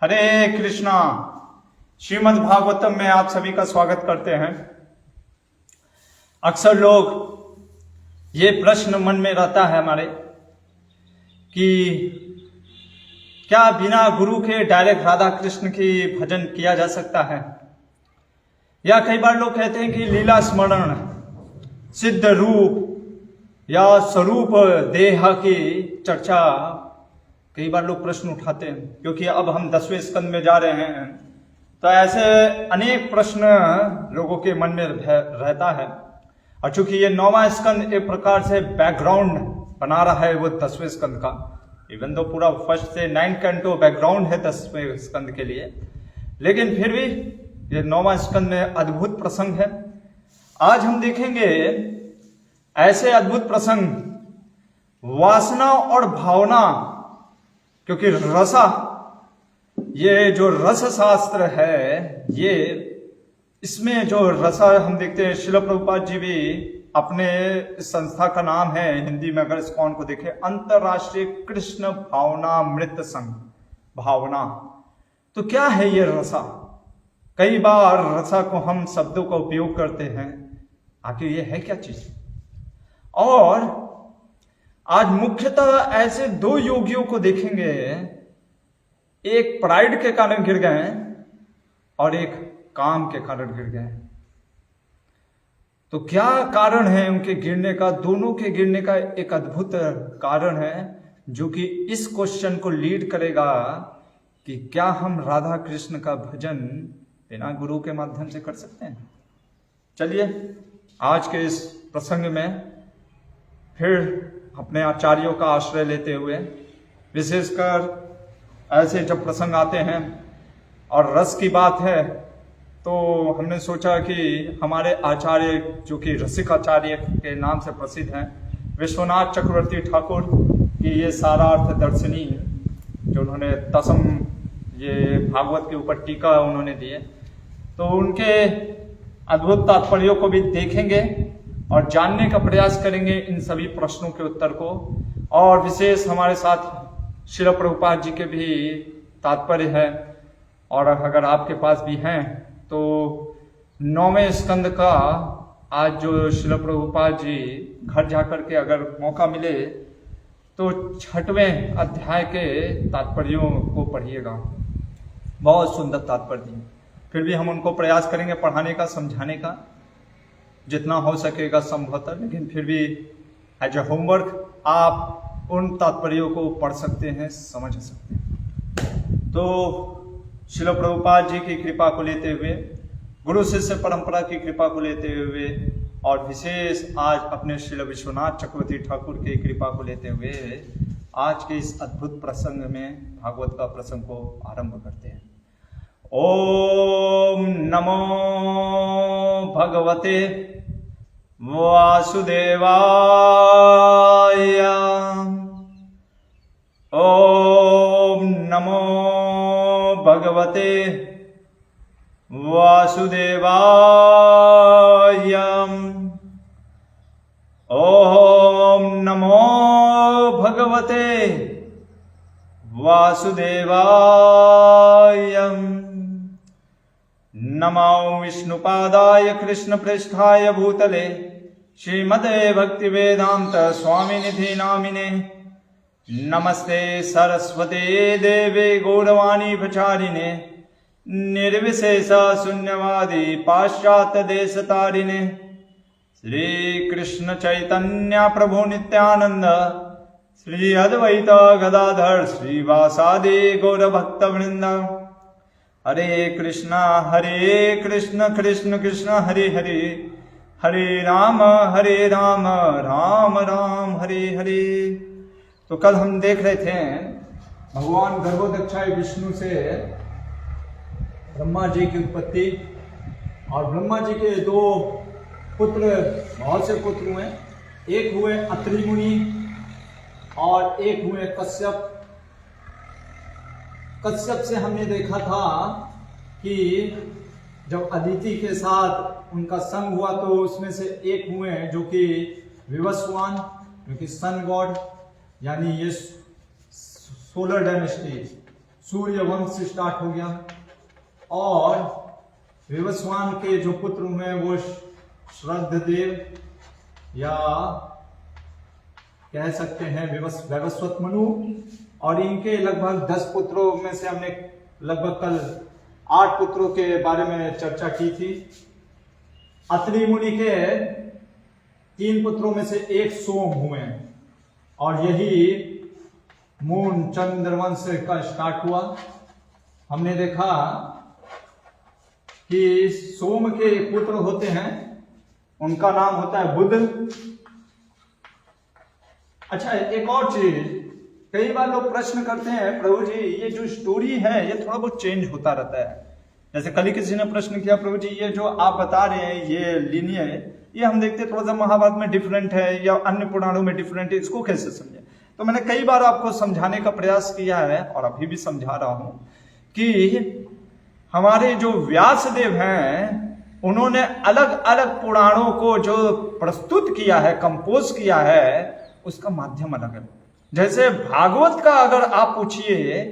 हरे कृष्णा। श्रीमद् भागवतम में आप सभी का स्वागत करते हैं। अक्सर लोग ये प्रश्न मन में रहता है हमारे कि क्या बिना गुरु के डायरेक्ट राधा कृष्ण की भजन किया जा सकता है, या कई बार लोग कहते हैं कि लीला स्मरण सिद्ध रूप या स्वरूप देह की चर्चा कई बार लोग प्रश्न उठाते हैं, क्योंकि अब हम 10वें स्कंद में जा रहे हैं। तो ऐसे अनेक प्रश्न लोगों के मन में रहता है। और चूंकि ये 9वां स्कंद एक प्रकार से बैकग्राउंड बना रहा है वो 10वें स्कंद का, इवन तो पूरा फर्स्ट से 9 कैंटो बैकग्राउंड है 10वें स्कंद के लिए, लेकिन फिर भी ये 9वां स्कंद में अद्भुत प्रसंग है। आज हम देखेंगे ऐसे अद्भुत प्रसंग, वासना और भावना, क्योंकि रसा, ये जो रस शास्त्र है, ये इसमें जो रसा हम देखते हैं, श्रील प्रभुपाद जी भी अपने संस्था का नाम है हिंदी में अगर इस्कॉन को देखें, अंतरराष्ट्रीय कृष्ण भावनामृत संघ। भावना तो क्या है ये रसा? कई बार रसा को हम शब्दों का उपयोग करते हैं, आखिर ये है क्या चीज? और आज मुख्यतः ऐसे दो योगियों को देखेंगे, एक प्राइड के कारण गिर गए और एक काम के कारण गिर गए। तो क्या कारण है उनके गिरने का? दोनों के गिरने का एक अद्भुत कारण है, जो कि इस क्वेश्चन को लीड करेगा कि क्या हम राधा कृष्ण का भजन बिना गुरु के माध्यम से कर सकते हैं। चलिए आज के इस प्रसंग में फिर अपने आचार्यों का आश्रय लेते हुए, विशेषकर ऐसे जब प्रसंग आते हैं और रस की बात है, तो हमने सोचा कि हमारे आचार्य जो कि रसिक आचार्य के नाम से प्रसिद्ध हैं, विश्वनाथ चक्रवर्ती ठाकुर की ये सारार्थ दर्शनी जो उन्होंने दसम ये भागवत के ऊपर टीका उन्होंने दिए, तो उनके अद्भुत तात्पर्यों को भी देखेंगे और जानने का प्रयास करेंगे इन सभी प्रश्नों के उत्तर को। और विशेष हमारे साथ श्रील प्रभुपाद जी के भी तात्पर्य है, और अगर आपके पास भी हैं तो 9वें स्कंद का आज जो श्रील प्रभुपाद जी घर जाकर के अगर मौका मिले तो 6वें अध्याय के तात्पर्यों को पढ़िएगा। बहुत सुंदर तात्पर्य। फिर भी हम उनको प्रयास करेंगे पढ़ाने का, समझाने का जितना हो सकेगा संभवतः, लेकिन फिर भी एज ए होमवर्क आप उन तात्पर्यों को पढ़ सकते हैं, समझ सकते हैं। तो श्रील प्रभुपाद जी की कृपा को लेते हुए, गुरु शिष्य परंपरा की कृपा को लेते हुए, और विशेष आज अपने श्रील विश्वनाथ चक्रवर्ती ठाकुर की कृपा को लेते हुए आज के इस अद्भुत प्रसंग में भागवत का प्रसंग को आरंभ करते हैं। ओम नमो भगवते वासुदेवाय। ओम नमो भगवते वासुदेवाय। ओम नमो भगवते वासुदेवाय। नमो विष्णुपादाय कृष्णप्रेष्ठाय भूतले श्रीमते भक्तिवेदांत स्वामिनिधि नामिने। नमस्ते सरस्वते देवे गौरवाणी प्रचारिणे, निर्विशेष शून्यवादी पाश्चात्य देश तारिणे। श्री कृष्ण चैतन्य प्रभु नित्यानंद, श्री अद्वैत गदाधर श्रीवासादि गौर भक्त वृंद। हरे कृष्ण कृष्ण कृष्ण हरे हरे, हरे राम राम राम हरे हरे। तो कल हम देख रहे थे भगवान गर्भोदक्षाय विष्णु से ब्रह्मा जी की उत्पत्ति, और ब्रह्मा जी के दो पुत्र, बहुत से पुत्र हुए। एक हुए अत्रि मुनि और एक हुए कश्यप। कश्यप से हमने देखा था कि जब अदिति के साथ उनका संग हुआ तो उसमें से एक हुए जो कि विवस्वान, जो कि सन गॉड, यानी ये सोलर डायनेस्टी, सूर्य वंश स्टार्ट हो गया, और विवस्वान के जो पुत्र हुए वो श्रद्धदेव या कह सकते हैं वैवस्वत मनु, और इनके लगभग 10 पुत्रों में से हमने लगभग कल 8 पुत्रों के बारे में चर्चा की थी। अत्रि मुनि के 3 पुत्रों में से एक सोम हुए, और यही मून चंद्रवंश का स्टार्ट हुआ। हमने देखा कि सोम के पुत्र होते हैं, उनका नाम होता है बुध। अच्छा, एक और चीज, कई बार लोग प्रश्न करते हैं, प्रभु जी ये जो स्टोरी है ये थोड़ा बहुत चेंज होता रहता है। जैसे कल ही किसी ने प्रश्न किया, प्रभु जी ये जो आप बता रहे हैं ये लीनियर, ये हम देखते थोड़ा सा महाभारत में डिफरेंट है या अन्य पुराणों में डिफरेंट है, इसको कैसे समझे? तो मैंने कई बार आपको समझाने का प्रयास किया है और अभी भी समझा रहा हूं कि हमारे जो व्यासदेव हैं उन्होंने अलग अलग पुराणों को जो प्रस्तुत किया है, कंपोज किया है, उसका माध्यम अलग है। जैसे भागवत का अगर आप पूछिए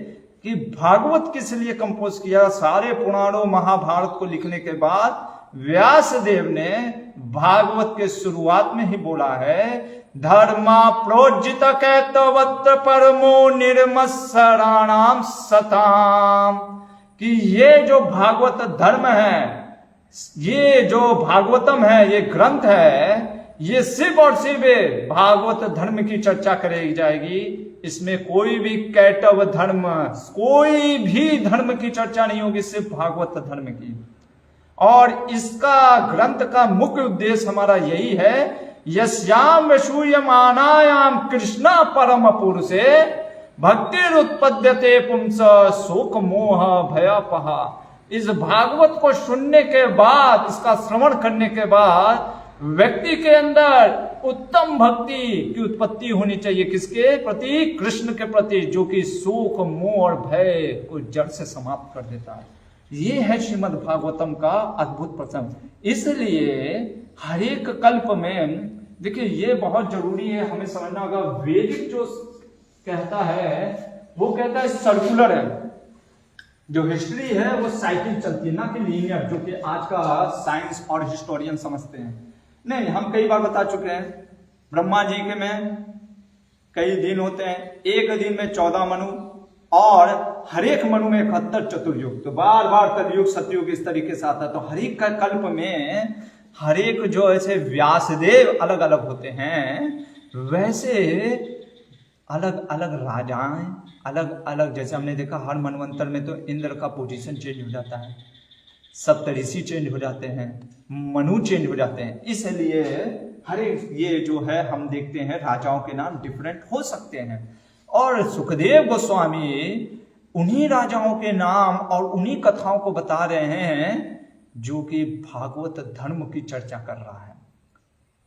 कि भागवत किस लिए कंपोज किया, सारे पुराणों महाभारत को लिखने के बाद व्यासदेव ने भागवत के शुरुआत में ही बोला है, धर्मा प्रोज्जित कैतवत्र परमो निर्मत्सराणाम सताम, कि ये जो भागवत धर्म है, ये जो भागवतम है, ये ग्रंथ है, ये सिर्फ और सिर्फ भागवत धर्म की चर्चा करी जाएगी। इसमें कोई भी कैटव धर्म, कोई भी धर्म की चर्चा नहीं होगी, सिर्फ भागवत धर्म की। और इसका ग्रंथ का मुख्य उद्देश्य हमारा यही है, यस्याम वसूयमानायाम कृष्णा परम पुरुषे भक्तिरुत्पद्यते पुंस शोक मोह भयापहा। इस भागवत को सुनने के बाद, इसका श्रवण करने के बाद व्यक्ति के अंदर उत्तम भक्ति की उत्पत्ति होनी चाहिए। किसके प्रति? कृष्ण के प्रति, जो कि शोक मोह और भय को जड़ से समाप्त कर देता है। ये है श्रीमद् भागवतम का अद्भुत प्रसंग। इसलिए हर एक कल्प में, देखिए ये बहुत जरूरी है हमें समझना होगा, वैदिक जो कहता है वो कहता है सर्कुलर है, जो हिस्ट्री है वो साइकिल चलती है, ना कि लीनियर, जो कि आज का साइंस और हिस्टोरियन समझते हैं। नहीं, हम कई बार बता चुके हैं, ब्रह्मा जी के में कई दिन होते हैं, एक दिन में 14 मनु, और हर एक मनु में 71 चतुर्युग, तो बार बार कलयुग सतयुग इस तरीके से आता है। तो हर एक कल्प में हर एक जो ऐसे व्यासदेव अलग अलग होते हैं, वैसे अलग अलग राजाएं, अलग अलग, जैसे हमने देखा हर मनवंतर में तो इंद्र का पोजीशन चेंज हो जाता है, सप्तऋषि चेंज हो जाते हैं, मनु चेंज हो जाते हैं। इसलिए हर एक ये जो है हम देखते हैं राजाओं के नाम डिफरेंट हो सकते हैं। और सुखदेव गोस्वामी उन्हीं राजाओं के नाम और उन्हीं कथाओं को बता रहे हैं जो कि भागवत धर्म की चर्चा कर रहा है।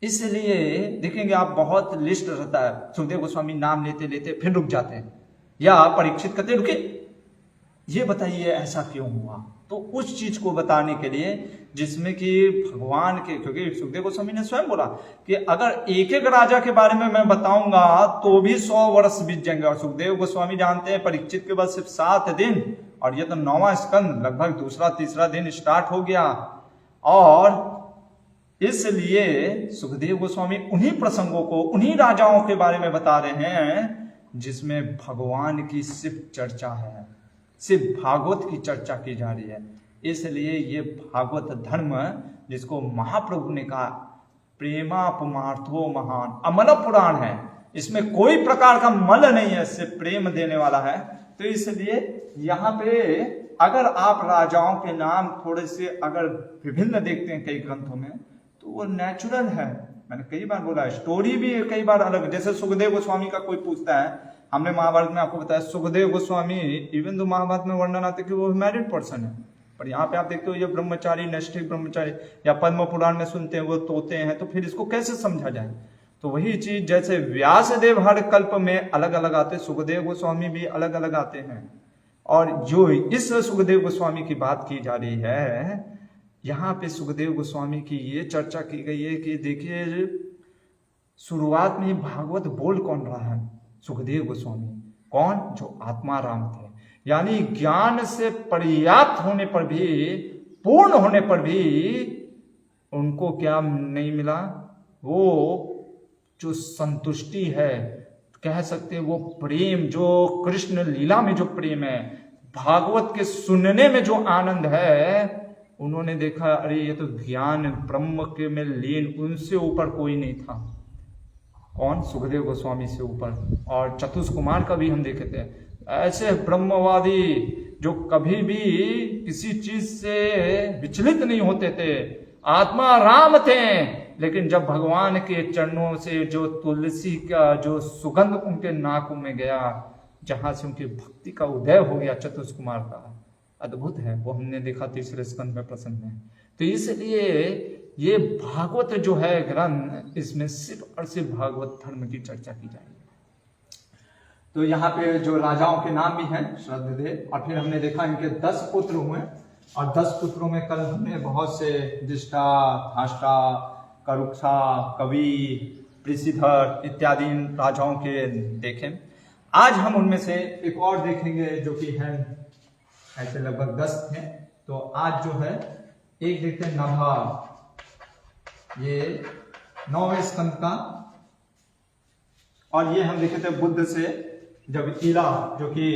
इसलिए देखेंगे आप, बहुत लिस्ट रहता है, सुखदेव गोस्वामी नाम लेते लेते फिर रुक जाते हैं, या परीक्षित करते रुके, ये बताइए ऐसा क्यों हुआ। तो उस चीज को बताने के लिए जिसमें कि भगवान के, क्योंकि सुखदेव गोस्वामी ने स्वयं बोला कि अगर एक एक राजा के बारे में मैं बताऊंगा तो भी 100 वर्ष बीत जाएंगे। और सुखदेव गोस्वामी जानते हैं परीक्षित के बाद सिर्फ 7 दिन, और ये तो 9वां स्कंद, लगभग दूसरा तीसरा दिन स्टार्ट हो गया। और इसलिए सुखदेव गोस्वामी उन्हीं प्रसंगों को, उन्हीं राजाओं के बारे में बता रहे हैं जिसमें भगवान की सिर्फ चर्चा है, सिर्फ भागवत की चर्चा की जा रही है। इसलिए ये भागवत धर्म, जिसको महाप्रभु ने कहा प्रेमापमार्थो महान, अमल पुराण है, इसमें कोई प्रकार का मल नहीं है, सिर्फ प्रेम देने वाला है। तो इसलिए यहाँ पे अगर आप राजाओं के नाम थोड़े से अगर विभिन्न देखते हैं कई ग्रंथों में, तो वो नेचुरल है। मैंने कई बार बोला है, स्टोरी भी कई बार अलग, जैसे सुखदेव गोस्वामी का कोई पूछता है, हमने महाभारत में आपको बताया सुखदेव गोस्वामी, इवन तो महाभारत में वर्णन आते कि वो मैरिड पर्सन है, पर यहाँ पे आप देखते हो ये ब्रह्मचारी, नैष्ठिक ब्रह्मचारी, या पद्म पुराण में सुनते हैं वो तोते हैं, तो फिर इसको कैसे समझा जाए। तो वही चीज, जैसे व्यासदेव हर कल्प में अलग अलग आते, सुखदेव गोस्वामी भी अलग अलग आते हैं। और जो इस सुखदेव गोस्वामी की बात की जा रही है, यहाँ पे सुखदेव गोस्वामी की ये चर्चा की गई है कि देखिए शुरुआत में भागवत बोल कौन रहा है? सुखदेव गोस्वामी। कौन? जो आत्मा राम थे। यानी ज्ञान से पर्याप्त होने पर भी, पूर्ण होने पर भी उनको क्या नहीं मिला? वो जो संतुष्टि है, कह सकते हैं वो प्रेम, जो कृष्ण लीला में जो प्रेम है, भागवत के सुनने में जो आनंद है, उन्होंने देखा अरे ये तो ज्ञान ब्रह्म के में लीन, उनसे ऊपर कोई नहीं था। कौन? सुखदेव गोस्वामी से ऊपर। और चतुष कुमार का भी हम देखे थे, ऐसे ब्रह्मवादी जो कभी भी किसी चीज से विचलित नहीं होते थे, आत्मा राम थे, लेकिन जब भगवान के चरणों से जो तुलसी का जो सुगंध उनके नाक में गया, जहां से उनकी भक्ति का उदय हो गया, चतुष कुमार का, अद्भुत है वो, हमने देखा तीसरे स्कंद में प्रसंग में। तो इसलिए ये भागवत जो है ग्रंथ, इसमें सिर्फ और सिर्फ भागवत धर्म की चर्चा की जाएगी। तो यहाँ पे जो राजाओं के नाम भी हैं श्रद्धेव, और फिर हमने देखा इनके 10 पुत्र हुए, और 10 पुत्रों में कल हमने बहुत से दृष्टा, धाष्टा, करुक्षा, कवि, पृषिधर इत्यादि राजाओं के देखे। आज हम उनमें से एक और देखेंगे जो कि है, ऐसे लगभग 10 थे। तो आज जो है एक देखते हैं नाभाग, ये 9वें स्कंद का, और ये हम देखे थे बुद्ध से जब ईला, जो कि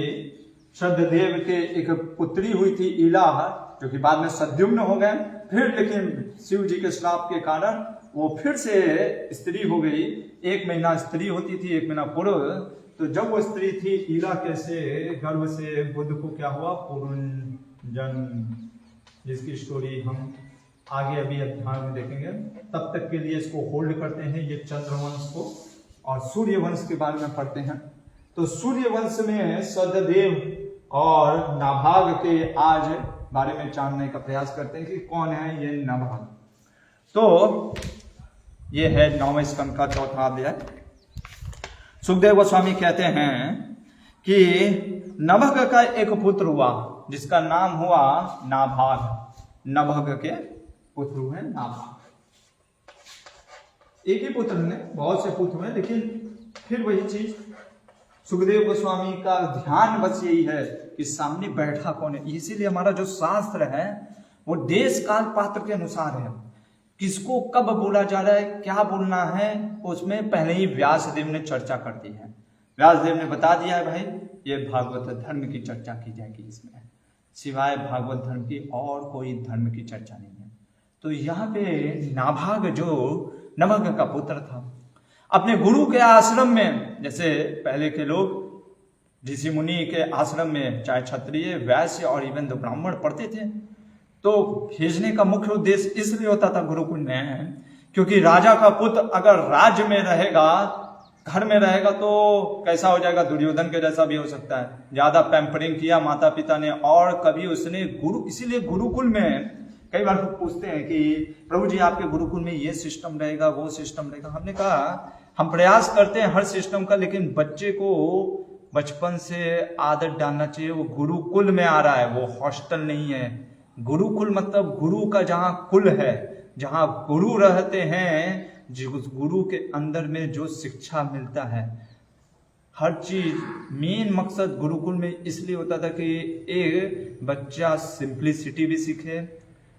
श्रद्धदेव के एक पुत्री हुई थी ईला, जो कि बाद में सद्युम्न हो गए, फिर लेकिन शिव जी के श्राप के कारण वो फिर से स्त्री हो गई। 1 महीना स्त्री होती थी, 1 महीना पुरुष। तो जब वो स्त्री थी ईला, कैसे गर्भ से बुद्ध को क्या हुआ? पुनर्जन्म, जिसकी स्टोरी हम आगे अभी अध्याय में देखेंगे। तब तक के लिए इसको होल्ड करते हैं, ये चंद्रवंश को, और सूर्यवंश के बारे में पढ़ते हैं। तो सूर्यवंश में श्रद्धदेव और नाभाग के आज बारे में जानने का प्रयास करते हैं कि कौन है ये नाभाग। तो ये है 9वें स्कंद का 4था अध्याय। सुखदेव गोस्वामी कहते हैं कि नभग का एक पुत्र हुआ जिसका नाम हुआ नाभाग। नभग के पुत्र हुए नाभाग। एक ही पुत्र ने, बहुत से पुत्र हुए, लेकिन फिर वही चीज, सुखदेव गोस्वामी का ध्यान बस यही है कि सामने बैठा कौन है। इसीलिए हमारा जो शास्त्र है वो देश काल पात्र के अनुसार है, किसको कब बोला जा रहा है, क्या बोलना है, उसमें पहले ही व्यासदेव ने चर्चा कर दी है। व्यासदेव ने बता दिया है भाई ये भागवत धर्म की चर्चा की जाएगी, इसमें सिवाय भागवत धर्म की और कोई धर्म की चर्चा नहीं है। तो यहाँ पे नाभाग जो नभग का पुत्र था, अपने गुरु के आश्रम में, जैसे पहले के लोग ऋषि मुनि के आश्रम में चाहे क्षत्रिय, वैश्य और इवन तो ब्राह्मण पढ़ते थे, तो भेजने का मुख्य उद्देश्य इसलिए होता था गुरुकुल में, क्योंकि राजा का पुत्र अगर राज्य में रहेगा, घर में रहेगा, तो कैसा हो जाएगा? दुर्योधन के जैसा भी हो सकता है। ज्यादा पैम्परिंग किया माता पिता ने, और कभी उसने गुरु, इसीलिए गुरुकुल में कई बार पूछते हैं कि प्रभु जी आपके गुरुकुल में ये सिस्टम रहेगा, वो सिस्टम रहेगा। हमने कहा हम प्रयास करते हैं हर सिस्टम का, लेकिन बच्चे को बचपन से आदत डालना चाहिए। वो गुरुकुल में आ रहा है, वो हॉस्टल नहीं है। गुरुकुल मतलब गुरु का जहाँ कुल है, जहाँ गुरु रहते हैं, जिस गुरु के अंदर में जो शिक्षा मिलता है, हर चीज। मेन मकसद गुरुकुल में इसलिए होता था कि एक बच्चा सिंप्लिसिटी भी सीखे,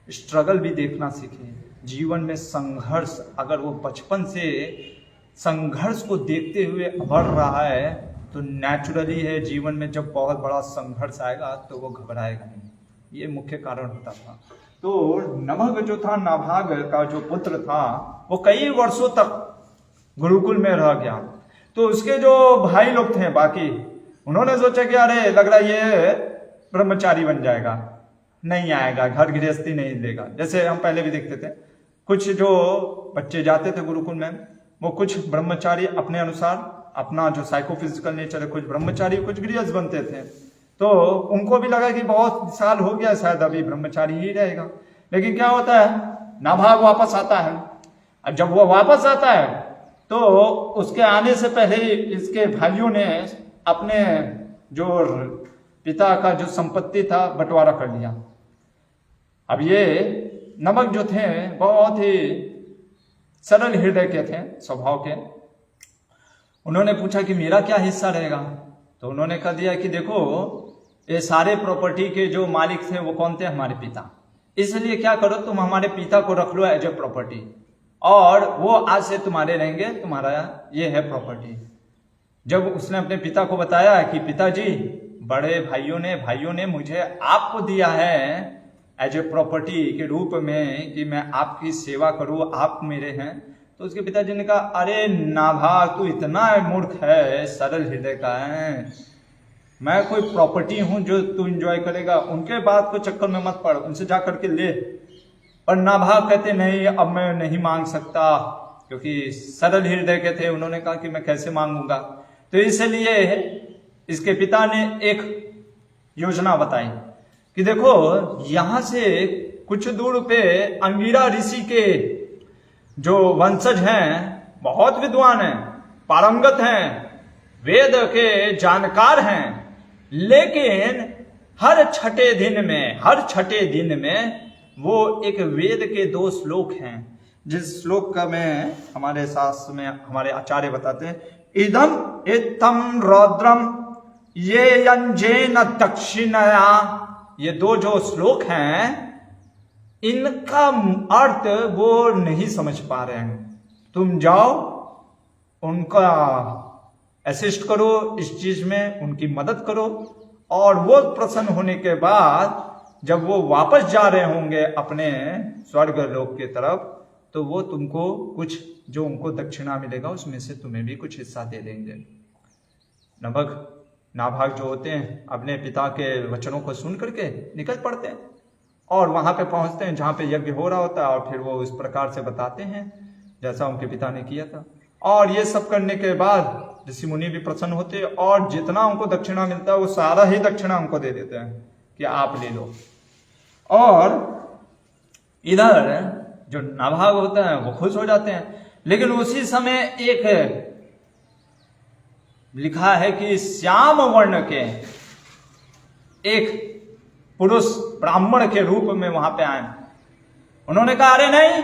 स्ट्रगल भी देखना सीखे, जीवन में संघर्ष, अगर वो बचपन से संघर्ष को देखते हुए बढ़ रहा है तो नेचुरली है जीवन में जब बहुत बड़ा संघर्ष आएगा तो वो घबराएगा नहीं। ये मुख्य कारण होता था। तो नभग जो था, नाभाग का जो पुत्र था, वो कई वर्षों तक गुरुकुल में रह गया। तो उसके जो भाई लोग थे बाकी, उन्होंने सोचा कि अरे लग रहा ये ब्रह्मचारी बन जाएगा, नहीं आएगा, घर गृहस्थी नहीं देगा। जैसे हम पहले भी देखते थे, कुछ जो बच्चे जाते थे गुरुकुल में, वो कुछ ब्रह्मचारी अपने अनुसार, अपना जो साइकोफिजिकल नेचर है, कुछ ब्रह्मचारी कुछ गृहस्थ बनते थे। तो उनको भी लगा कि बहुत साल हो गया, शायद अभी ब्रह्मचारी ही रहेगा। लेकिन क्या होता है, नाभाग वापस आता है। और जब वो वापस आता है तो उसके आने से पहले इसके भाइयों ने अपने जो पिता का जो संपत्ति था बंटवारा कर लिया। अब ये नभग जो थे बहुत ही सरल हृदय के थे, स्वभाव के। उन्होंने पूछा कि मेरा क्या हिस्सा रहेगा, तो उन्होंने कह दिया कि देखो ये सारे प्रॉपर्टी के जो मालिक थे वो कौन थे? हमारे पिता। इसलिए क्या करो, तुम हमारे पिता को रख लो एज ए प्रॉपर्टी, और वो आज से तुम्हारे रहेंगे, तुम्हारा ये है प्रॉपर्टी। जब उसने अपने पिता को बताया कि पिताजी, बड़े भाइयों ने मुझे आपको दिया है एज ए प्रॉपर्टी के रूप में कि मैं आपकी सेवा करूं, आप मेरे हैं, तो उसके पिताजी ने कहा, अरे नाभाग, तू इतना मूर्ख है, सरल हृदय का है, मैं कोई प्रॉपर्टी हूं जो तू एंजॉय करेगा? उनके बात को चक्कर में मत पड़, उनसे जा करके ले। पर नाभाग कहते नहीं, अब मैं नहीं मांग सकता, क्योंकि सरल हृदय के थे। उन्होंने कहा कि मैं कैसे मांगूंगा। तो इसलिए इसके पिता ने एक योजना बताई कि देखो, यहां से कुछ दूर पे अंगिरा ऋषि के जो वंशज हैं, बहुत विद्वान हैं, पारंगत हैं, वेद के जानकार हैं, लेकिन हर छठे दिन में वो एक वेद के 2 श्लोक हैं, जिस श्लोक का में हमारे शास्त्र में हमारे आचार्य बताते हैं, इदम इत्थम रौद्रम ये यंजेन दक्षिणया। ये 2 जो श्लोक हैं, इनका अर्थ वो नहीं समझ पा रहे हैं। तुम जाओ, उनका असिस्ट करो इस चीज में, उनकी मदद करो, और वो प्रसन्न होने के बाद जब वो वापस जा रहे होंगे अपने स्वर्ग लोक की तरफ, तो वो तुमको कुछ जो उनको दक्षिणा मिलेगा उसमें से तुम्हें भी कुछ हिस्सा दे देंगे। नाभाग जो होते हैं, अपने पिता के वचनों को सुन करके निकल पड़ते हैं और वहां पे पहुंचते हैं जहां पे यज्ञ हो रहा होता है, और फिर वो उस प्रकार से बताते हैं जैसा उनके पिता ने किया था। और ये सब करने के बाद ऋषि मुनि भी प्रसन्न होते हैं, और जितना उनको दक्षिणा मिलता है वो सारा ही दक्षिणा उनको दे देते हैं कि आप ले लो। और इधर जो नाभाग होता है वो खुश हो जाते हैं। लेकिन उसी समय एक लिखा है कि श्याम वर्ण के एक पुरुष ब्राह्मण के रूप में वहां पे आए। उन्होंने कहा, अरे नहीं,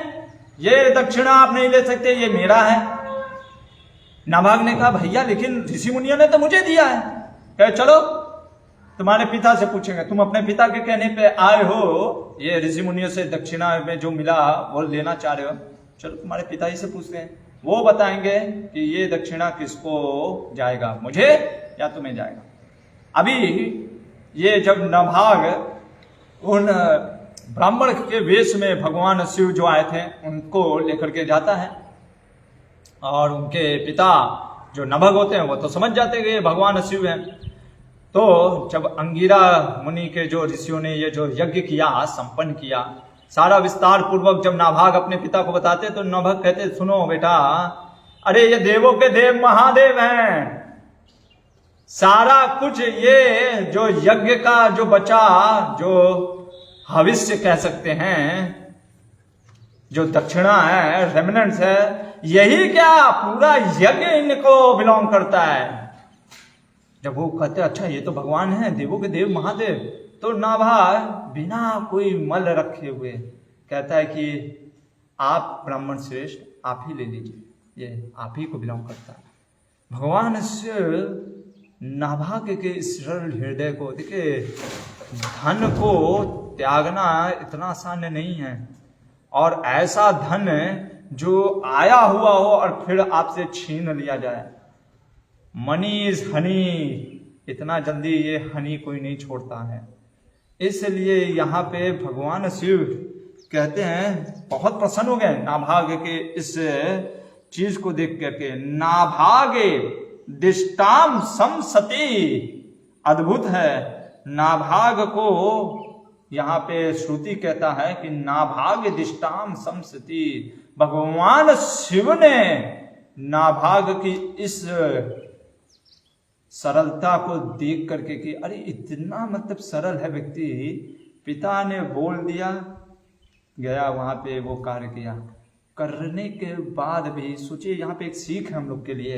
ये दक्षिणा आप नहीं ले सकते, ये मेरा है। नाभाग ने कहा, भैया लेकिन ऋषि मुनियों ने तो मुझे दिया है। कहे, चलो तुम्हारे पिता से पूछेंगे, तुम अपने पिता के कहने पे आए हो, ये ऋषि मुनियों से दक्षिणा में जो मिला वो लेना चाह रहे हो, चलो तुम्हारे पिताजी से पूछते हैं, वो बताएंगे कि ये दक्षिणा किसको जाएगा, मुझे या तुम्हें जाएगा। अभी ये जब नाभाग उन ब्राह्मण के वेश में भगवान शिव जो आए थे उनको लेकर के जाता है, और उनके पिता जो नाभाग होते हैं वो तो समझ जाते हैं कि ये भगवान शिव हैं। तो जब अंगिरा मुनि के जो ऋषियों ने ये जो यज्ञ किया, संपन्न किया, सारा विस्तार पूर्वक जब नाभाग अपने पिता को बताते तो नाभाग कहते, सुनो बेटा, अरे ये देवों के देव महादेव हैं, सारा कुछ ये जो यज्ञ का जो बचा, जो भविष्य कह सकते हैं, जो दक्षिणा है, रेमिनेंट्स है, यही क्या पूरा यज्ञ इनको बिलोंग करता है। जब वो कहते अच्छा ये तो भगवान है, देवों के देव महादेव, तो नाभाग बिना कोई मल रखे हुए कहता है कि आप ब्राह्मण श्रेष्ठ, आप ही ले लीजिए, ये आप ही को बिलोंग करता है। भगवान शिव नाभाग के सरल हृदय को, देखिए धन को त्यागना इतना आसान नहीं है, और ऐसा धन जो आया हुआ हो और फिर आपसे छीन लिया जाए। मनी इज हनी, इतना जल्दी ये हनी कोई नहीं छोड़ता है। इसलिए यहाँ पे भगवान शिव कहते हैं, बहुत प्रसन्न हो गए नाभाग के इस चीज को देख करके। नाभागे दिष्टाम समसति, अद्भुत है। नाभाग को यहाँ पे श्रुति कहता है कि नाभाग दिष्टाम समसति, भगवान शिव ने नाभाग की इस सरलता को देख करके कि अरे इतना मतलब सरल है व्यक्ति, पिता ने बोल दिया, गया वहां पे वो कार्य किया। करने के बाद भी सोचिए, यहाँ पे एक सीख है हम लोग के लिए।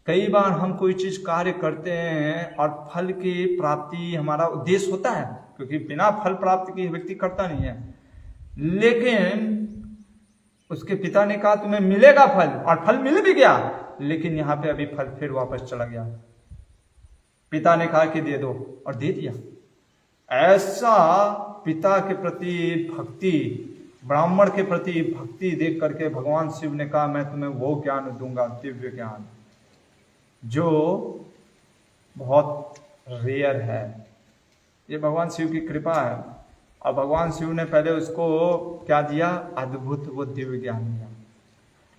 कई बार हम कोई चीज कार्य करते हैं और फल की प्राप्ति हमारा उद्देश्य होता है, क्योंकि बिना फल प्राप्ति के व्यक्ति करता नहीं है, लेकिन उसके पिता ने कहा तुम्हें मिलेगा फल, और फल मिल भी गया, लेकिन यहाँ पे अभी फल फिर वापस चला गया। पिता ने कहा कि दे दो और दे दिया। ऐसा पिता के प्रति भक्ति, ब्राह्मण के प्रति भक्ति देख करके भगवान शिव ने कहा मैं तुम्हें वो ज्ञान दूंगा, दिव्य ज्ञान, जो बहुत रेयर है। ये भगवान शिव की कृपा है। और भगवान शिव ने पहले उसको क्या दिया? अद्भुत वो दिव्य ज्ञान दिया।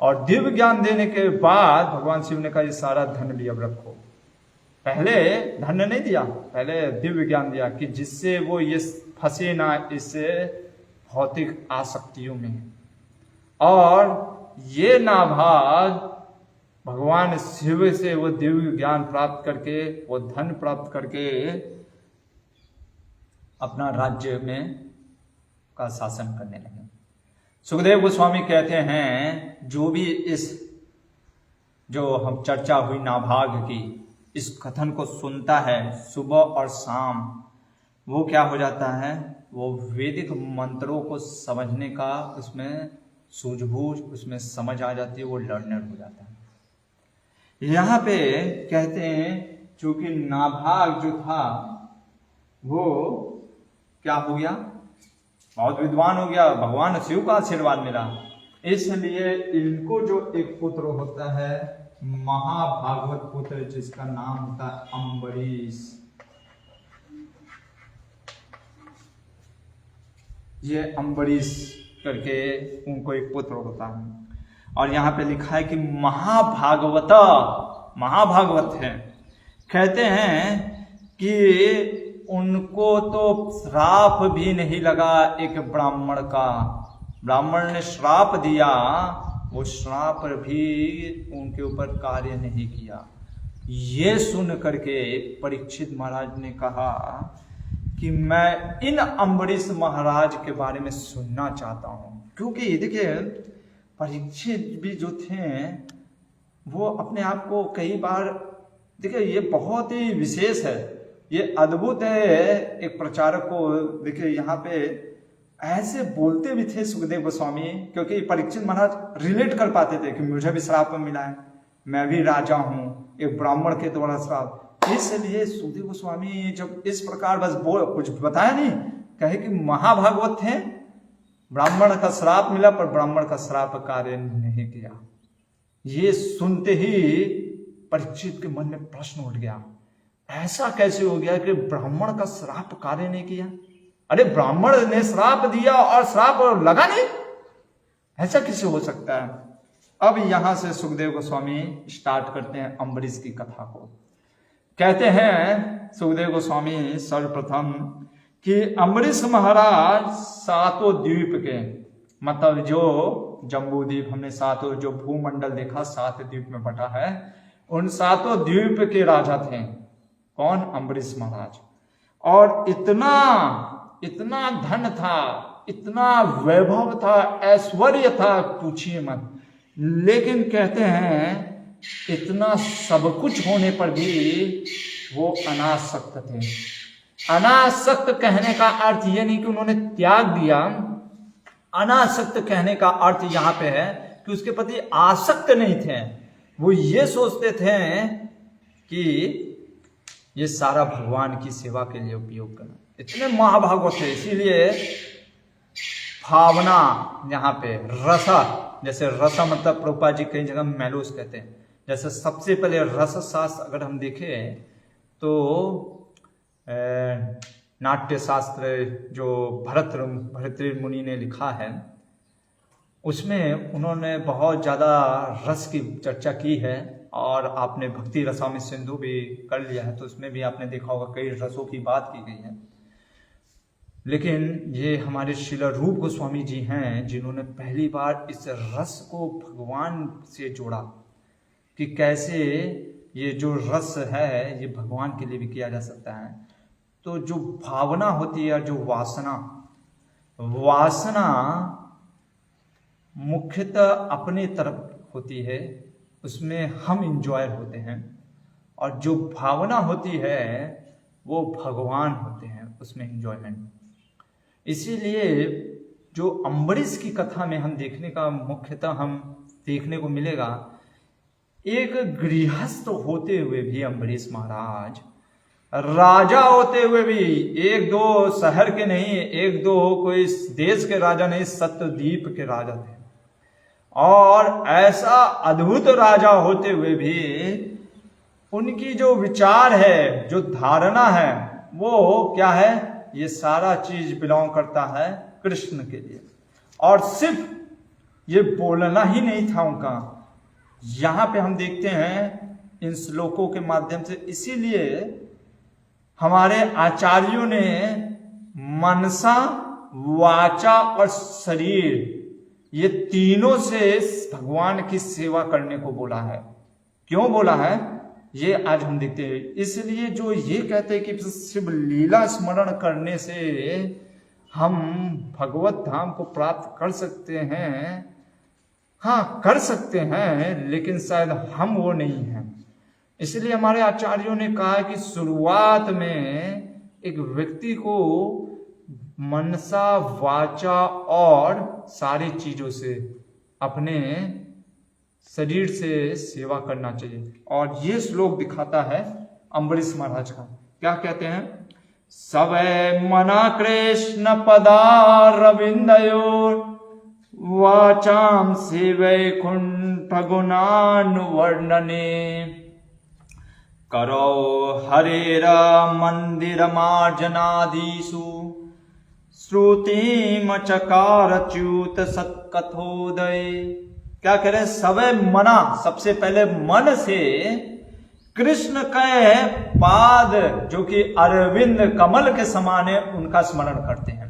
और दिव्य ज्ञान देने के बाद भगवान शिव ने कहा ये सारा धन भी अब रखो। पहले धन नहीं दिया, पहले दिव्य ज्ञान दिया कि जिससे वो ये फंसे ना इससे भौतिक आसक्तियों में, और ये नाभाग भगवान शिव से वो दिव्य ज्ञान प्राप्त करके, वो धन प्राप्त करके अपना राज्य में का शासन करने लगे। सुखदेव गोस्वामी कहते हैं जो भी इस जो हम चर्चा हुई नाभाग की, इस कथन को सुनता है सुबह और शाम, वो क्या हो जाता है? वो वैदिक मंत्रों को समझने का उसमें सूझबूझ, उसमें समझ आ जाती है, वो लर्नर हो जाता है। यहाँ पे कहते हैं चूंकि नाभाग जो था वो क्या हो गया? बहुत विद्वान हो गया, भगवान शिव का आशीर्वाद मिला, इसलिए इनको जो एक पुत्र होता है महाभागवत पुत्र, जिसका नाम होता है अम्बरीश। ये अम्बरीश करके उनको एक पुत्र होता है। और यहाँ पे लिखा है कि महाभागवत है। कहते हैं कि उनको तो श्राप भी नहीं लगा एक ब्राह्मण का। ब्राह्मण ने श्राप दिया, वो श्राप भी उनके ऊपर कार्य नहीं किया। ये सुन करके परीक्षित महाराज ने कहा कि मैं इन अम्बरीश महाराज के बारे में सुनना चाहता हूँ। क्योंकि देखिए परीक्षित भी जो थे वो अपने आप को कई बार, देखिए ये बहुत ही विशेष है, ये अद्भुत है। एक प्रचारक को देखिए यहाँ पे ऐसे बोलते भी थे सुखदेव गोस्वामी, क्योंकि परीक्षित महाराज रिलेट कर पाते थे कि मुझे भी श्राप मिला है, मैं भी राजा हूँ, एक ब्राह्मण के द्वारा श्राप। इसलिए सुखदेव गोस्वामी जब इस प्रकार बस कुछ बताया नहीं, कहे कि महाभागवत थे, ब्राह्मण का श्राप मिला पर ब्राह्मण का श्राप कार्य नहीं किया। ये सुनते ही परीक्षित के मन में प्रश्न उठ गया, ऐसा कैसे हो गया कि ब्राह्मण का श्राप कार्य नहीं किया? अरे ब्राह्मण ने श्राप दिया और श्राप लगा नहीं, ऐसा कैसे हो सकता है? अब यहां से सुखदेव गोस्वामी स्टार्ट करते हैं अम्बरीश की कथा को। कहते हैं सुखदेव गोस्वामी सर्वप्रथम कि अम्बरीश महाराज सातों द्वीप के, मतलब जो जम्बू द्वीप, हमने सातों जो भूमंडल देखा 7 द्वीप में बटा है, उन सातों द्वीप के राजा थे। कौन? अम्बरीश महाराज। और इतना धन था, इतना वैभव था, ऐश्वर्य था, पूछिए मत। लेकिन कहते हैं इतना सब कुछ होने पर भी वो अनासक्त थे। अनासक्त कहने का अर्थ ये नहीं कि उन्होंने त्याग दिया, अनासक्त कहने का अर्थ यहां पे है कि उसके प्रति आसक्त नहीं थे। वो ये सोचते थे कि ये सारा भगवान की सेवा के लिए उपयोग करना। इतने महाभागवत है, इसीलिए भावना यहाँ पे रसा, जैसे रसा मतलब प्रभुपाद जी कई जगह मैलोस कहते हैं। जैसे सबसे पहले रस शास्त्र अगर हम देखें तो नाट्य शास्त्र जो भर्तृहरि मुनि ने लिखा है, उसमें उन्होंने बहुत ज़्यादा रस की चर्चा की है। और आपने भक्ति रसामृत सिंधु भी कर लिया है, तो उसमें भी आपने देखा होगा कई रसों की बात की गई है। लेकिन ये हमारे श्रील रूप गोस्वामी जी हैं जिन्होंने पहली बार इस रस को भगवान से जोड़ा कि कैसे ये जो रस है ये भगवान के लिए भी किया जा सकता है। तो जो भावना होती है, जो वासना मुख्यतः अपने तरफ होती है, उसमें हम इंजॉयर होते हैं, और जो भावना होती है वो भगवान होते हैं, उसमें इंजॉयमेंट। इसीलिए जो अम्बरीश की कथा में हम देखने का मुख्यतः हम देखने को मिलेगा, एक गृहस्थ होते हुए भी अम्बरीश महाराज राजा होते हुए भी, एक दो शहर के नहीं, एक दो कोई देश के राजा नहीं, सत्यद्वीप के राजा थे। और ऐसा अद्भुत राजा होते हुए भी उनकी जो विचार है, जो धारणा है, वो क्या है, ये सारा चीज बिलोंग करता है कृष्ण के लिए। और सिर्फ ये बोलना ही नहीं था उनका। यहां पे हम देखते हैं इन श्लोकों के माध्यम से, इसीलिए हमारे आचार्यों ने मनसा, वाचा और शरीर, ये तीनों से भगवान की सेवा करने को बोला है। क्यों बोला है ये आज हम देखते हैं। इसलिए जो ये कहते हैं कि सिर्फ लीला स्मरण करने से हम भगवत धाम को प्राप्त कर सकते हैं, हाँ कर सकते हैं, लेकिन शायद हम वो नहीं हैं। इसलिए हमारे आचार्यों ने कहा कि शुरुआत में एक व्यक्ति को मनसा, वाचा और सारी चीजों से, अपने शरीर से सेवा करना चाहिए। और ये श्लोक दिखाता है अम्बरीश महाराज का। क्या कहते हैं, सवै मना कृष्ण पदारविंदयोर वाचाम से वैकुंठ गुणानुवर्णने करो हरेरा मंदिर मार्जनादिषु श्रुतिम चकारच्युत सत्कथोदय। क्या कह रहे, सवै मना, सबसे पहले मन से कृष्ण के पाद जो कि अरविंद कमल के समान है उनका स्मरण करते हैं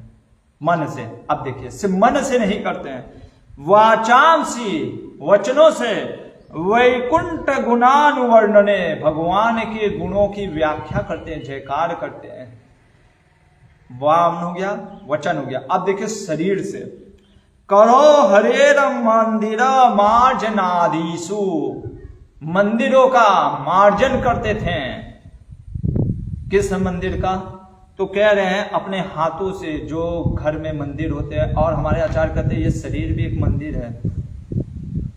मन से। अब देखिए, सिर्फ मन से नहीं करते हैं, वाचांसी, वचनों से, वैकुंठ गुणानुवर्णने, भगवान के गुणों की व्याख्या करते हैं, जयकार करते हैं। वाम हो गया, वचन हो गया। अब देखिए शरीर से, करो हरेर मंदिर मार्जनादिषु, मंदिरों का मार्जन करते थे। किस मंदिर का, तो कह रहे हैं अपने हाथों से, जो घर में मंदिर होते हैं। और हमारे आचार्य कहते हैं ये शरीर भी एक मंदिर है,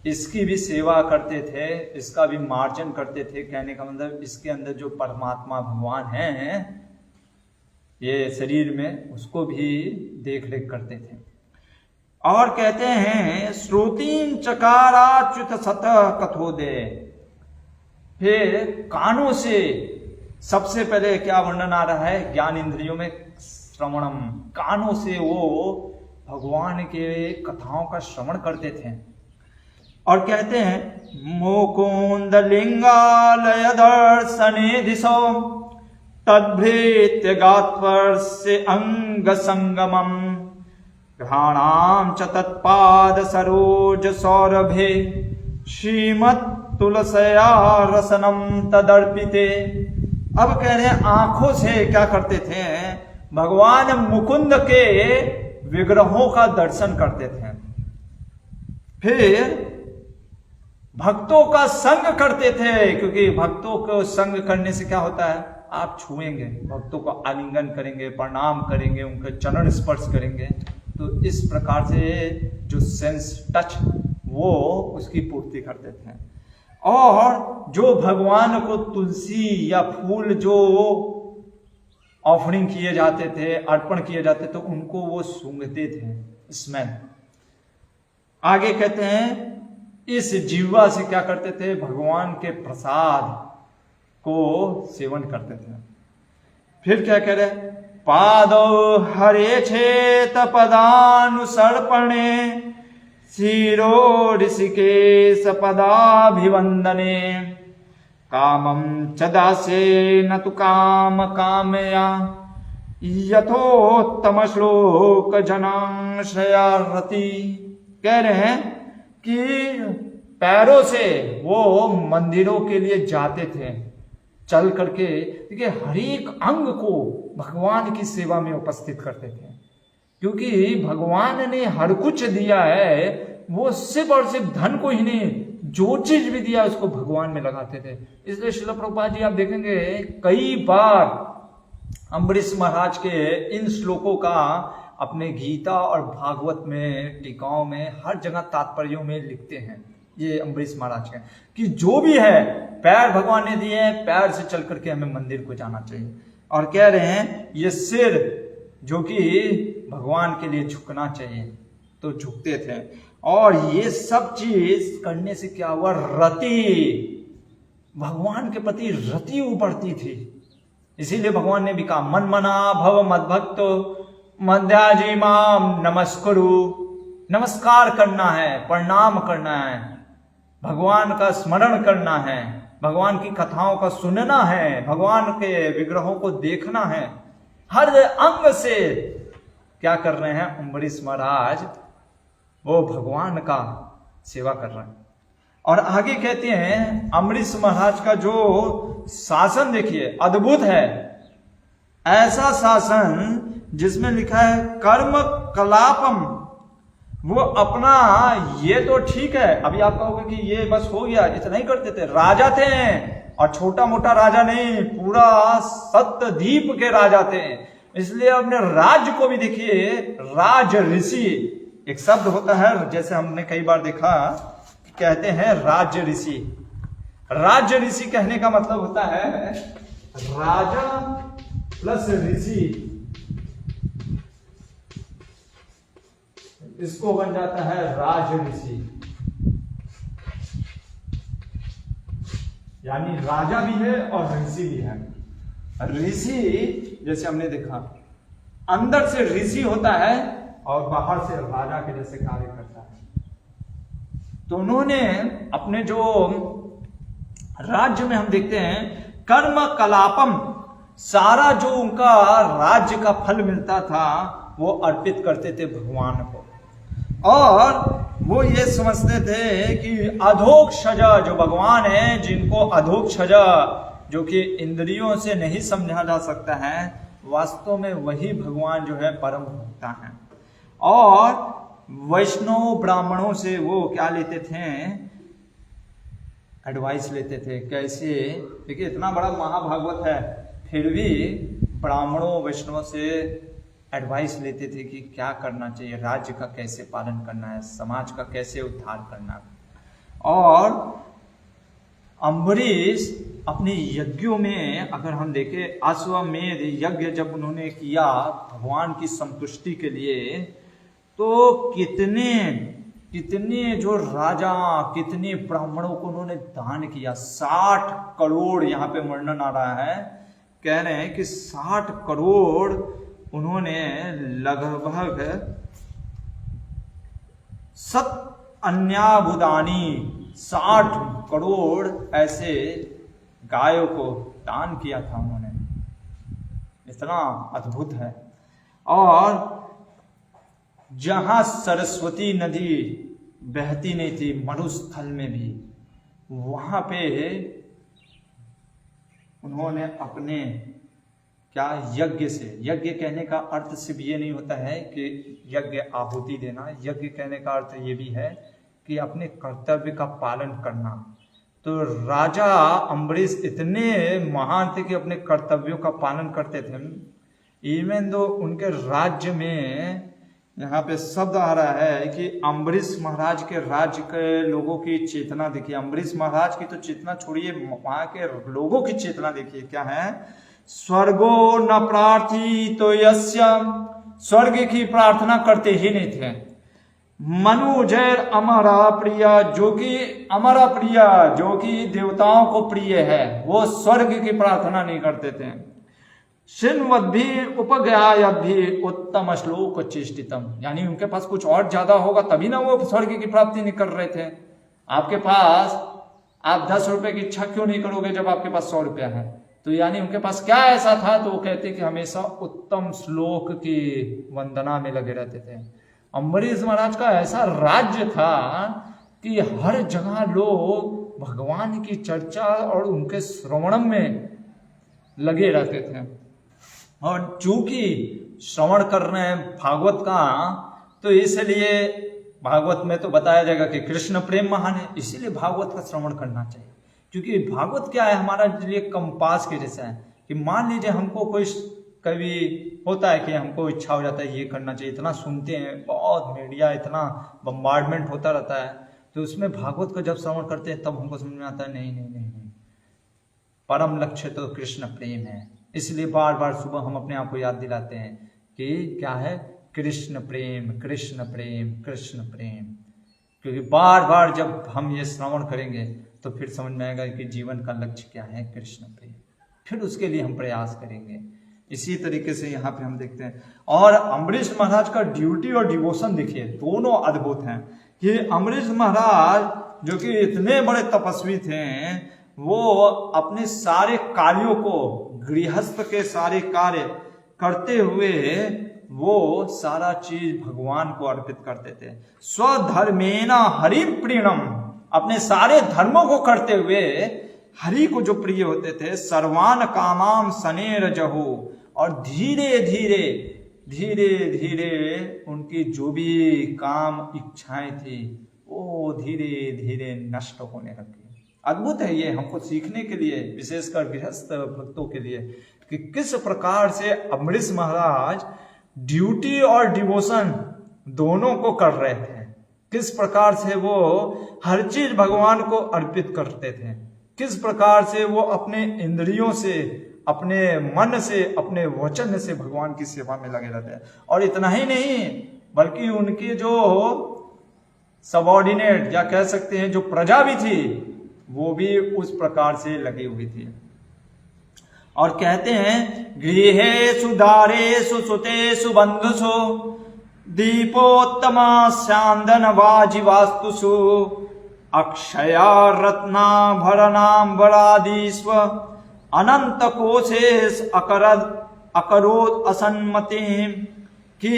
इसकी भी सेवा करते थे, इसका भी मार्जन करते थे। कहने का मतलब इसके अंदर जो परमात्मा भगवान हैं ये शरीर में, उसको भी देख रेख करते थे। और कहते हैं श्रुतिं चकाराच्युत सत कथोदे, फिर कानों से, सबसे पहले क्या वर्णन आ रहा है, ज्ञान इंद्रियों में श्रवणम, कानों से वो भगवान के कथाओं का श्रवण करते थे। और कहते हैं मुकुंद लिंगालय दर्शने दिशो तद्भृत्य गात्वर्ष्य अंग संगमम घ्राणाम च तत्पाद सरोज सौरभे श्रीमत् तुलसया रसनम तदर्पिते। अब कह रहे हैं आंखों से क्या करते थे, भगवान मुकुंद के विग्रहों का दर्शन करते थे। फिर भक्तों का संग करते थे, क्योंकि भक्तों को संग करने से क्या होता है, आप छुएंगे, भक्तों को आलिंगन करेंगे, प्रणाम करेंगे, उनके चरण स्पर्श करेंगे। तो इस प्रकार से जो सेंस टच वो उसकी पूर्ति करते थे। और जो भगवान को तुलसी या फूल जो ऑफरिंग किए जाते थे, अर्पण किए जाते थे, तो उनको वो सूंघते थे, स्मेल। आगे कहते हैं इस जीवा से क्या करते थे, भगवान के प्रसाद को सेवन करते थे। फिर क्या कह रहे, पादो हरे छेत पदानुसर्पणे शिरो ऋषिकेश पदाभिवंदने कामं च दासे न तु काम कामया यथोत्तम श्लोक जनाशयारति। कह रहे हैं कि पैरों से वो मंदिरों के लिए जाते थे, चल करके, देखिए हर एक अंग को भगवान की सेवा में उपस्थित करते थे। क्योंकि भगवान ने हर कुछ दिया है, वो सिर्फ और सिर्फ धन को ही नहीं, जो चीज भी दिया उसको भगवान में लगाते थे। इसलिए श्रील प्रभुपाद जी आप देखेंगे कई बार अम्बरीश महाराज के इन श्लोकों का अपने गीता और भागवत में, टीकाओं में, हर जगह तात्पर्यों में लिखते हैं। ये अम्बरीश महाराज के, कि जो भी है पैर भगवान ने दिए हैं, पैर से चल करके हमें मंदिर को जाना चाहिए। और कह रहे हैं ये सिर जो कि भगवान के लिए झुकना चाहिए, तो झुकते थे। और ये सब चीज करने से क्या हुआ, रति, भगवान के प्रति रति उभरती थी। इसीलिए भगवान ने भी कहा मन मना भव मद्भक्तो मध्याजी माम नमस्कुरु, नमस्कार करना है, प्रणाम करना है, भगवान का स्मरण करना है, भगवान की कथाओं का सुनना है, भगवान के विग्रहों को देखना है। हर अंग से क्या कर रहे हैं अम्बरीश महाराज, वो भगवान का सेवा कर रहे हैं। और आगे कहते हैं अम्बरीश महाराज का जो शासन देखिए अद्भुत है, ऐसा शासन जिसमें लिखा है कर्म कलापम। वो अपना, ये तो ठीक है, अभी आप कहोगे कि ये बस हो गया, इतना ही करते थे, राजा थे और छोटा मोटा राजा नहीं, पूरा सप्तद्वीप के राजा थे। इसलिए अपने राज्य को भी देखिए राज ऋषि, एक शब्द होता है जैसे हमने कई बार देखा, कहते हैं राज्य ऋषि। राज्य ऋषि कहने का मतलब होता है राजा प्लस ऋषि, इसको बन जाता है राज ऋषि। यानी राजा भी है और ऋषि भी है। ऋषि जैसे हमने देखा अंदर से ऋषि होता है और बाहर से राजा के जैसे कार्य करता है। तो उन्होंने अपने जो राज्य में हम देखते हैं कर्म कलापम, सारा जो उनका राज्य का फल मिलता था वो अर्पित करते थे भगवान को। और वो ये समझते थे कि अधोक्षजा जो भगवान है, जिनको अधोक्षजा जो कि इंद्रियों से नहीं समझा जा सकता है, वास्तव में वही भगवान जो है परम भोक्ता है। और वैष्णव ब्राह्मणों से वो क्या लेते थे, एडवाइस लेते थे कैसे। देखिए इतना बड़ा महाभागवत है, फिर भी ब्राह्मणों वैष्णवों से एडवाइस लेते थे कि क्या करना चाहिए, राज्य का कैसे पालन करना है, समाज का कैसे उद्धार करना है। और अम्बरीश अपने यज्ञों में अगर हम देखें, अश्वमेध यज्ञ जब उन्होंने किया भगवान की संतुष्टि के लिए, तो कितने जो राजा, कितने ब्राह्मणों को उन्होंने दान किया। 60 करोड़ यहाँ पे वर्णन आ रहा है, कह रहे हैं कि 60 करोड़ उन्होंने लगभग अन्याभुदानी 60 करोड़ ऐसे गायों को दान किया था उन्होंने। इतना अद्भुत है। और जहां सरस्वती नदी बहती नहीं थी मरुस्थल में भी, वहां पे उन्होंने अपने क्या यज्ञ से, यज्ञ कहने का अर्थ सिर्फ ये नहीं होता है कि यज्ञ आहुति देना, यज्ञ कहने का अर्थ ये भी है कि अपने कर्तव्य का पालन करना। तो राजा अम्बरीश इतने महान थे कि अपने कर्तव्यों का पालन करते थे। इवन दो उनके राज्य में, यहाँ पे शब्द आ रहा है कि अम्बरीश महाराज के राज्य के लोगों की चेतना देखिए। अम्बरीश महाराज की तो चेतना छोड़िए, वहां के लोगों की चेतना देखिए क्या है। स्वर्गो न प्रार्थी तो यस्य, स्वर्ग की प्रार्थना करते ही नहीं थे। मनु जैर अमरा प्रिया, जो कि अमरा प्रिया, जो कि देवताओं को प्रिय है, वो स्वर्ग की प्रार्थना नहीं करते थे। शिन्वद्भि उपज्ञायद्भि उत्तम श्लोक चेष्टितम, यानी उनके पास कुछ और ज्यादा होगा तभी ना वो स्वर्ग की प्राप्ति नहीं कर रहे थे। आपके पास आप 10 रुपए की इच्छा क्यों नहीं करोगे जब आपके पास 100 रुपया है। तो यानी उनके पास क्या ऐसा था, तो वो कहते कि हमेशा उत्तम श्लोक की वंदना में लगे रहते थे। अम्बरीश महाराज का ऐसा राज्य था कि हर जगह लोग भगवान की चर्चा और उनके श्रवणम में लगे रहते थे। और चूंकि श्रवण कर रहे हैं भागवत का, तो इसलिए भागवत में तो बताया जाएगा कि कृष्ण प्रेम महान है, इसीलिए भागवत का श्रवण करना चाहिए। क्योंकि भागवत क्या है, हमारा लिए कंपास के जैसा है कि मान लीजिए हमको कोई कभी होता है कि हमको इच्छा हो जाता है ये करना चाहिए, इतना सुनते हैं, बहुत मीडिया इतना बम्बार्डमेंट होता रहता है, तो उसमें भागवत को जब श्रवण करते हैं तब हमको समझ में आता है नहीं नहीं नहीं नहीं, परम लक्ष्य तो कृष्ण प्रेम है। इसलिए बार बार सुबह हम अपने आप को याद दिलाते हैं कि क्या है, कृष्ण प्रेम कृष्ण प्रेम कृष्ण प्रेम। क्योंकि बार बार जब हम ये श्रवण करेंगे तो फिर समझ में आएगा कि जीवन का लक्ष्य क्या है, कृष्ण प्रेम। फिर उसके लिए हम प्रयास करेंगे। इसी तरीके से यहाँ पे हम देखते हैं। और अम्बरीश महाराज का ड्यूटी और डिवोशन देखिए, दोनों अद्भुत हैं। कि अम्बरीश महाराज जो कि इतने बड़े तपस्वी थे, वो अपने सारे कार्यों को, गृहस्थ के सारे कार्य करते हुए वो सारा चीज भगवान को अर्पित करते थे। स्वधर्मेना हरि प्रीणम, अपने सारे धर्मों को करते हुए हरि को जो प्रिय होते थे। सर्वान कामाम सनेर जहो, और धीरे धीरे धीरे धीरे उनकी जो भी काम इच्छाएं थी वो धीरे धीरे नष्ट होने लगी। अद्भुत है ये, हमको सीखने के लिए, विशेषकर गृहस्थ भक्तों के लिए, कि किस प्रकार से अम्बरीश महाराज ड्यूटी और डिवोशन दोनों को कर रहे थे। किस प्रकार से वो हर चीज भगवान को अर्पित करते थे। किस प्रकार से वो अपने इंद्रियों से, अपने मन से, अपने वचन से भगवान की सेवा में लगे रहते हैं। और इतना ही नहीं, बल्कि उनकी जो सबऑर्डिनेट या कह सकते हैं जो प्रजा भी थी, वो भी उस प्रकार से लगी हुई थी। और कहते हैं गृहेषु दारेषु सुतेषु बंधुषु दीपोत्तमा स्यांदन वाजिवास्तुषु अक्षया रत्नाभरणाम्बरादिष्व अनंत कोशेष अकरोद असन्मति। कि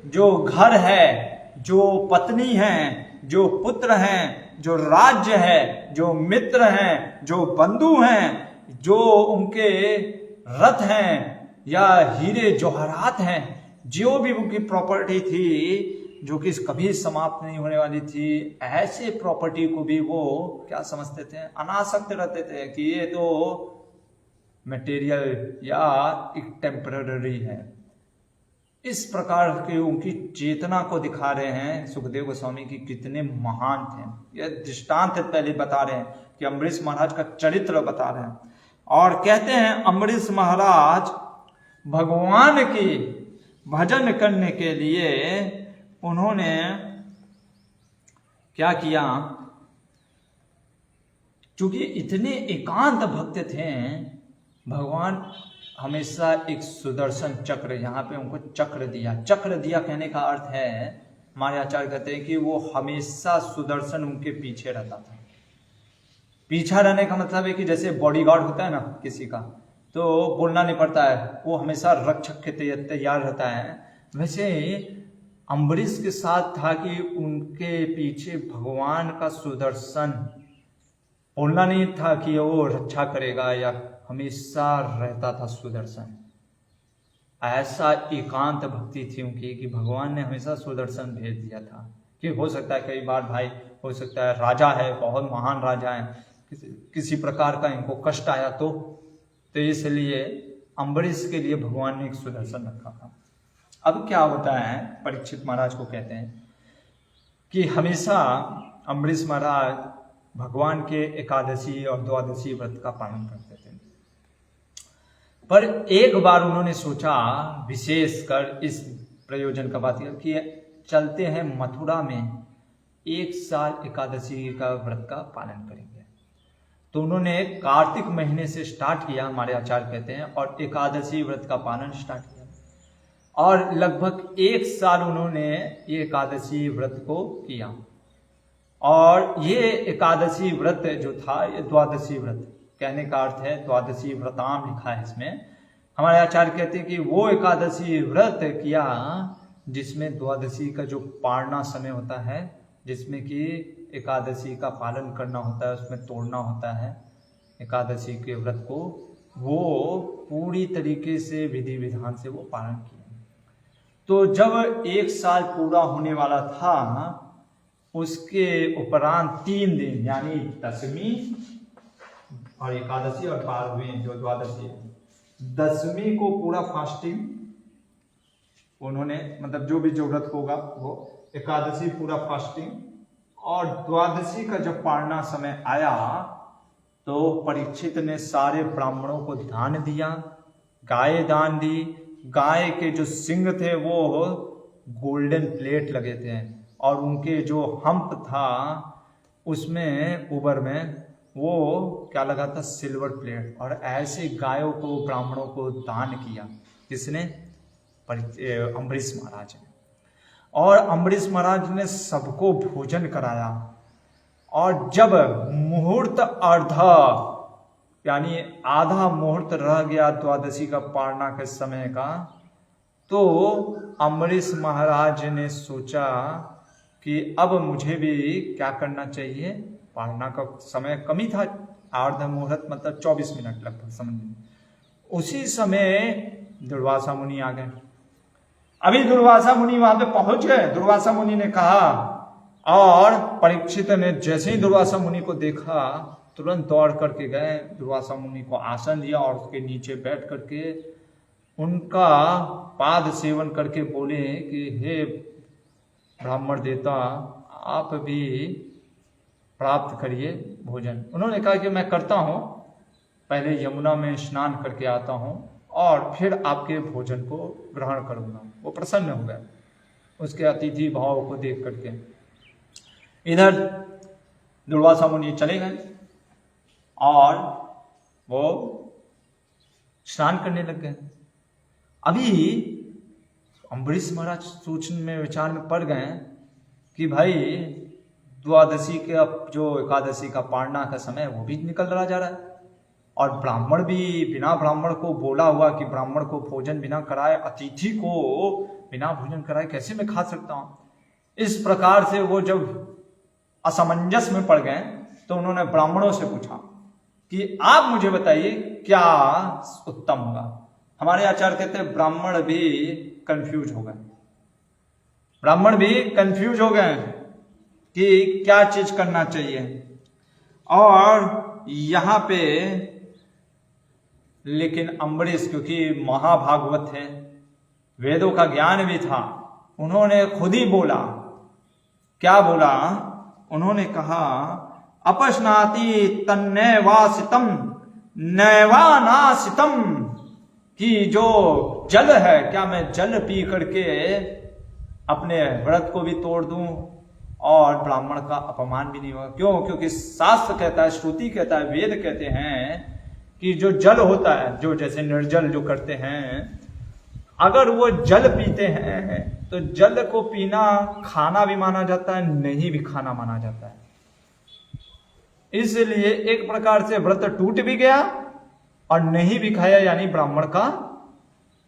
जो घर है, जो पत्नी है, जो पुत्र हैं, जो राज्य है, जो मित्र हैं, जो बंधु हैं, जो उनके रथ हैं या हीरे जवाहरात हैं, जो भी उनकी प्रॉपर्टी थी जो कि कभी समाप्त नहीं होने वाली थी, ऐसे प्रॉपर्टी को भी वो क्या समझते थे, अनासक्त रहते थे कि ये तो मटेरियल या एक टेम्पररी है। इस प्रकार की उनकी चेतना को दिखा रहे हैं सुखदेव गोस्वामी की कितने महान थे। यह दृष्टांत पहले बता रहे हैं कि अम्बरीश महाराज का चरित्र बता रहे हैं। और कहते हैं अम्बरीश महाराज भगवान की भजन करने के लिए उन्होंने क्या किया, चूंकि इतने एकांत भक्त थे, भगवान हमेशा एक सुदर्शन चक्र, यहाँ पे उनको चक्र दिया। चक्र दिया कहने का अर्थ है, हमारे आचार्य कहते हैं कि वो हमेशा सुदर्शन उनके पीछे रहता था। पीछा रहने का मतलब है कि जैसे बॉडीगार्ड होता है ना किसी का, तो बोलना नहीं पड़ता है, वो हमेशा रक्षक के तैयार रहता है। वैसे अम्बरीश के साथ था कि उनके पीछे भगवान का सुदर्शन, बोलना नहीं था कि वो रक्षा करेगा, या हमेशा रहता था सुदर्शन। ऐसा एकांत भक्ति थी उनकी कि भगवान ने हमेशा सुदर्शन भेज दिया था। कि हो सकता है कई बार भाई, हो सकता है राजा है, बहुत महान राजा है, किसी प्रकार का इनको कष्ट आया तो इसलिए अम्बरीश के लिए भगवान ने एक सुदर्शन रखा था। अब क्या होता है, परीक्षित महाराज को कहते हैं कि हमेशा अम्बरीश महाराज भगवान के एकादशी और द्वादशी व्रत का पालन करते थे। पर एक बार उन्होंने सोचा, विशेषकर इस प्रयोजन का बात कि चलते हैं मथुरा में, एक साल एकादशी का व्रत का पालन करेंगे। तो उन्होंने कार्तिक महीने से स्टार्ट किया, हमारे आचार्य कहते हैं, और एकादशी व्रत का पालन स्टार्ट किया। और लगभग एक साल उन्होंने ये एकादशी व्रत को किया। और ये एकादशी व्रत जो था, ये द्वादशी व्रत कहने का अर्थ है, द्वादशी व्रताम लिखा है इसमें। हमारे आचार्य कहते हैं कि वो एकादशी व्रत किया जिसमें द्वादशी का जो पारना समय होता है, जिसमें कि एकादशी का पालन करना होता है, उसमें तोड़ना होता है एकादशी के व्रत को, वो पूरी तरीके से विधि विधान से वो पालन किया। तो जब एक साल पूरा होने वाला था, उसके उपरांत 3 दिन यानी दशमी और एकादशी और 12वीं जो द्वादशी, दशमी को पूरा फास्टिंग उन्होंने, मतलब जो भी जो व्रत होगा वो, एकादशी पूरा फास्टिंग, और द्वादशी का जब पारना समय आया तो परीक्षित ने सारे ब्राह्मणों को दान दिया, गाय दान दी। गाय के जो सिंग थे वो गोल्डन प्लेट लगे थे और उनके जो हम्प था उसमें ऊपर में वो क्या लगा था, सिल्वर प्लेट। और ऐसे गायों को ब्राह्मणों को दान किया। किसने? अम्बरीश महाराज ने। और अम्बरीश महाराज ने सबको भोजन कराया। और जब मुहूर्त अर्धा यानी आधा मुहूर्त रह गया द्वादशी का पारना के समय का, तो अम्बरीश महाराज ने सोचा कि अब मुझे भी क्या करना चाहिए। पारना का समय कम ही था, आधा मुहूर्त मतलब 24 मिनट लगभग समझ लीजिए। उसी समय दुर्वासा मुनि आ गए। अभी दुर्वासा मुनि वहां पे पहुंच गए। दुर्वासा मुनि ने कहा, और परीक्षित ने जैसे ही दुर्वासा मुनि को देखा तुरंत दौड़ करके गए, दुर्वासा मुनि को आसन दिया और उसके नीचे बैठ करके उनका पाद सेवन करके बोले कि हे ब्राह्मण देवता, आप भी प्राप्त करिए भोजन। उन्होंने कहा कि मैं करता हूँ, पहले यमुना में स्नान करके आता हूँ और फिर आपके भोजन को ग्रहण करूँगा। वो प्रसन्न हो गए उसके अतिथि भाव को देख करके। इधर दुर्वासा मुनि चले गए और वो स्नान करने लग गए। अभी अम्बरीश महाराज सोचने में विचार में पड़ गए कि भाई द्वादशी के अब जो एकादशी का पारना का समय वो भी निकल रहा जा रहा है और ब्राह्मण भी बिना ब्राह्मण को बोला हुआ कि ब्राह्मण को भोजन बिना कराए, अतिथि को बिना भोजन कराए कैसे मैं खा सकता हूँ। इस प्रकार से वो जब असमंजस में पड़ गए तो उन्होंने ब्राह्मणों से पूछा कि आप मुझे बताइए क्या उत्तम होगा। हमारे आचार्य कहते हैं ब्राह्मण भी कंफ्यूज हो गए। ब्राह्मण भी कंफ्यूज हो गए कि क्या चीज करना चाहिए। और यहां पे लेकिन अम्बरीश क्योंकि महाभागवत है, वेदों का ज्ञान भी था, उन्होंने खुद ही बोला। क्या बोला? उन्होंने कहा अपश्नाति तन्नैवासितम नैवानासितम, कि जो जल है, क्या मैं जल पी करके अपने व्रत को भी तोड़ दूं और ब्राह्मण का अपमान भी नहीं होगा? क्यों? क्योंकि शास्त्र कहता है, श्रुति कहता है, वेद कहते हैं कि जो जल होता है, जो जैसे निर्जल जो करते हैं, अगर वो जल पीते हैं तो जल को पीना खाना भी माना जाता है, नहीं भी खाना माना जाता है। इसलिए एक प्रकार से व्रत टूट भी गया और नहीं भी खाया, यानी ब्राह्मण का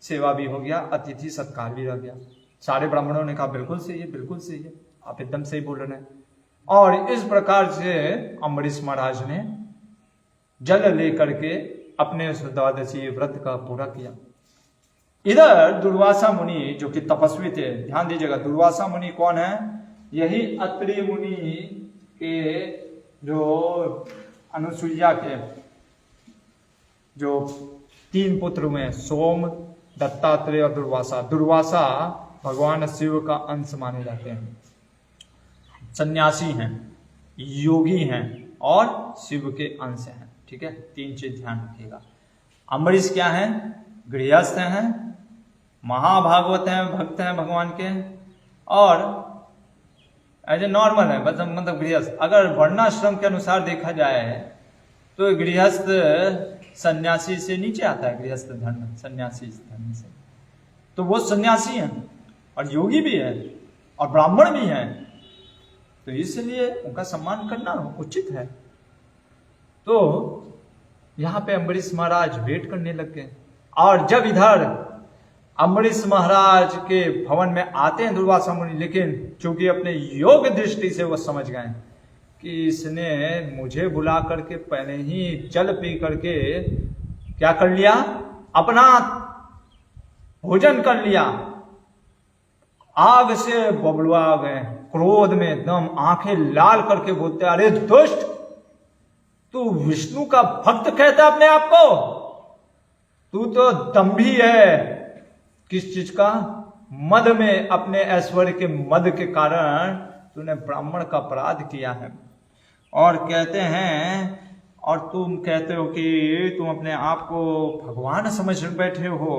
सेवा भी हो गया, अतिथि सत्कार भी रह गया। सारे ब्राह्मणों ने कहा बिल्कुल सही है, बिल्कुल सही है, आप एकदम सही बोल रहे हैं। और इस प्रकार से अम्बरीश महाराज ने जल लेकर के अपने द्वादशी व्रत का पूरा किया। इधर दुर्वासा मुनि जो कि तपस्वी थे, ध्यान दीजिएगा, दुर्वासा मुनि कौन है? यही अत्रि मुनि के जो अनुसुईया के जो 3 पुत्र हुए, सोम, दत्तात्रेय और दुर्वासा। दुर्वासा भगवान शिव का अंश माने जाते हैं, सन्यासी हैं, योगी हैं और शिव के अंश हैं। ठीक है, 3 चीज ध्यान रखिएगा। अम्बरीश क्या है? गृहस्थ हैं, महाभागवत हैं, भक्त हैं भगवान के, और एज ए नॉर्मल है, मतलब गृहस्थ। अगर वर्णाश्रम के अनुसार देखा जाए तो गृहस्थ सन्यासी से नीचे आता है, गृहस्थ धर्म सन्यासी धर्म से, तो वो सन्यासी हैं और योगी भी है और ब्राह्मण भी हैं, तो इसलिए उनका सम्मान करना उचित है। तो यहां पे अम्बरीश महाराज वेट करने लग गए। और जब इधर अम्बरीश महाराज के भवन में आते हैं दुर्वासा मुनि, लेकिन चूंकि अपने योग दृष्टि से वो समझ गए कि इसने मुझे बुला करके पहले ही जल पी करके क्या कर लिया, अपना भोजन कर लिया, आग से बबलुआ गए, क्रोध में एकदम आंखें लाल करके बोलते, अरे दुष्ट, तू विष्णु का भक्त कहता अपने आप को? तू तो दंभी है। किस चीज का? मद में, अपने ऐश्वर्य के मद के कारण तूने ब्राह्मण का अपराध किया है। और कहते हैं, और तुम कहते हो कि तुम अपने आप को भगवान समझ बैठे हो,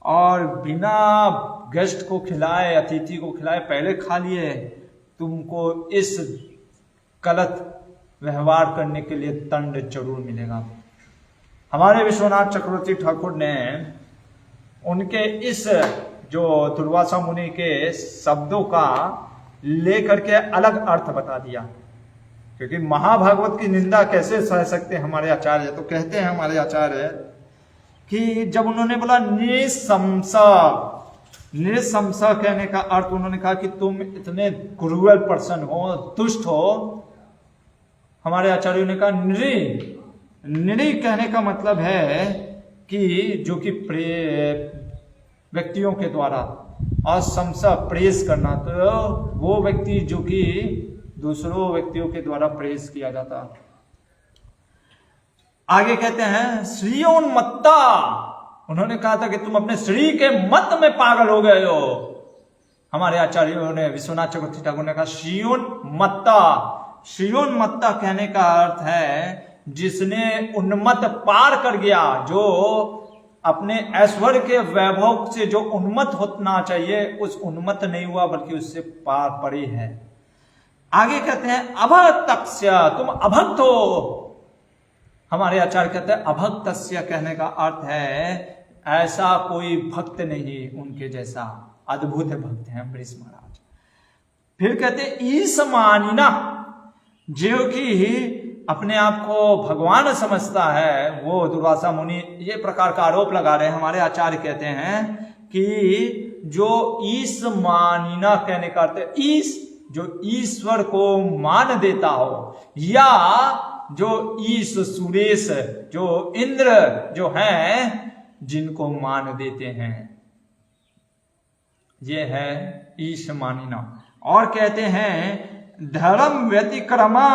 और बिना गेस्ट को खिलाए, अतिथि को खिलाए पहले खा लिए। तुमको इस गलत व्यवहार करने के लिए दंड जरूर मिलेगा। हमारे विश्वनाथ चक्रवर्ती ठाकुर ने उनके इस जो दुर्वासा मुनि के शब्दों का लेकर के अलग अर्थ बता दिया, क्योंकि महाभागवत की निंदा कैसे सह सकते हमारे आचार्य। तो कहते हैं हमारे आचार्य कि जब उन्होंने बोला निशंसा, निशंसा कहने का अर्थ उन्होंने कहा कि तुम इतने क्रूअल पर्सन हो, दुष्ट हो। हमारे आचार्यों ने कहा निरी कहने का मतलब है कि जो कि व्यक्तियों के द्वारा, और शंसा प्रेस करना, तो वो व्यक्ति जो कि दूसरों व्यक्तियों के द्वारा प्रेस किया जाता। आगे कहते हैं श्रीयोन्मत्ता, उन्होंने कहा था कि तुम अपने श्री के मत में पागल हो गए हो। हमारे आचार्यों ने, विश्वनाथ चक्रवर्ती ठाकुर ने कहा श्रीयोन्मत्ता। श्रीयोन्मत्ता कहने का अर्थ है जिसने उन्मत्त पार कर गया, जो अपने ऐश्वर्य के वैभव से जो उन्मत्त होना चाहिए उस उन्मत्त नहीं हुआ, बल्कि उससे पार पड़ी है। आगे कहते हैं अभक्तस्य, तुम अभक्त हो। हमारे आचार्य कहते हैं अभक्तस्य कहने का अर्थ है ऐसा कोई भक्त नहीं उनके जैसा, अद्भुत भक्त हैं अम्बरीश महाराज। फिर कहते हैं ईसमानिना, जो कि अपने आप को भगवान समझता है, वो दुर्वासा मुनि ये प्रकार का आरोप लगा रहे हैं। हमारे आचार्य कहते हैं कि जो ईसमानिना कहने का अर्थ है ईश, जो ईश्वर को मान देता हो, या जो ईश सुरेश, जो इंद्र जो हैं जिनको मान देते हैं, ये है ईशमानिना। और कहते हैं धर्म व्यतिक्रमा,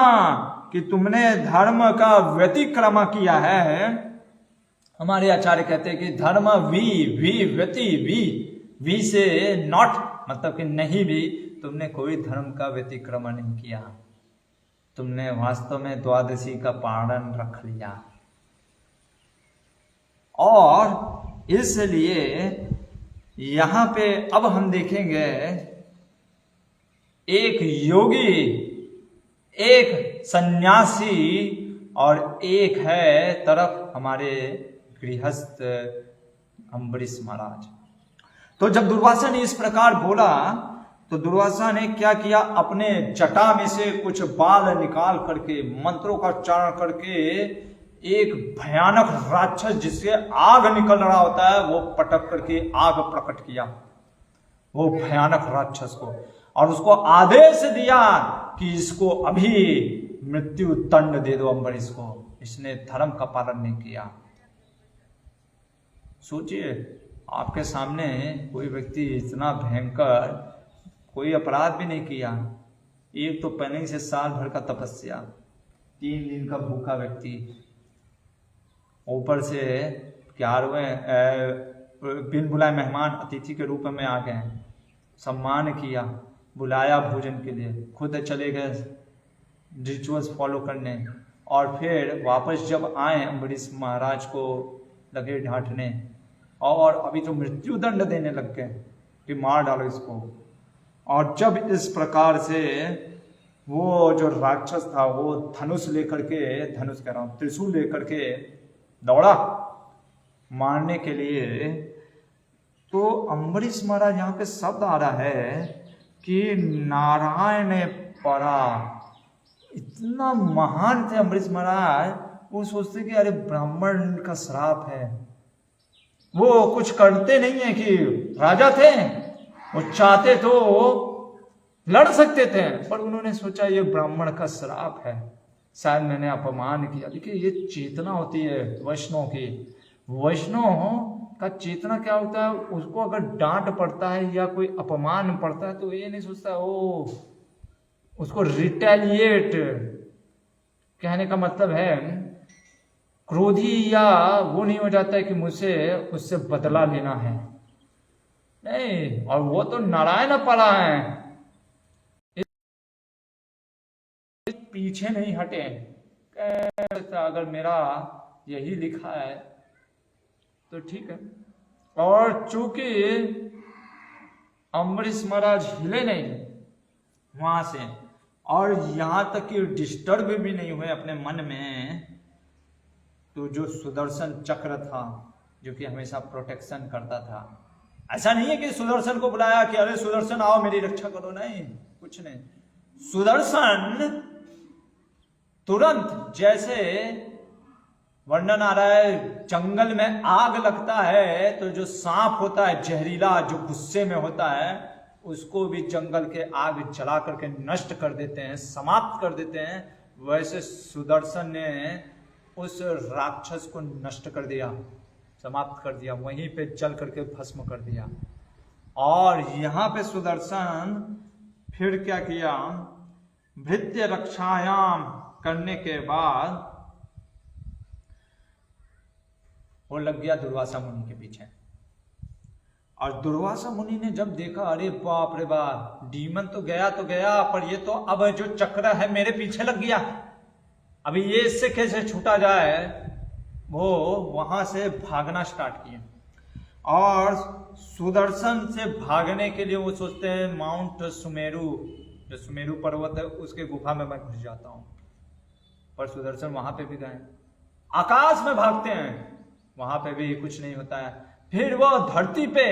कि तुमने धर्म का व्यतिक्रमा किया है। हमारे आचार्य कहते हैं कि धर्म वी से नॉट, मतलब कि नहीं भी, तुमने कोई धर्म का व्यतिक्रमण नहीं किया। तुमने वास्तव में द्वादशी का पारण रख लिया। और इसलिए यहां पे अब हम देखेंगे एक योगी, एक सन्यासी, और एक है तरफ हमारे गृहस्थ अम्बरीश महाराज। तो जब दुर्वासा ने इस प्रकार बोला तो दुर्वासा ने क्या किया, अपने जटा में से कुछ बाल निकाल करके मंत्रों का उच्चारण करके एक भयानक राक्षस जिससे आग निकल रहा होता है वो पटक करके आग प्रकट किया, वो भयानक राक्षस को, और उसको आदेश दिया कि इसको अभी मृत्यु दंड दे दो अम्बरीश को, इसने धर्म का पालन नहीं किया। सोचिए आपके सामने कोई व्यक्ति इतना भयंकर, कोई अपराध भी नहीं किया, एक तो पहले से साल भर का तपस्या, 3 दिन का भूखा व्यक्ति, ऊपर से 11वें बिन बुलाए मेहमान अतिथि के रूप में आ गए, सम्मान किया, बुलाया भोजन के लिए, खुद चले गए रिचुअल्स फॉलो करने, और फिर वापस जब आए अम्बरीश महाराज को लगे डांटने, और अभी तो मृत्यु दंड देने लग गए कि मार डालो इसको। और जब इस प्रकार से वो जो राक्षस था वो धनुष लेकर के, धनुष कह रहा हूं, त्रिशूल लेकर के दौड़ा मारने के लिए, तो अम्बरीश महाराज यहाँ पे शब्द आ रहा है कि नारायण परा, इतना महान थे अम्बरीश महाराज, वो सोचते कि अरे ब्राह्मण का श्राप है। वो कुछ करते नहीं है कि राजा थे, वो चाहते तो लड़ सकते थे, पर उन्होंने सोचा ये ब्राह्मण का श्राप है, शायद मैंने अपमान किया। देखिए ये चेतना होती है वैष्णव की, वैष्णव का चेतना क्या होता है, उसको अगर डांट पड़ता है या कोई अपमान पड़ता है तो ये नहीं सोचता ओ उसको रिटेलिएट, कहने का मतलब है क्रोधी, या वो नहीं हो जाता है कि मुझे उससे बदला लेना है, नहीं। और वो तो नारायण पड़ा है, पीछे नहीं हटे। अगर मेरा यही लिखा है तो ठीक है। और चूंकि अम्बरीश महाराज हिले नहीं वहां से, और यहां तक कि डिस्टर्ब भी नहीं हुए अपने मन में, तो जो सुदर्शन चक्र था जो कि हमेशा प्रोटेक्शन करता था, ऐसा नहीं है कि सुदर्शन को बुलाया कि अरे सुदर्शन आओ मेरी रक्षा करो, नहीं, कुछ नहीं। सुदर्शन तुरंत, जैसे वर्णन आ रहा है जंगल में आग लगता है तो जो सांप होता है जहरीला, जो गुस्से में होता है, उसको भी जंगल के आग जला करके नष्ट कर देते हैं, समाप्त कर देते हैं। वैसे सुदर्शन ने उस राक्षस को नष्ट कर दिया, समाप्त कर दिया, वहीं पे जल करके भस्म कर दिया। और यहां पे सुदर्शन फिर क्या किया, भृत्य रक्षायाम करने के बाद वो लग गया दुर्वासा मुनि के पीछे। और दुर्वासा मुनि ने जब देखा, अरे बाप रे बाप, डीमन तो गया, पर ये तो अब जो चक्र है मेरे पीछे लग गया, अभी ये इससे कैसे छूटा जाए, वो वहां से भागना स्टार्ट किए। और सुदर्शन से भागने के लिए वो सोचते हैं माउंट सुमेरु, जो सुमेरु पर्वत है उसके गुफा में मैं घुस जाता हूं। पर सुदर्शन वहां पे भी गए, आकाश में भागते हैं, वहां पे भी कुछ नहीं होता है। फिर वो धरती पे,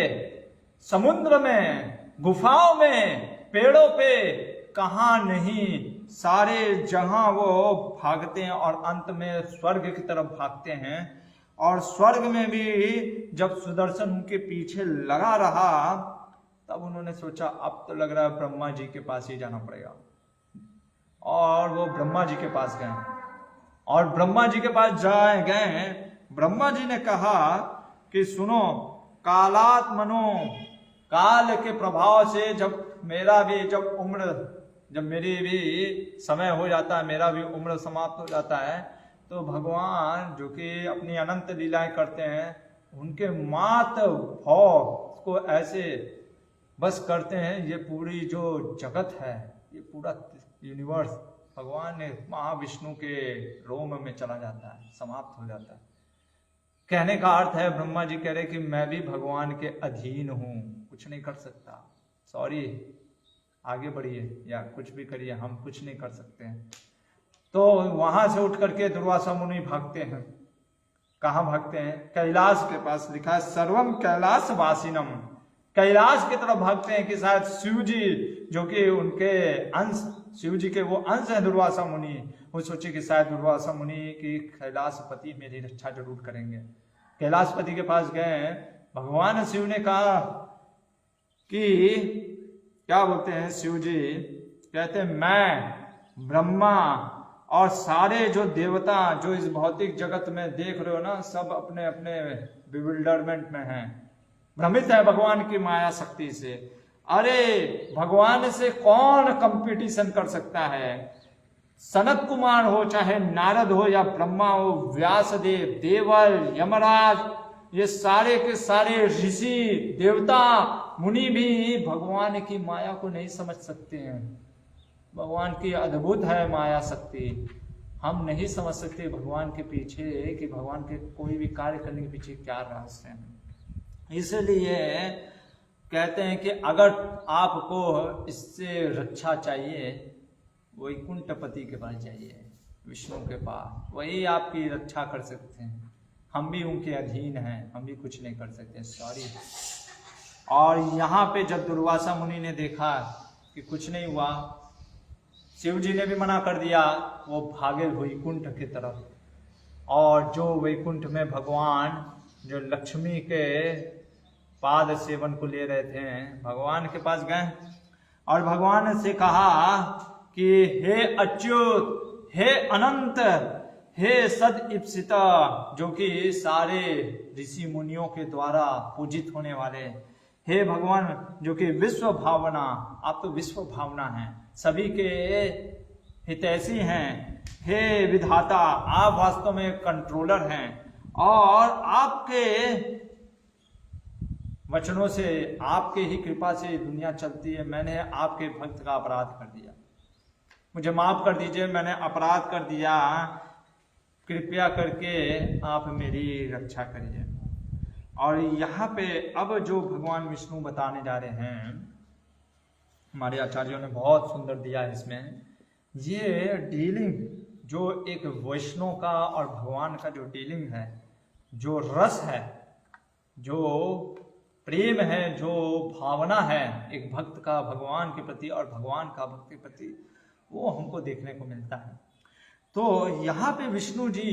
समुद्र में, गुफाओं में, पेड़ों पे, कहां नहीं, सारे जहां वो भागते हैं और अंत में स्वर्ग की तरफ भागते हैं। और स्वर्ग में भी जब सुदर्शन उनके पीछे लगा रहा, तब उन्होंने सोचा अब तो लग रहा है ब्रह्मा जी के पास ही जाना पड़ेगा। और वो ब्रह्मा जी के पास गए, और ब्रह्मा जी के पास गए। ब्रह्मा जी ने कहा कि सुनो, कालात मनो, काल के प्रभाव से जब मेरी भी समय हो जाता है, मेरा भी उम्र समाप्त हो जाता है, तो भगवान जो कि अपनी अनंत लीलाएं करते हैं, उनके मात भाव को ऐसे बस करते हैं। ये पूरी जो जगत है, ये पूरा यूनिवर्स भगवान ने महाविष्णु के रोम में चला जाता है, समाप्त हो जाता है। कहने का अर्थ है, ब्रह्मा जी कह रहे कि मैं भी भगवान के अधीन हूं, कुछ नहीं कर सकता, सॉरी, आगे बढ़िए या कुछ भी करिए, हम कुछ नहीं कर सकते हैं। तो वहां से उठ करके दुर्वासा मुनि भागते हैं। कहाँ भागते हैं? कैलाश के पास। लिखा है सर्वम कैलाश वासिनम, कैलाश की तरफ भागते हैं कि शायद शिव जी, जो कि उनके अंश, शिव जी के वो अंश है दुर्वासा मुनि, वो सोचे कि शायद दुर्वासा मुनि की कैलाशपति मेरी रक्षा जरूर करेंगे। कैलाशपति के पास गए, भगवान शिव ने कहा कि क्या बोलते हैं शिव जी, कहते हैं मैं ब्रह्मा और सारे जो देवता जो इस भौतिक जगत में देख रहे हो ना, सब अपने अपने बिविल्डरमेंट में हैं, भ्रमित है भगवान की माया शक्ति से। अरे भगवान से कौन कंपटीशन कर सकता है? सनत कुमार हो, चाहे नारद हो या ब्रह्मा हो, व्यासदेव, देवल, यमराज, ये सारे के सारे ऋषि, देवता, मुनि भी भगवान की माया को नहीं समझ सकते हैं। भगवान की अद्भुत है माया शक्ति, हम नहीं समझ सकते भगवान के पीछे कि भगवान के कोई भी कार्य करने के पीछे क्या रहस्य है। इसलिए कहते हैं कि अगर आपको इससे रक्षा चाहिए, वैकुंठपति के पास जाइए, विष्णु के पास, वही आपकी रक्षा कर सकते हैं। हम भी उनके अधीन हैं, हम भी कुछ नहीं कर सकते, सॉरी। और यहाँ पे जब दुर्वासा मुनि ने देखा कि कुछ नहीं हुआ, शिव जी ने भी मना कर दिया, वो भागे वैकुंठ की तरफ। और जो वैकुंठ में भगवान जो लक्ष्मी के पाद सेवन को ले रहे थे, भगवान के पास गए और भगवान से कहा कि हे अच्युत, हे अनंत, हे सद इप्सिता, जो कि सारे ऋषि मुनियों के द्वारा पूजित होने वाले, हे भगवान जो कि विश्व भावना, आप तो विश्व भावना हैं, सभी के हितैषी हैं, हे विधाता, आप वास्तव में कंट्रोलर हैं और आपके वचनों से, आपके ही कृपा से दुनिया चलती है। मैंने आपके भक्त का अपराध कर दिया, मुझे माफ कर दीजिए, मैंने अपराध कर दिया, कृपया करके आप मेरी रक्षा करिए। और यहाँ पे अब जो भगवान विष्णु बताने जा रहे हैं, हमारे आचार्यों ने बहुत सुंदर दिया है इसमें, ये डीलिंग जो एक वैष्णव का और भगवान का जो डीलिंग है, जो रस है, जो प्रेम है, जो भावना है एक भक्त का भगवान के प्रति और भगवान का भक्त के प्रति, वो हमको देखने को मिलता है। तो यहाँ पे विष्णु जी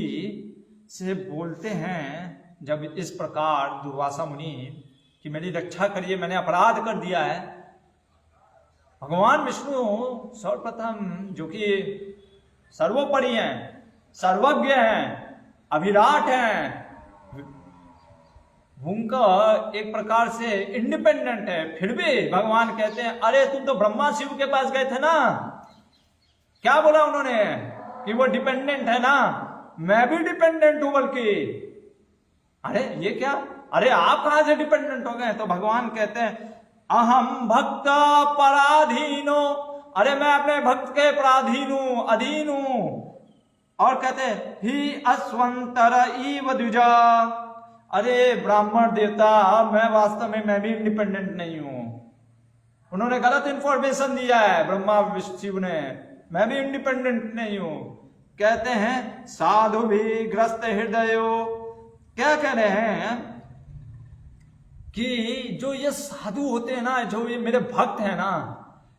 से बोलते हैं जब इस प्रकार दुर्वासा मुनि कि मेरी रक्षा करिए, मैंने अपराध कर दिया है। भगवान विष्णु सर्वप्रथम जो कि सर्वोपरि हैं, सर्वज्ञ हैं, अभिराट हैं, उनका एक प्रकार से इंडिपेंडेंट है, फिर भी भगवान कहते हैं अरे तुम तो ब्रह्मा शिव के पास गए थे ना, क्या बोला उन्होंने कि वो डिपेंडेंट है ना, मैं भी डिपेंडेंट हूं बल्कि। अरे ये क्या, अरे आप कहां से डिपेंडेंट हो गए? तो भगवान कहते हैं अहम भक्त पराधीनो, अरे मैं अपने भक्त के पराधीन हूं, अधीन हूं। और कहते हैं ही अस्वंतर इव द्विजा, अरे ब्राह्मण देवता मैं वास्तव में मैं भी इंडिपेंडेंट नहीं हूं। उन्होंने गलत इंफॉर्मेशन दिया है ब्रह्मा शिव ने, मैं भी इंडिपेंडेंट नहीं हूं। कहते हैं साधु भी ग्रस्त हृदयो, क्या कह रहे हैं कि जो ये साधु होते हैं ना, जो ये मेरे भक्त हैं ना,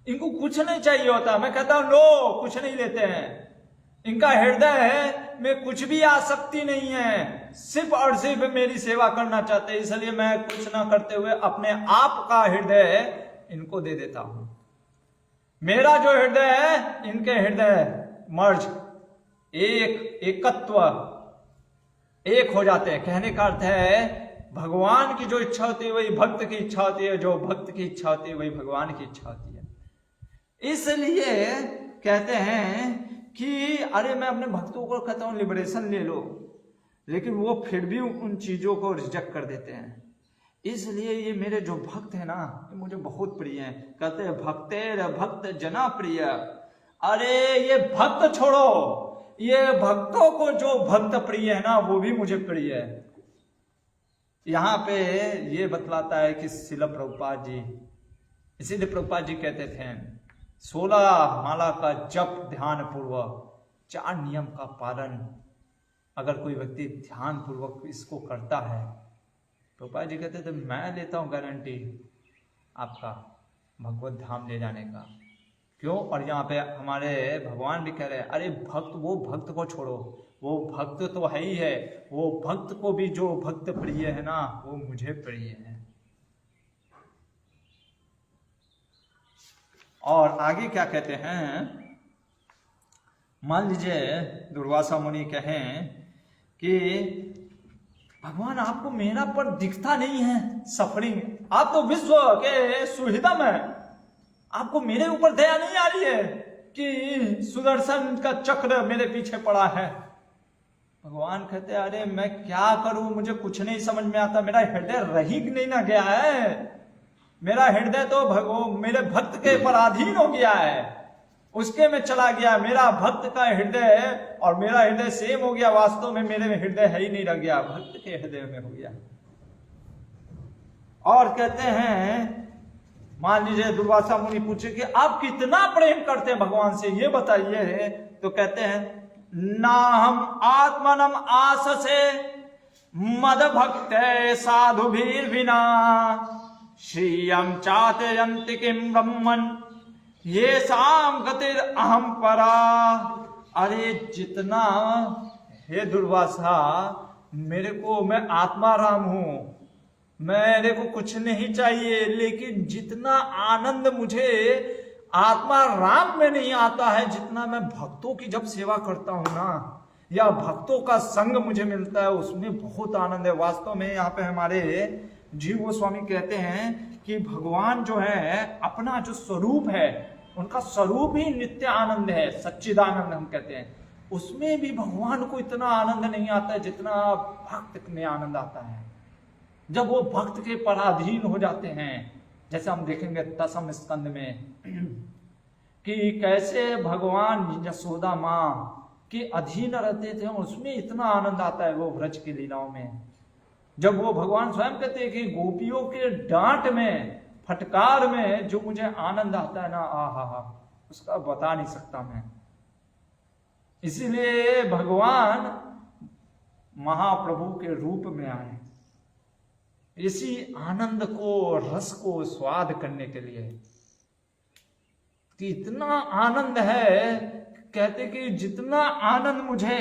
इनको कुछ नहीं चाहिए होता। मैं कहता हूं लो, कुछ नहीं लेते हैं, इनका हृदय है में कुछ भी आसक्ति नहीं है, सिर्फ और सिर्फ मेरी सेवा करना चाहते हैं, इसलिए मैं कुछ ना करते हुए अपने आप का हृदय इनको दे देता हूं। मेरा जो हृदय है, इनके हृदय मर्ज, एकत्व, एक हो जाते हैं। कहने का अर्थ है भगवान की जो इच्छा होती है वही भक्त की इच्छा होती है, जो भक्त की इच्छा होती है वही भगवान की इच्छा होती है। इसलिए कहते हैं कि अरे मैं अपने भक्तों को कहता हूं लिबरेशन ले लो, लेकिन वो फिर भी उन चीजों को रिजेक्ट कर देते हैं। इसलिए ये मेरे जो भक्त है ना, ये मुझे बहुत प्रिय हैं। कहते हैं भक्तेर भक्त जना प्रिय, अरे ये भक्त छोड़ो, ये भक्तों को जो भक्त प्रिय है ना वो भी मुझे प्रिय है। यहां पे ये बतलाता है कि शिल प्रभुपाद जी, इसीलिए प्रभुपाद जी कहते थे 16 माला का जप ध्यान पूर्वक, 4 नियम का पालन अगर कोई व्यक्ति ध्यान पूर्वक इसको करता है, प्रभुपाद जी कहते थे मैं लेता हूं गारंटी आपका भगवत धाम ले जाने का। क्यों? और यहाँ पे हमारे भगवान भी कह रहे हैं अरे भक्त, वो भक्त को छोड़ो, वो भक्त तो है ही है, वो भक्त को भी जो भक्त प्रिय है ना वो मुझे प्रिय है। और आगे क्या कहते हैं, मान लीजिए दुर्वासा मुनि कहें कि भगवान आपको मेरा पर दिखता नहीं है सफरिंग, आप तो विश्व के सुहृदम है, आपको मेरे ऊपर दया नहीं आ रही है कि सुदर्शन का चक्र मेरे पीछे पड़ा है। भगवान कहते हैं अरे मैं क्या करूं, मुझे कुछ नहीं समझ में आता, मेरा हृदय रही नहीं ना गया है, मेरा हृदय तो मेरे भक्त के पराधीन हो गया है, उसके में चला गया, मेरा भक्त का हृदय और मेरा हृदय सेम हो गया, वास्तव में मेरे में हृदय है ही नहीं रह गया, भक्त के हृदय में हो गया। और कहते हैं मान लीजिए दुर्वासा मुनि पूछे कि आप कितना प्रेम करते हैं भगवान से, ये बताइए। तो कहते हैं ना हम आत्मनम आससे मद भक्त साधु भीर बिना श्रियम चातयंति किम ब्रह्मन ये शाम गतिर अहम परा। अरे जितना, हे दुर्वासा, मेरे को, मैं आत्मा राम हूं, मेरे को कुछ नहीं चाहिए, लेकिन जितना आनंद मुझे आत्मा राम में नहीं आता है, जितना मैं भक्तों की जब सेवा करता हूं ना, या भक्तों का संग मुझे मिलता है, उसमें बहुत आनंद है। वास्तव में यहाँ पे हमारे जीव गोस्वामी कहते हैं कि भगवान जो है अपना जो स्वरूप है, उनका स्वरूप ही नित्य आनंद है, सच्चिदानंद हम कहते हैं, उसमें भी भगवान को इतना आनंद नहीं आता है जितना भक्त में आनंद आता है जब वो भक्त के पराधीन हो जाते हैं। जैसे हम देखेंगे 10वें स्कंद में कि कैसे भगवान यशोदा माँ के अधीन रहते थे, उसमें इतना आनंद आता है वो व्रज की लीलाओं में। जब वो भगवान स्वयं कहते हैं कि गोपियों के डांट में, फटकार में जो मुझे आनंद आता है ना, आहा, उसका बता नहीं सकता मैं। इसीलिए भगवान महाप्रभु के रूप में आए, इसी आनंद को, रस को स्वाद करने के लिए। कि इतना आनंद है, कहते कि जितना आनंद मुझे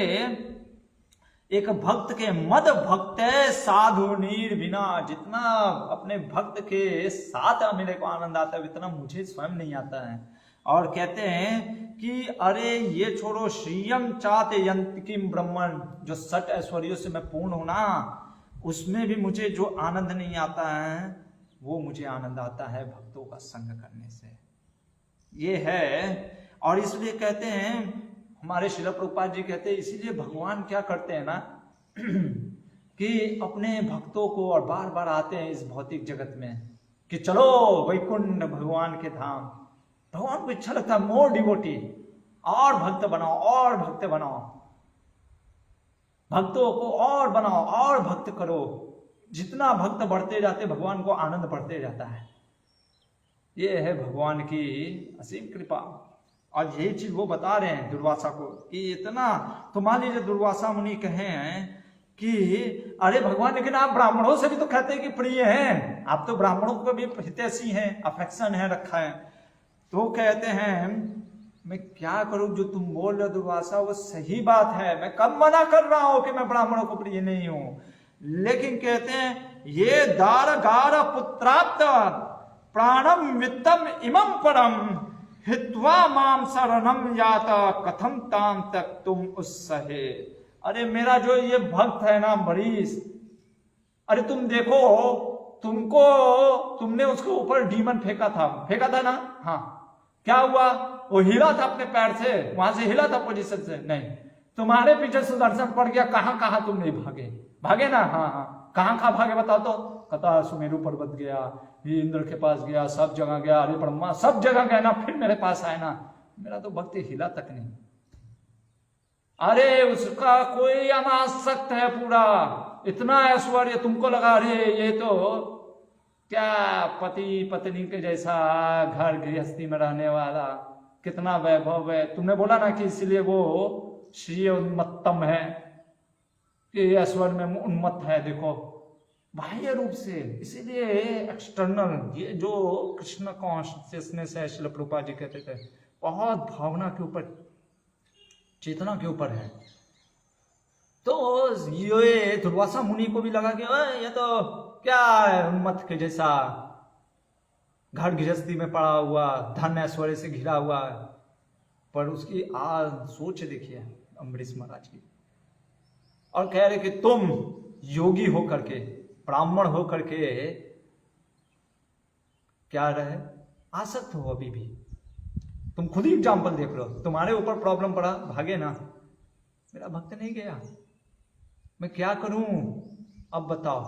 एक भक्त के, मद भक्त साधु नीर बिना, जितना अपने भक्त के साथ मेरे को आनंद आता है इतना मुझे स्वयं नहीं आता है। और कहते हैं कि अरे ये छोड़ो, श्रियम चाते यंतिकिम ब्रह्मण, जो 60 ऐश्वर्यों से मैं पूर्ण हूं ना, उसमें भी मुझे जो आनंद नहीं आता है वो मुझे आनंद आता है भक्तों का संग करने से। ये है। और इसलिए कहते हैं हमारे श्रील प्रभुपाद जी कहते हैं, इसीलिए भगवान क्या करते हैं ना कि अपने भक्तों को, और बार बार आते हैं इस भौतिक जगत में कि चलो वैकुंठ भगवान के धाम। भगवान को इच्छा लगता है मोर डिवोटी, और भक्त बनाओ, और भक्त बनाओ, भक्तों को और बनाओ, और भक्त करो। जितना भक्त बढ़ते जाते भगवान को आनंद बढ़ते जाता है। ये है भगवान की असीम कृपा। और यही चीज वो बता रहे हैं दुर्वासा को कि इतना, तो मान लीजिए दुर्वासा मुनि कहे कि अरे भगवान, लेकिन आप ब्राह्मणों से भी तो कहते हैं कि प्रिय हैं, आप तो ब्राह्मणों को भी हितैषी हैं, अफेक्शन है रखा है। तो कहते हैं मैं क्या करूं, जो तुम बोल रहे हो दुर्वासा वो सही बात है, मैं कब मना कर रहा हूं कि मैं ब्राह्मणों को प्रिय नहीं हूं। लेकिन कहते हैं ये दार गार पुत्राप्त प्राणम वित्तम इमं परम हित्वा माम शरणम याता कथम ताम तक तुम उत्सहे। अरे मेरा जो ये भक्त है ना अम्बरीश, अरे तुम देखो, तुमने उसके ऊपर डीमन फेंका था ना, हाँ, क्या हुआ, वो हिला था अपने पैर से, वहां से हिला था पोजीशन से, नहीं, तुम्हारे पीछे सुदर्शन पड़ गया, कहां तुम नहीं भागे ना, हाँ, कहां भागे बताओ तो। कहता सुमेरु पर्वत गया, ये इंद्र के पास गया, सब जगह गया, अरे ब्रह्मा सब जगह गया ना, फिर मेरे पास आए ना, मेरा तो भक्त हिला तक नहीं। अरे उसका कोई अनासक्त है पूरा, इतना ऐश्वर्य, तुमको लगा अरे ये तो क्या पति पत्नी के जैसा घर गृहस्थी में रहने वाला, कितना वैभव है। तुमने बोला ना कि इसलिए वो श्री उन्मत्तम है, कि ऐश्वर्य में उन्मत्त है, देखो बाह्य रूप से। इसीलिए एक्सटर्नल, ये जो कृष्ण कॉन्शियसनेस है, श्रील प्रभुपाद जी कहते थे, बहुत भावना के ऊपर, चेतना के ऊपर है। तो ये दुर्वासा मुनि को भी लगा कि ये तो क्या है, उन्मत्त के जैसा, घर गृहस्थी में पड़ा हुआ, धन ऐश्वर्य से घिरा हुआ। पर उसकी सोच देखिए अम्बरीश महाराज की, और कह रहे कि तुम योगी होकर के, ब्राह्मण होकर के क्या रहे, आसक्त हो अभी भी। तुम खुद ही एग्जाम्पल देख लो, तुम्हारे ऊपर प्रॉब्लम पड़ा, भागे ना, मेरा भक्त नहीं गया, मैं क्या करूं अब बताओ,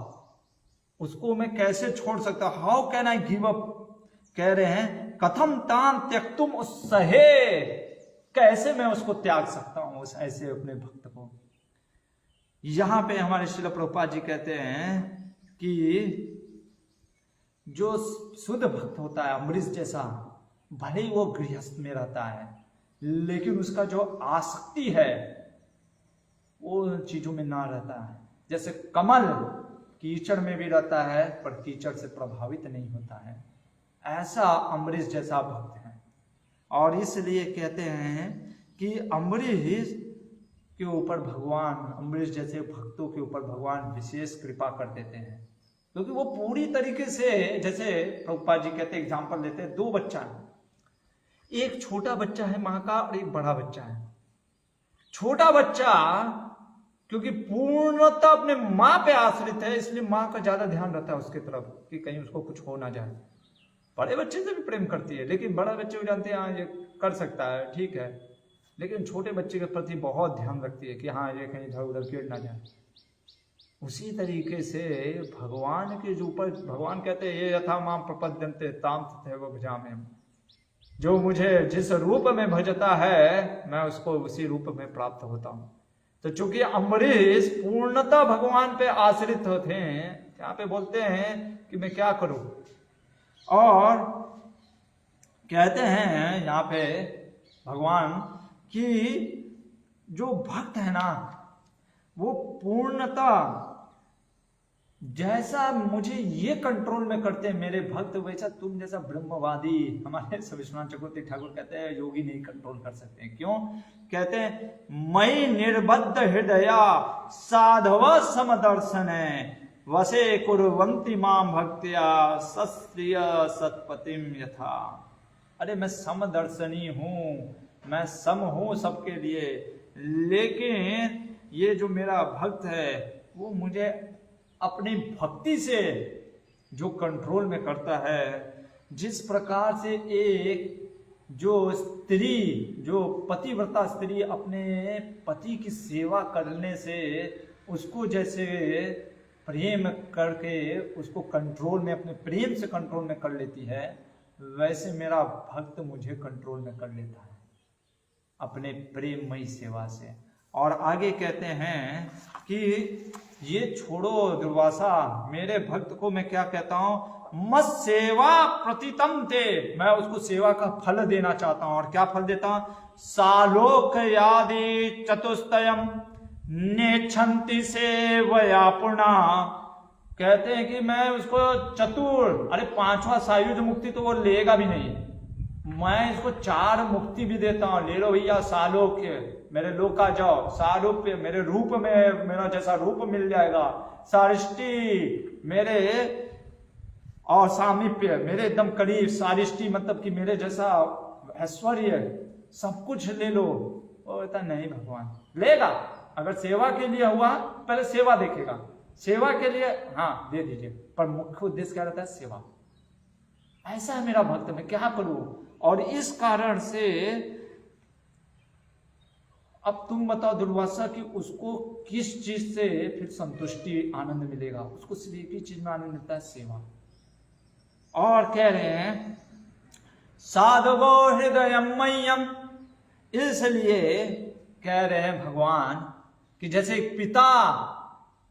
उसको मैं कैसे छोड़ सकता, how can I give up. कह रहे हैं कथम ताम त्यक्तुम उत्सहे, कैसे मैं उसको त्याग सकता हूं, उस ऐसे अपने भक्त को। यहां पे हमारे श्रील प्रभुपाद जी कहते हैं कि जो शुद्ध भक्त होता है अम्बरीश जैसा, भले ही वो गृहस्थ में रहता है, लेकिन उसका जो आसक्ति है वो चीजों में ना रहता है। जैसे कमल कीचड़ में भी रहता है पर कीचड़ से प्रभावित नहीं होता है, ऐसा अम्बरीश जैसा भक्त है। और इसलिए कहते हैं कि अम्बरीश के ऊपर भगवान, अम्बरीश जैसे भक्तों के ऊपर भगवान विशेष कृपा कर देते हैं, क्योंकि वो पूरी तरीके से, जैसे प्रभुपाद जी कहते हैं, एग्जाम्पल देते हैं, 2 बच्चा है, एक छोटा बच्चा है माँ का और एक बड़ा बच्चा है। छोटा बच्चा क्योंकि पूर्णतः अपने माँ पे आश्रित है, इसलिए माँ का ज्यादा ध्यान रहता है उसके तरफ कि कहीं उसको कुछ हो ना जाए। बड़े बच्चे से भी प्रेम करती है, लेकिन बड़ा बच्चे को जानते हैं हाँ ये कर सकता है, ठीक है, लेकिन छोटे बच्चे के प्रति बहुत ध्यान रखती है कि हाँ ये कहीं इधर उधर गिर ना जाए। उसी तरीके से भगवान के जो ऊपर, भगवान कहते हैं ये यथा माम प्रपद्यन्ते ताम तथैव भजाम्यहम्, जो मुझे जिस रूप में भजता है मैं उसको उसी रूप में प्राप्त होता हूं। तो चूंकि अम्बरीश पूर्णतः भगवान पे आश्रित थे, यहाँ पे बोलते हैं कि मैं क्या करूं, और कहते हैं यहाँ पे भगवान कि जो भक्त है ना वो पूर्णतः जैसा मुझे ये कंट्रोल में करते हैं मेरे भक्त, वैसा तुम जैसा ब्रह्मवादी हमारे विश्वनाथ चक्रवर्ती ठाकुर कहते हैं योगी नहीं कंट्रोल कर सकते हैं। क्यों? कहते हैं मई निर्बद्ध हृदया साधव समदर्शन वसे कुर्वन्ति माम भक्त्या सस्त्रिय सत्पतिम यथा। अरे मैं समदर्शनी हूं, मैं सम हूं सबके लिए, लेकिन ये जो मेरा भक्त है वो मुझे अपनी भक्ति से जो कंट्रोल में करता है। जिस प्रकार से एक जो स्त्री, जो पतिव्रता स्त्री अपने पति की सेवा करने से उसको जैसे प्रेम करके उसको कंट्रोल में, अपने प्रेम से कंट्रोल में कर लेती है, वैसे मेरा भक्त मुझे कंट्रोल में कर लेता है अपने प्रेममयी सेवा से। और आगे कहते हैं कि ये छोड़ो दुर्वासा, मेरे भक्त को मैं क्या कहता हूं, मत सेवा प्रतितम ते, मैं उसको सेवा का फल देना चाहता हूं। और क्या फल देता हूं? सालोक यादि चतुस्तयम नेच्छन्ति सेवया पुना। कहते हैं कि मैं उसको चतुर, अरे 5वां सायुज मुक्ति तो वो लेगा भी नहीं, मैं इसको 4 मुक्ति भी देता हूं। ले लो भैया सालोक्य, मेरे लोक आ जाओ, सारूप्य मेरे रूप में, मेरा जैसा रूप मिल जाएगा, सारिष्टि मेरे, और सामीप्य मेरे एकदम करीब, सारिष्टि मतलब कि मेरे जैसा ऐश्वर्य, सब कुछ ले लो। वो कहता नहीं भगवान लेगा, अगर सेवा के लिए हुआ पहले सेवा देखेगा, सेवा के लिए हाँ दे दीजिए, पर मुख्य उद्देश्य क्या रहता है? सेवा। ऐसा है मेरा भक्त, मैं क्या करूं? और इस कारण से अब तुम बताओ दुर्वासा कि उसको किस चीज से फिर संतुष्टि आनंद मिलेगा? उसको सिर्फ एक ही चीज में आनंद मिलता है, सेवा। और कह रहे हैं साधवो हृदयमय्यम, इसलिए कह रहे हैं भगवान कि जैसे एक पिता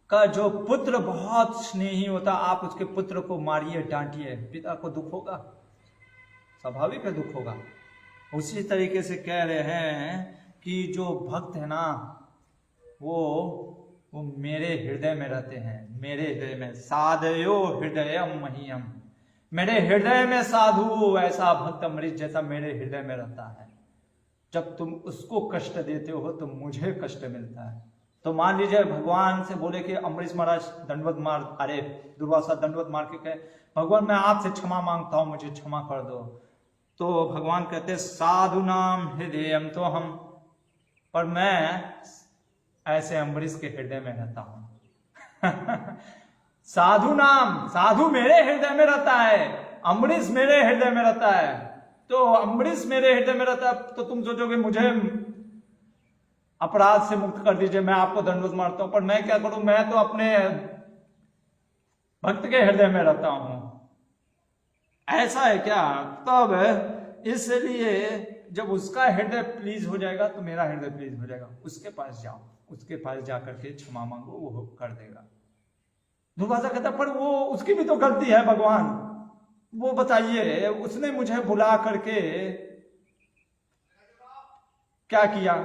का जो पुत्र बहुत स्नेही होता, आप उसके पुत्र को मारिए डांटिए, पिता को दुख होगा, स्वाभाविक है दुख होगा। उसी तरीके से कह रहे हैं कि जो भक्त है ना वो मेरे हृदय में रहते हैं, मेरे हृदय में। साधयो हृदयम मह्यम, मेरे हृदय में साधु, ऐसा भक्त अमृत जैसा मेरे हृदय में रहता है। जब तुम उसको कष्ट देते हो तो मुझे कष्ट मिलता है। तो मान लीजिए भगवान से बोले कि अम्बरीश महाराज दंडवत मार, अरे दुर्वासा दंडवत मार के कहे भगवान मैं आपसे क्षमा मांगता हूं, मुझे क्षमा कर दो। तो भगवान कहते साधु नाम हृदयम तो हम, पर मैं ऐसे अम्बरीश के हृदय में रहता हूं। साधु नाम, साधु मेरे हृदय में रहता है, अम्बरीश मेरे हृदय में रहता है। तो अम्बरीश मेरे हृदय में रहता है तो तुम सोचोगे मुझे अपराध से मुक्त कर दीजिए, मैं आपको दंडवत मारता हूं, पर मैं क्या करूं, मैं तो अपने भक्त के हृदय में रहता हूं। ऐसा है क्या? तब इसलिए जब उसका हृदय प्लीज हो जाएगा तो मेरा हृदय प्लीज हो जाएगा। उसके पास जाओ, उसके पास जाकर के क्षमा मांगो, वो कर देगा। दुर्वासा कहता पर वो उसकी भी तो गलती है भगवान, वो बताइए, उसने मुझे बुला करके क्या किया?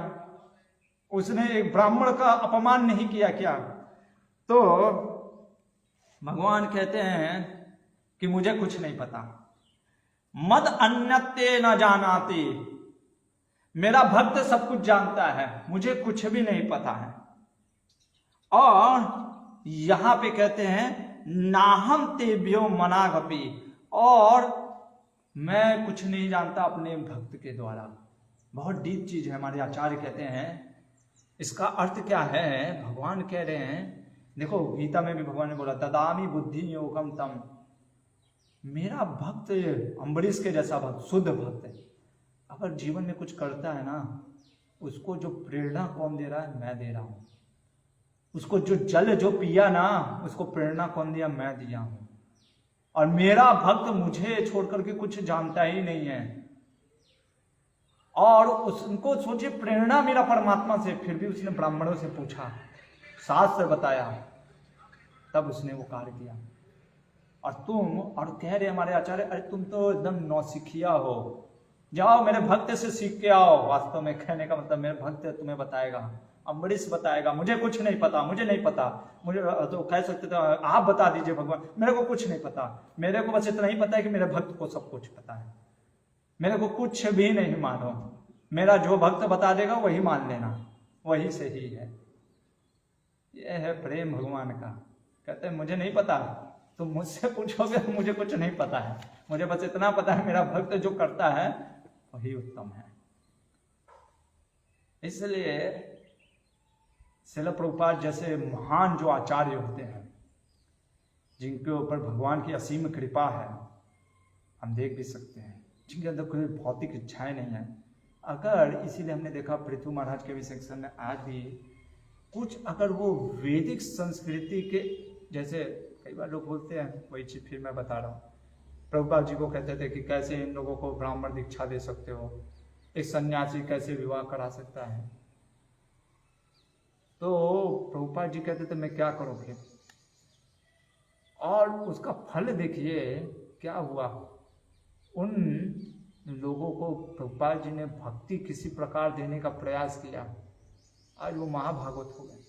उसने एक ब्राह्मण का अपमान नहीं किया क्या? तो भगवान कहते हैं कि मुझे कुछ नहीं पता, मद अन्यते न जानाति, मेरा भक्त सब कुछ जानता है, मुझे कुछ भी नहीं पता है। और यहां पे कहते हैं नाहम तेभ्यो मनागपि, और मैं कुछ नहीं जानता अपने भक्त के द्वारा। बहुत डीप चीज है, हमारे आचार्य कहते हैं। इसका अर्थ क्या है? भगवान कह रहे हैं, देखो गीता में भी भगवान ने बोला ददामी बुद्धि योगम तम, मेरा भक्त अम्बरीश के जैसा भक्त, शुद्ध भक्त है, अगर जीवन में कुछ करता है ना, उसको जो प्रेरणा कौन दे रहा है? मैं दे रहा हूं। उसको जो जल जो पिया ना, उसको प्रेरणा कौन दिया? मैं दिया हूं। और मेरा भक्त मुझे छोड़ करके कुछ जानता ही नहीं है, और उसको सोचिए प्रेरणा मिला परमात्मा से, फिर भी उसने ब्राह्मणों से पूछा, शास्त्र बताया, तब उसने वो कार्य किया। और कह रहे हमारे आचार्य, अरे तुम तो एकदम नौसिखिया हो, जाओ मेरे भक्त से सीख के आओ। वास्तव में कहने का मतलब मेरे भक्त तुम्हें बताएगा, अम्बरीश बताएगा, मुझे कुछ नहीं पता, मुझे नहीं पता, मुझे तो कह सकते थे आप बता दीजिए भगवान, मेरे को कुछ नहीं पता, मेरे को बस इतना ही पता है कि मेरे भक्त को सब कुछ पता है, मेरे को कुछ भी नहीं मानो, मेरा जो भक्त बता देगा वही मान लेना, वही सही है। यह है प्रेम भगवान का। कहते हैं मुझे नहीं पता, तुम मुझसे पूछोगे मुझे कुछ नहीं पता है, मुझे बस इतना पता है मेरा भक्त जो करता है वही उत्तम है। इसलिए श्रील प्रभुपाद जैसे महान जो आचार्य होते हैं, जिनके ऊपर भगवान की असीम कृपा है, हम देख भी सकते हैं, जिनके अंदर कोई भौतिक इच्छाएं नहीं है, अगर इसीलिए हमने देखा पृथु महाराज के भी सेक्शन में आज भी कुछ अगर वो वैदिक संस्कृति के, जैसे कई बार लोग बोलते हैं, वही चीज फिर मैं बता रहा हूँ, प्रभुपाद जी को कहते थे कि कैसे इन लोगों को ब्राह्मण दीक्षा दे सकते हो, एक सन्यासी कैसे विवाह करा सकता है। तो प्रभुपाद जी कहते थे मैं क्या करूं फिर, और उसका फल देखिए क्या हुआ। उन लोगों को प्रभुपाद जी ने भक्ति किसी प्रकार देने का प्रयास किया, आज वो महाभागवत हो गए,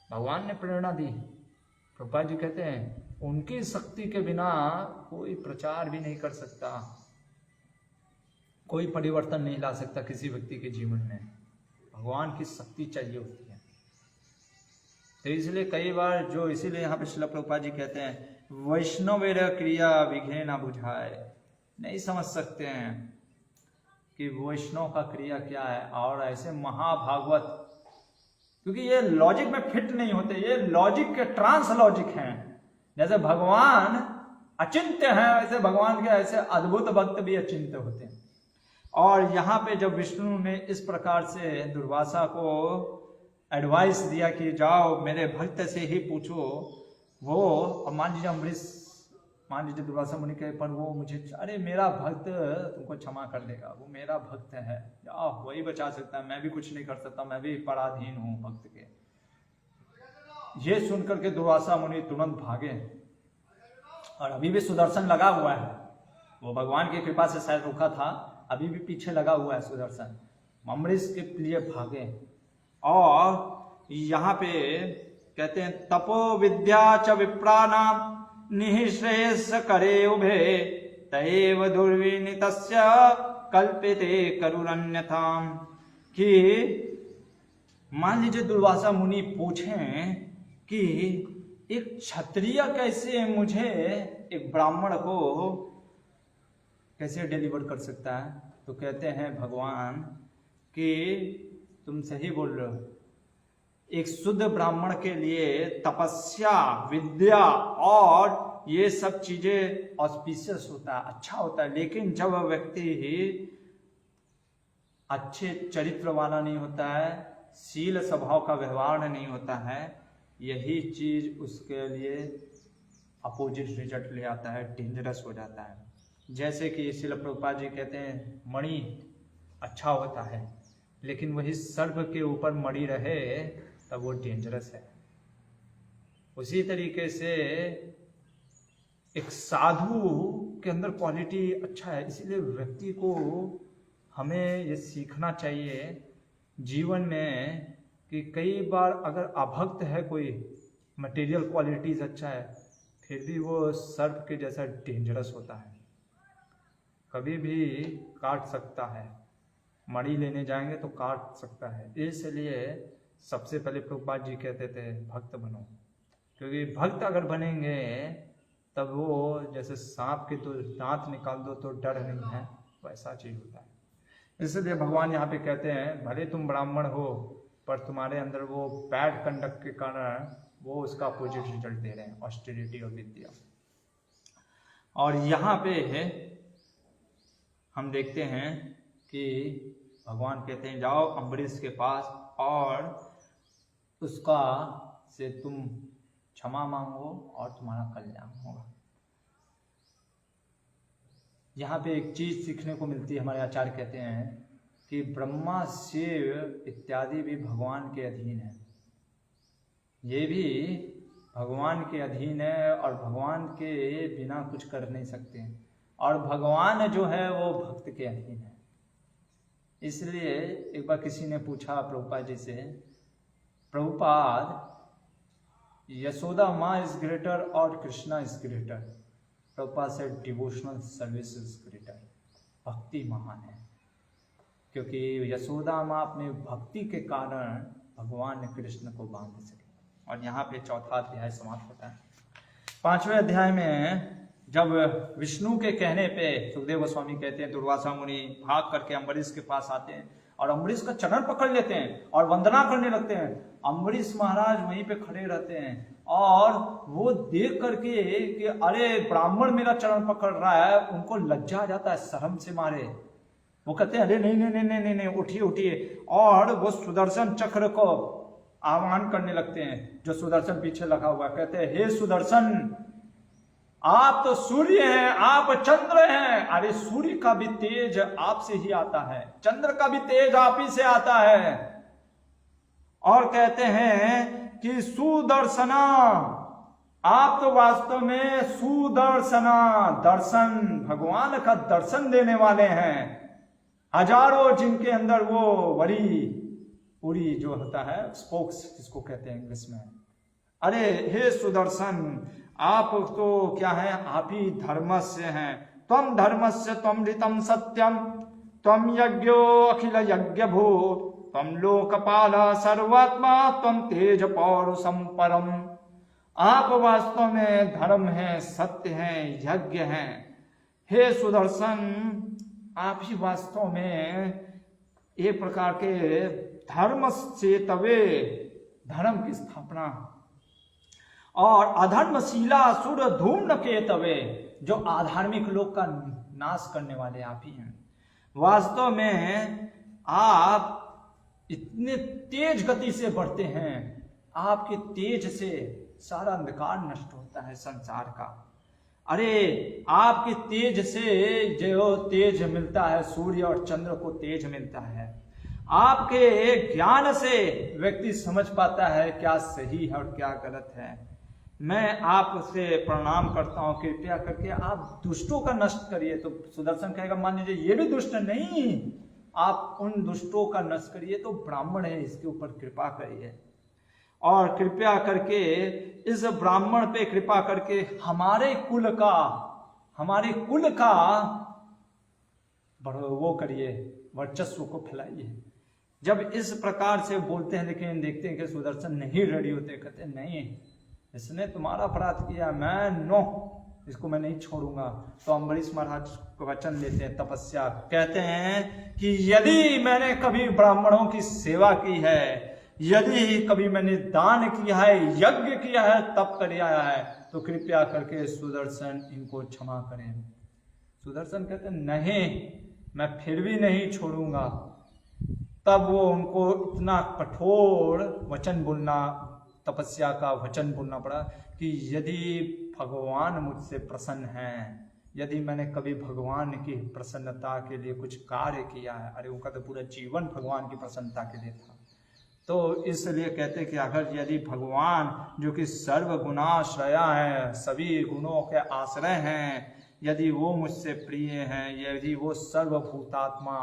भगवान ने प्रेरणा दी। प्रभुपाद जी कहते हैं उनकी शक्ति के बिना कोई प्रचार भी नहीं कर सकता, कोई परिवर्तन नहीं ला सकता किसी व्यक्ति के जीवन में, भगवान की शक्ति चाहिए होती है। तो इसलिए कई बार जो, इसीलिए यहाँ पे श्रील प्रभुपाद जी कहते हैं वैष्णवेर क्रिया विघ्ने न बुझाए, नहीं समझ सकते हैं कि वैष्णव का क्रिया क्या है, और ऐसे महाभागवत, क्योंकि ये लॉजिक में फिट नहीं होते, ये लॉजिक के ट्रांस लॉजिक हैं। जैसे भगवान अचिंत्य हैं, वैसे भगवान के ऐसे अद्भुत भक्त भी अचिंत्य होते हैं। और यहाँ पे जब विष्णु ने इस प्रकार से दुर्वासा को एडवाइस दिया कि जाओ मेरे भक्त से ही पूछो, वो मान लीजिए अम्बरीश, मान लीजिए दुर्वासा मुनि के, पर वो मुझे, अरे मेरा भक्त तुमको क्षमा कर देगा, वो मेरा भक्त है, जाओ वही बचा सकता है, मैं भी कुछ नहीं कर सकता, मैं भी पराधीन हूँ भक्त के। ये सुनकर के दुर्वासा मुनि तुरंत भागे, और अभी भी सुदर्शन लगा हुआ है, वो भगवान की कृपा से शायद रुका था, अभी भी पीछे लगा हुआ है सुदर्शन, अम्बरीश के लिए भागे। और यहाँ पे कहते हैं तपो विद्या च विप्राणाम निःश्रेयस करे उभे तैव दुर्विनीतस्य कल्पिते करुरन्यथाम। कि मान लीजिए दुर्वासा मुनि पूछें कि एक क्षत्रिय कैसे मुझे एक ब्राह्मण को कैसे डिलीवर कर सकता है, तो कहते हैं भगवान कि तुम सही बोल रहे हो, एक शुद्ध ब्राह्मण के लिए तपस्या, विद्या और ये सब चीजें ऑस्पिशियस होता है, अच्छा होता है, लेकिन जब वह व्यक्ति अच्छे चरित्र वाला नहीं होता है, शील स्वभाव का व्यवहार नहीं होता है, यही चीज उसके लिए अपोजिट रिजल्ट ले आता है, डेंजरस हो जाता है। जैसे कि श्रील प्रभुपाद जी कहते हैं मणि अच्छा होता है, लेकिन वही सर्प के ऊपर मणि रहे तब वो डेंजरस है। उसी तरीके से एक साधु के अंदर क्वालिटी अच्छा है, इसीलिए व्यक्ति को हमें ये सीखना चाहिए जीवन में कि कई बार अगर अभक्त है, कोई मटेरियल क्वालिटीज अच्छा है, फिर भी वो सर्प के जैसा डेंजरस होता है, कभी भी काट सकता है, मणि लेने जाएंगे तो काट सकता है। इसलिए सबसे पहले प्रभुपाद जी कहते थे भक्त बनो, क्योंकि भक्त अगर बनेंगे तब वो जैसे सांप के तो दांत निकाल दो तो डर नहीं है, वैसा चीज होता है। इसलिए भगवान यहाँ पे कहते हैं भले तुम ब्राह्मण हो पर तुम्हारे अंदर वो बैड कंडक्ट के कारण वो उसका अपोजिट रिजल्ट दे रहे हैं, ऑस्टेरिटी और विद्या। और यहाँ पे हम देखते हैं कि भगवान कहते हैं जाओ अम्बरीश के पास और उसका से तुम क्षमा मांगो और तुम्हारा कल्याण होगा। यहाँ पे एक चीज सीखने को मिलती है। हमारे आचार्य कहते हैं कि ब्रह्मा शिव इत्यादि भी भगवान के अधीन है, ये भी भगवान के अधीन है और भगवान के बिना कुछ कर नहीं सकते, और भगवान जो है वो भक्त के अधीन है। इसलिए एक बार किसी ने पूछा प्रभुपाद जी से, प्रभुपाद यशोदा माँ इज ग्रेटर और कृष्णा इज ग्रेटर? प्रभुपाद से डिवोशनल सर्विस इज ग्रेटर, भक्ति महान है, क्योंकि यशोदा माँ अपने भक्ति के कारण भगवान कृष्ण को बांध सके। और यहाँ पे चौथा अध्याय समाप्त होता है। 5वें अध्याय में जब विष्णु के कहने पे सुखदेव गोस्वामी कहते हैं दुर्वासा मुनि भाग करके अम्बरीश के पास आते हैं और अम्बरीश का चरण पकड़ लेते हैं और वंदना करने लगते हैं। अम्बरीश महाराज वहीं पे खड़े रहते हैं और वो देख करके कि अरे ब्राह्मण मेरा चरण पकड़ रहा है, उनको लज्जा आ जाता है, शर्म से मारे वो कहते हैं अरे नहीं नहीं नहीं नहीं नहीं, नहीं उठिए उठिए, और वो सुदर्शन चक्र को आह्वान करने लगते हैं जो सुदर्शन पीछे लगा हुआ। कहते हैं हे सुदर्शन, आप तो सूर्य हैं, आप चंद्र हैं। अरे सूर्य का भी तेज आपसे ही आता है, चंद्र का भी तेज आप ही से आता है। और कहते हैं कि सुदर्शना, आप तो वास्तव में सुदर्शना, दर्शन, भगवान का दर्शन देने वाले हैं। हजारों जिनके अंदर वो बड़ी पूरी जो होता है स्पोक्स जिसको कहते हैं इंग्लिश में। अरे हे सुदर्शन, आप तो क्या है, आप ही धर्मस्य हैं। त्वम धर्मस्य त्वम ऋतम सत्यम त्वम यज्ञो अखिल यज्ञ भूत त्वम लोकपाल सर्वात्मा त्वम तेज पौरुषम परम। आप वास्तव में धर्म हैं, सत्य हैं, यज्ञ हैं। हे सुदर्शन, आप ही वास्तव में एक प्रकार के धर्म से तवे, धर्म की स्थापना, और अधर्मशीला असुर धूम्र के तवे, जो आधार्मिक लोग का नाश करने वाले आप ही हैं। वास्तव में आप इतने तेज गति से बढ़ते हैं, आपके तेज से सारा अंधकार नष्ट होता है संसार का। अरे आपके तेज से जो तेज मिलता है, सूर्य और चंद्र को तेज मिलता है। आपके ज्ञान से व्यक्ति समझ पाता है क्या सही है और क्या गलत है। मैं आपसे प्रणाम करता हूं, कृपया करके आप दुष्टों का नष्ट करिए। तो सुदर्शन कहेगा मान लीजिए ये भी दुष्ट नहीं, आप उन दुष्टों का नष्ट करिए, तो ब्राह्मण है इसके ऊपर कृपा करिए, और कृपया करके इस ब्राह्मण पे कृपा करके हमारे कुल का वो करिए, वर्चस्व को फैलाइए। जब इस प्रकार से बोलते हैं, लेकिन देखते हैं कि सुदर्शन नहीं रेडी होते, कहते हैं नहीं, इसने तुम्हारा अपराध किया, इसको मैं नहीं छोड़ूंगा। तो अम्बरीश महाराज को वचन देते हैं, तपस्या, कहते हैं कि यदि मैंने कभी ब्राह्मणों की सेवा की है, यदि कभी मैंने दान किया है, यज्ञ किया है, तप कर आया है, तो कृपया करके सुदर्शन इनको क्षमा करें। सुदर्शन कहते हैं नहीं, मैं फिर भी नहीं छोड़ूंगा। तब वो उनको इतना कठोर वचन बोलना, तपस्या का वचन बोलना पड़ा कि यदि भगवान मुझसे प्रसन्न हैं, यदि मैंने कभी भगवान की प्रसन्नता के लिए कुछ कार्य किया है, अरे उनका तो पूरा जीवन भगवान की प्रसन्नता के लिए था, तो इसलिए कहते कि अगर यदि भगवान जो कि सर्व गुणाश्रया है, सभी गुणों के आश्रय हैं, यदि वो मुझसे प्रिय हैं, यदि वो सर्वभूतात्मा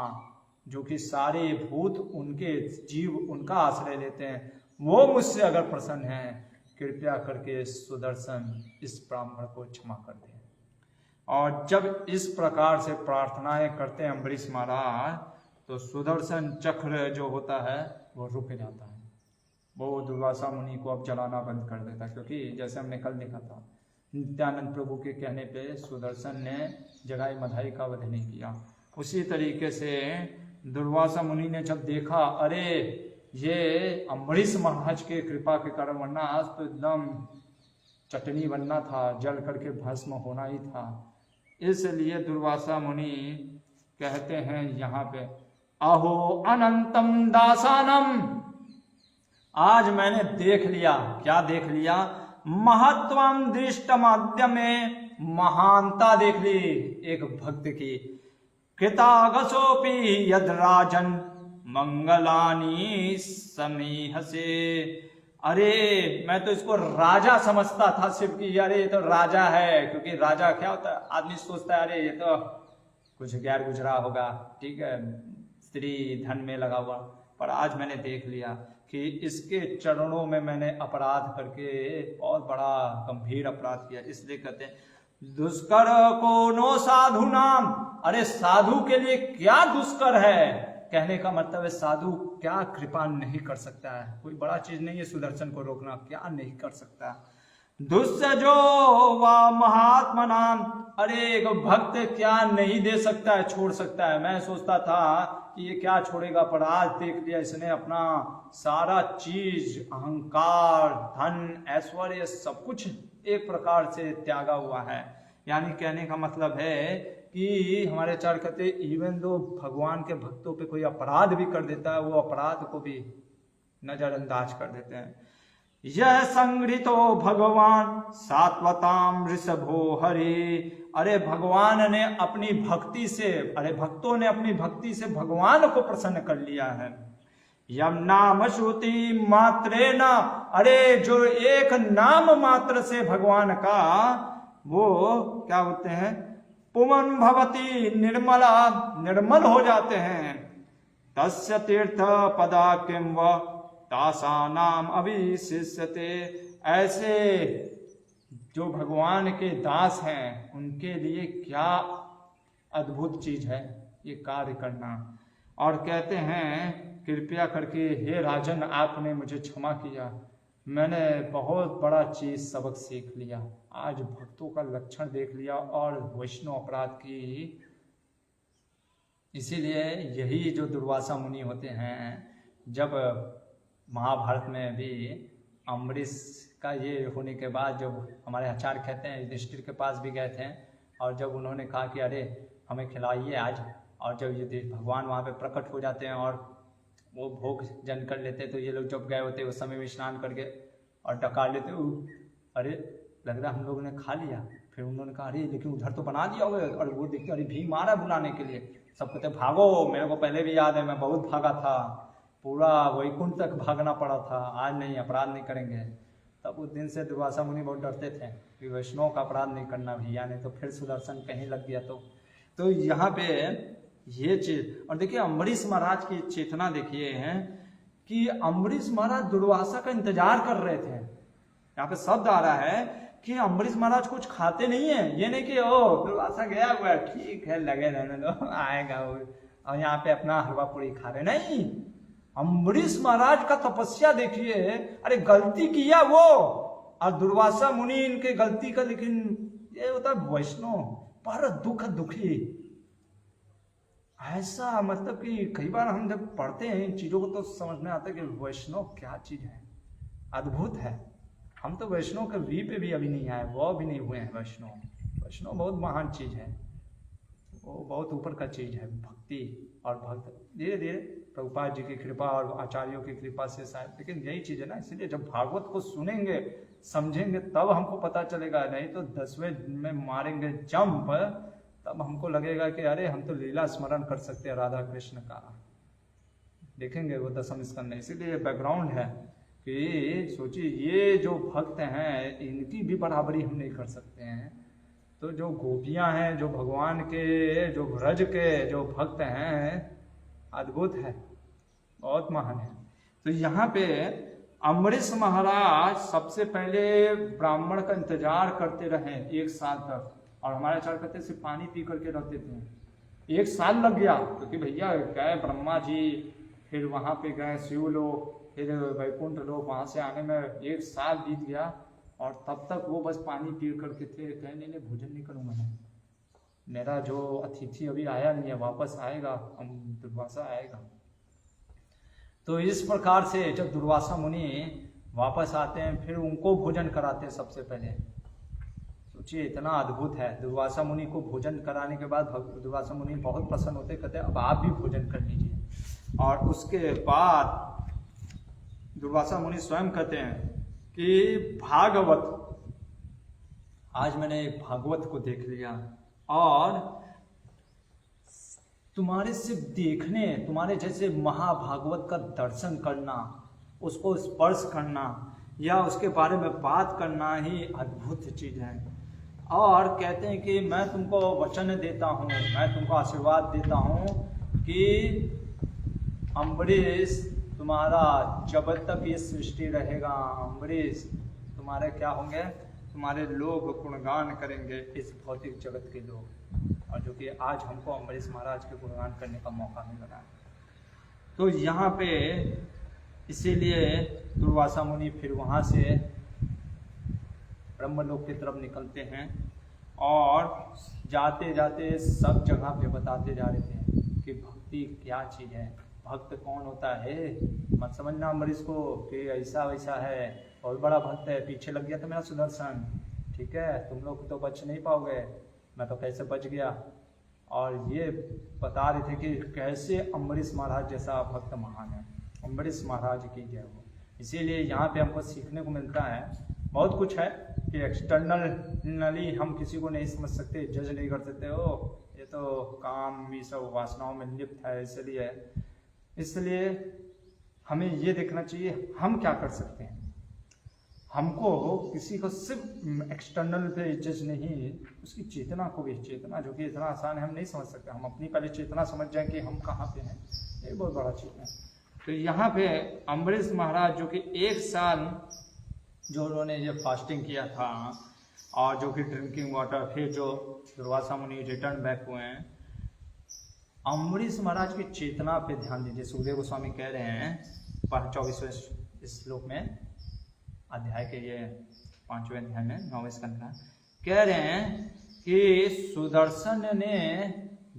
जो कि सारे भूत उनके जीव उनका आश्रय लेते हैं, वो मुझसे अगर प्रसन्न हैं, कृपया करके सुदर्शन इस ब्राह्मण को क्षमा कर दें। और जब इस प्रकार से प्रार्थनाएं करते हैं अम्बरीश महाराज, तो सुदर्शन चक्र जो होता है वो रुक जाता है। वो दुर्वासा मुनि को अब जलाना बंद कर देता, क्योंकि जैसे हमने कल देखा था, नित्यानंद प्रभु के कहने पे सुदर्शन ने जगाई मधाई का वध नहीं किया। उसी तरीके से दुर्वासा मुनि ने जब देखा, अरे ये अम्बरीश महाराज के कृपा के कारण, वरना आज तो एकदम चटनी बनना था, जल करके भस्म होना ही था। इसलिए दुर्वासा मुनि कहते हैं यहाँ पे, अहो अनंतम दासानम, आज मैंने देख लिया। क्या देख लिया? महत्वम दृष्ट माध्यमे महानता देख ली एक भक्त की। कृतागसोपि यद राजन मंगलानी समीह से। अरे मैं तो इसको राजा समझता था सिर्फ कि अरे ये तो राजा है, क्योंकि राजा क्या होता है, आदमी सोचता है अरे ये तो कुछ गैर गुजरा होगा, ठीक है, स्त्री धन में लगा हुआ। पर आज मैंने देख लिया कि इसके चरणों में मैंने अपराध करके बहुत बड़ा गंभीर अपराध किया। इसलिए कहते हैं दुष्कर को नो साधु नाम। अरे साधु के लिए क्या दुष्कर है, कहने का मतलब है साधु क्या कृपा नहीं कर सकता है, कोई बड़ा चीज नहीं है सुदर्शन को रोकना, क्या नहीं कर सकता। दुस्सजो व महात्मा नाम। अरे एक भक्त क्या नहीं दे सकता है, छोड़ सकता है। मैं सोचता था कि ये क्या छोड़ेगा, पर आज देख लिया इसने अपना सारा चीज, अहंकार, धन, ऐश्वर्य, सब कुछ एक प्रकार से त्यागा हुआ है। यानी कहने का मतलब है कि हमारे आचार्य कहते इवन दो भगवान के भक्तों पे कोई अपराध भी कर देता है, वो अपराध को भी नजरअंदाज कर देते हैं। यह संग्रहितो भगवान सात्वताम ऋषभो हरि। अरे भगवान ने अपनी भक्ति से, अरे भक्तों ने अपनी भक्ति से भगवान को प्रसन्न कर लिया है। यम नाम श्रुति मात्रे न। अरे जो एक नाम मात्र से भगवान का वो क्या होते हैं, पुमन भवती निर्मला, निर्मल हो जाते हैं। तस्य तीर्थ पदा किम व तासा नाम अभिशिष्यते। ऐसे जो भगवान के दास हैं उनके लिए क्या अद्भुत चीज है ये कार्य करना। और कहते हैं कृपया करके हे राजन आपने मुझे क्षमा किया, मैंने बहुत बड़ा चीज सबक सीख लिया, आज भक्तों का लक्षण देख लिया और वैष्णव अपराध की। इसीलिए यही जो दुर्वासा मुनि होते हैं, जब महाभारत में भी अम्बरीश का ये होने के बाद जब हमारे आचार्य कहते हैं युधिष्ठिर के पास भी गए थे, और जब उन्होंने कहा कि अरे हमें खिलाइए आज, और जब ये भगवान वहाँ पे प्रकट हो जाते हैं और वो भोग जन कर लेते, तो ये लोग जब गए होते उस समय में स्नान करके और डकार लेते, अरे लग रहा हम लोगों ने खा लिया। फिर उन्होंने कहा अरे लेकिन उधर तो बना दिया होगा, और वो देखते अरे भीम आ रहा बुलाने के लिए। सब कहते भागो, मेरे को पहले भी याद है मैं बहुत भागा था, पूरा वैकुंठ तक भागना पड़ा था, आज नहीं, अपराध नहीं करेंगे। तब उस दिन से दुर्वासा मुनि बहुत डरते थे कि वैष्णव का अपराध नहीं करना भैया, नहीं तो फिर सुदर्शन कहीं लग गया तो यहाँ पे ये चीज। और देखिए अम्बरीश महाराज की चेतना देखिए है कि अम्बरीश महाराज दुर्वासा का इंतजार कर रहे थे। यहाँ पे शब्द आ रहा है कि अम्बरीश महाराज कुछ खाते नहीं है, ये नहीं कि ओ दुर्वासा गया हुआ है ठीक है लगे रहने दो आएगा वो, और यहाँ पे अपना हलवा पूरी खा रहे। नहीं, अम्बरीश महाराज का तपस्या देखिए। अरे गलती किया वो, और दुर्वासा मुनि इनके गलती का, लेकिन ये होता है वैष्णव पर दुख दुखी। ऐसा मतलब कि कई बार हम जब पढ़ते हैं इन चीजों को तो समझ में आता है कि वैष्णव क्या चीज है, अद्भुत है। हम तो वैष्णव के वी पे भी अभी नहीं आए, वो भी नहीं हुए हैं वैष्णव। वैष्णव बहुत महान चीज है, वो बहुत ऊपर का चीज है, भक्ति और भक्त। धीरे धीरे प्रभुपाद जी की कृपा और आचार्यों की कृपा से शायद, लेकिन यही चीज है ना। इसलिए जब भागवत को सुनेंगे समझेंगे तब हमको पता चलेगा, नहीं तो 10वें दिन में मारेंगे जंप, तब हमको लगेगा कि अरे हम तो लीला स्मरण कर सकते हैं राधा कृष्ण का। देखेंगे वो दशम स्कंद। इसीलिए बैकग्राउंड है कि सोचिए ये जो भक्त हैं इनकी भी बराबरी हम नहीं कर सकते हैं, तो जो गोपियां हैं, जो भगवान के, जो ब्रज के जो भक्त हैं, अद्भुत है, बहुत महान है। तो यहाँ पे अम्बरीश महाराज सबसे पहले ब्राह्मण का इंतजार करते रहे 1 साल तक, और हमारे आचार्य कहते सिर्फ पानी पी करके रहते थे। 1 साल लग गया, क्योंकि भैया गए ब्रह्मा जी, फिर वहां पे गए शिव लोग, फिर वैकुंठ लोग, वहां से आने में 1 साल बीत गया, और तब तक वो बस पानी पी करके थे। कहने नहीं भोजन नहीं करूंगा मैं, मेरा जो अतिथि अभी आया नहीं है, वापस आएगा, हम दुर्वासा आएगा। तो इस प्रकार से जब दुर्वासा मुनि वापस आते हैं फिर उनको भोजन कराते हैं सबसे पहले। सोचिए इतना अद्भुत है। दुर्वासा मुनि को भोजन कराने के बाद दुर्वासा मुनि बहुत प्रसन्न होते, कहते हैं अब आप भी भोजन कर लीजिए। और उसके बाद दुर्वासा मुनि स्वयं कहते हैं कि भागवत, आज मैंने भागवत को देख लिया और तुम्हारे सिर्फ देखने, तुम्हारे जैसे महाभागवत का दर्शन करना, उसको स्पर्श करना या उसके बारे में बात करना ही अद्भुत चीज़ है। और कहते हैं कि मैं तुमको वचन देता हूँ, मैं तुमको आशीर्वाद देता हूँ कि अम्बरीश तुम्हारा जब तक ये सृष्टि रहेगा, अम्बरीश तुम्हारे क्या होंगे, तुम्हारे लोग गुणगान करेंगे, इस भौतिक जगत के लोग। और जो कि आज हमको अम्बरीश महाराज के गुणगान करने का मौका मिल रहा है। तो यहाँ पे इसीलिए दुर्वासा मुनि फिर वहाँ से ब्रह्मलोक की तरफ निकलते हैं और जाते जाते सब जगह पे बताते जा रहे थे कि भक्ति क्या चीज़ है, भक्त कौन होता है। मत समझना अम्बरीश को कि ऐसा वैसा है, बहुत बड़ा भक्त है, पीछे लग गया था मेरा सुदर्शन, ठीक है, तुम लोग तो बच नहीं पाओगे, मैं तो कैसे बच गया। और ये बता रहे थे कि कैसे अम्बरीश महाराज जैसा भक्त महान है। अम्बरीश महाराज की जय हो। इसीलिए यहाँ पे हमको सीखने को मिलता है, बहुत कुछ है कि एक्सटर्नली हम किसी को नहीं समझ सकते, जज नहीं कर सकते, हो ये तो काम ये सब वासनाओं में लिप्त है। इसलिए हमें ये देखना चाहिए हम क्या कर सकते हैं। हमको किसी को सिर्फ एक्सटर्नल पे जज नहीं, उसकी चेतना को भी, चेतना जो कि इतना आसान है हम नहीं समझ सकते। हम अपनी पहले चेतना समझ जाए कि हम कहाँ पे हैं, ये बहुत बड़ा चीज़ है। तो यहाँ पे अम्बरीश महाराज जो कि 1 साल जो उन्होंने ये फास्टिंग किया था और जो कि ड्रिंकिंग वाटर, फिर जो दुर्वासा मुनि रिटर्न बैक हुए हैं, अम्बरीश महाराज की चेतना पे ध्यान दीजिए। सुखदेव गोस्वामी कह रहे हैं 24वें श्लोक में, अध्याय के ये 5वें अध्याय में 9वें स्कंद का, कह रहे हैं कि सुदर्शन ने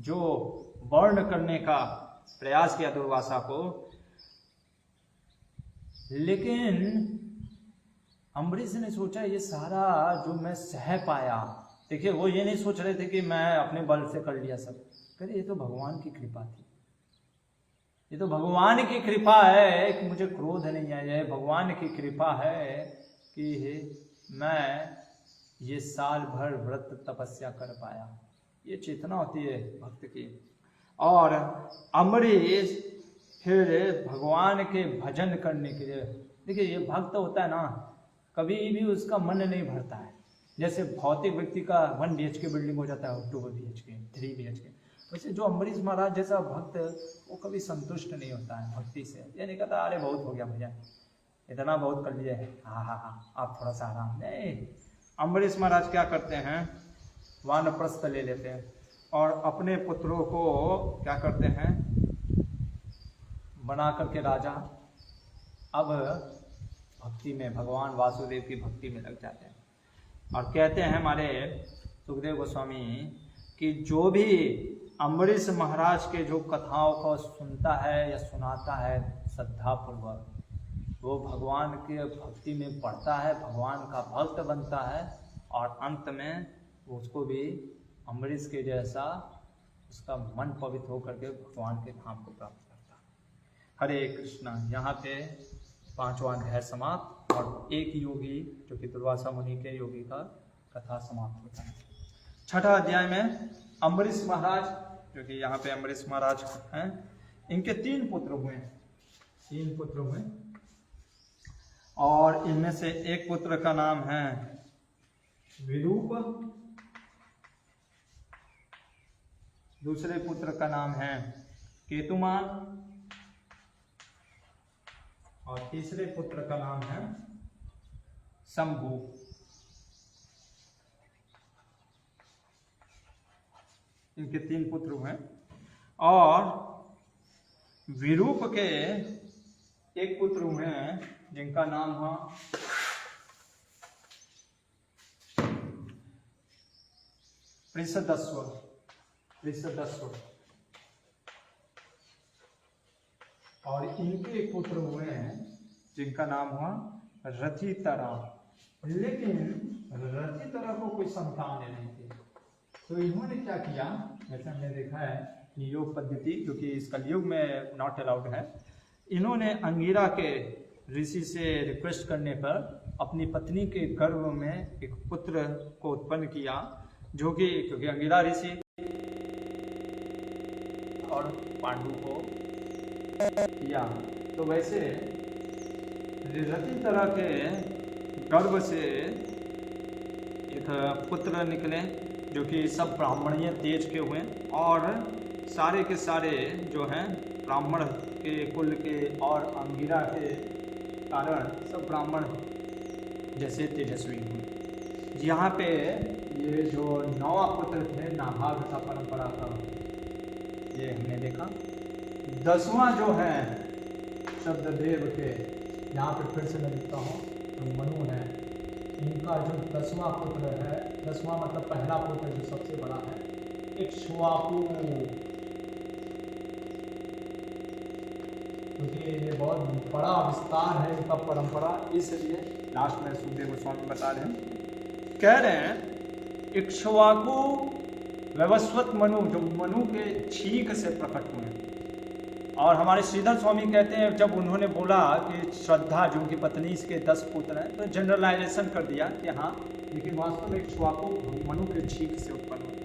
जो वर्ण करने का प्रयास किया दुर्वासा को, लेकिन अम्बरीश ने सोचा ये सारा जो मैं सह पाया, देखिए वो ये नहीं सोच रहे थे कि मैं अपने बल से कर लिया सब, कह ये तो भगवान की कृपा थी, ये तो भगवान की कृपा है कि मुझे क्रोध नहीं आया है, भगवान की कृपा है कि मैं ये साल भर व्रत तपस्या कर पाया। ये चेतना होती है भक्त की। और अम्बरीश फिर भगवान के भजन करने के लिए, देखिए ये भक्त होता है ना, कभी भी उसका मन नहीं भरता है। जैसे भौतिक व्यक्ति का 1 BHK बिल्डिंग हो जाता है 2 BHK 3 BHK, वैसे जो अम्बरीश महाराज जैसा भक्त वो कभी संतुष्ट नहीं होता है भक्ति से। ये नहीं कहता अरे बहुत हो गया भैया, इतना बहुत कर लिए, हाँ आप थोड़ा सा आराम नहीं। अम्बरीश महाराज क्या करते हैं, वानप्रस्थ ले लेते हैं और अपने पुत्रों को क्या करते हैं, बना करके राजा, अब भक्ति में, भगवान वासुदेव की भक्ति में लग जाते हैं। और कहते हैं हमारे सुखदेव गोस्वामी कि जो भी अम्बरीश महाराज के जो कथाओं को सुनता है या सुनाता है श्रद्धापूर्वक, वो भगवान के भक्ति में पढ़ता है, भगवान का भक्त बनता है और अंत में उसको भी अम्बरीश के जैसा उसका मन पवित्र होकर के भगवान के धाम को प्राप्त करता है। हरे कृष्णा। यहाँ पे 5वां अध्याय समाप्त और एक योगी जो कि दुर्वासा मुनि के योगी का कथा समाप्त होता है। 6ठा अध्याय में अम्बरीश महाराज जो कि यहाँ पे अम्बरीश महाराज हैं, इनके 3 पुत्र हुए हैं, 3 पुत्र हुए और इनमें से एक पुत्र का नाम है विरूप, दूसरे पुत्र का नाम है केतुमान और तीसरे पुत्र का नाम है शंभु। इनके 3 पुत्र हुए और विरूप के एक पुत्र हुए हैं जिनका नाम है पृषदस्व। और इनके एक पुत्र हुए हैं जिनका नाम हुआ रथितरा, लेकिन रथितरा को कोई संतान नहीं थी। तो इन्होंने क्या किया, जैसे हमने देखा है कि योग पद्धति जो कि इस कलयुग में नॉट अलाउड है, इन्होंने अंगिरा के ऋषि से रिक्वेस्ट करने पर अपनी पत्नी के गर्भ में एक पुत्र को उत्पन्न किया, जो कि क्योंकि अंगिरा ऋषि और पांडु को किया। तो वैसे रति तरह के गर्भ से एक पुत्र निकले, जो कि सब ब्राह्मणीय तेज के हुए और सारे के सारे जो हैं ब्राह्मण के कुल के और अंगिरा के कारण सब ब्राह्मण जैसे तेजस्वी हुए। यहाँ पे ये जो 9वां पुत्र थे नाभाग का परंपरा का, ये हमने देखा। 10वां जो है शब्ददेव के, यहाँ पे फिर से मैं लिखता हूँ, तो मनु है, इनका जो 10वां पुत्र है, 10वां मतलब पहला पुत्र जो सबसे बड़ा है, इक्ष्वाकु, क्योंकि ये बहुत बड़ा विस्तार है इनका परंपरा, इसलिए लास्ट में सुखदेव गोस्वामी बता रहे हैं, कह रहे हैं इक्ष्वाकु वैवस्वत मनु, जो मनु के छींक से प्रकट हुए। और हमारे श्रीधर स्वामी कहते हैं जब उन्होंने बोला कि श्रद्धा जो उनकी पत्नी इसके 10 पुत्र हैं, तो जनरलाइजेशन कर दिया कि हाँ, लेकिन वास्तव में इक्ष्वाकु मनु के छींक से उत्पन्न हुए।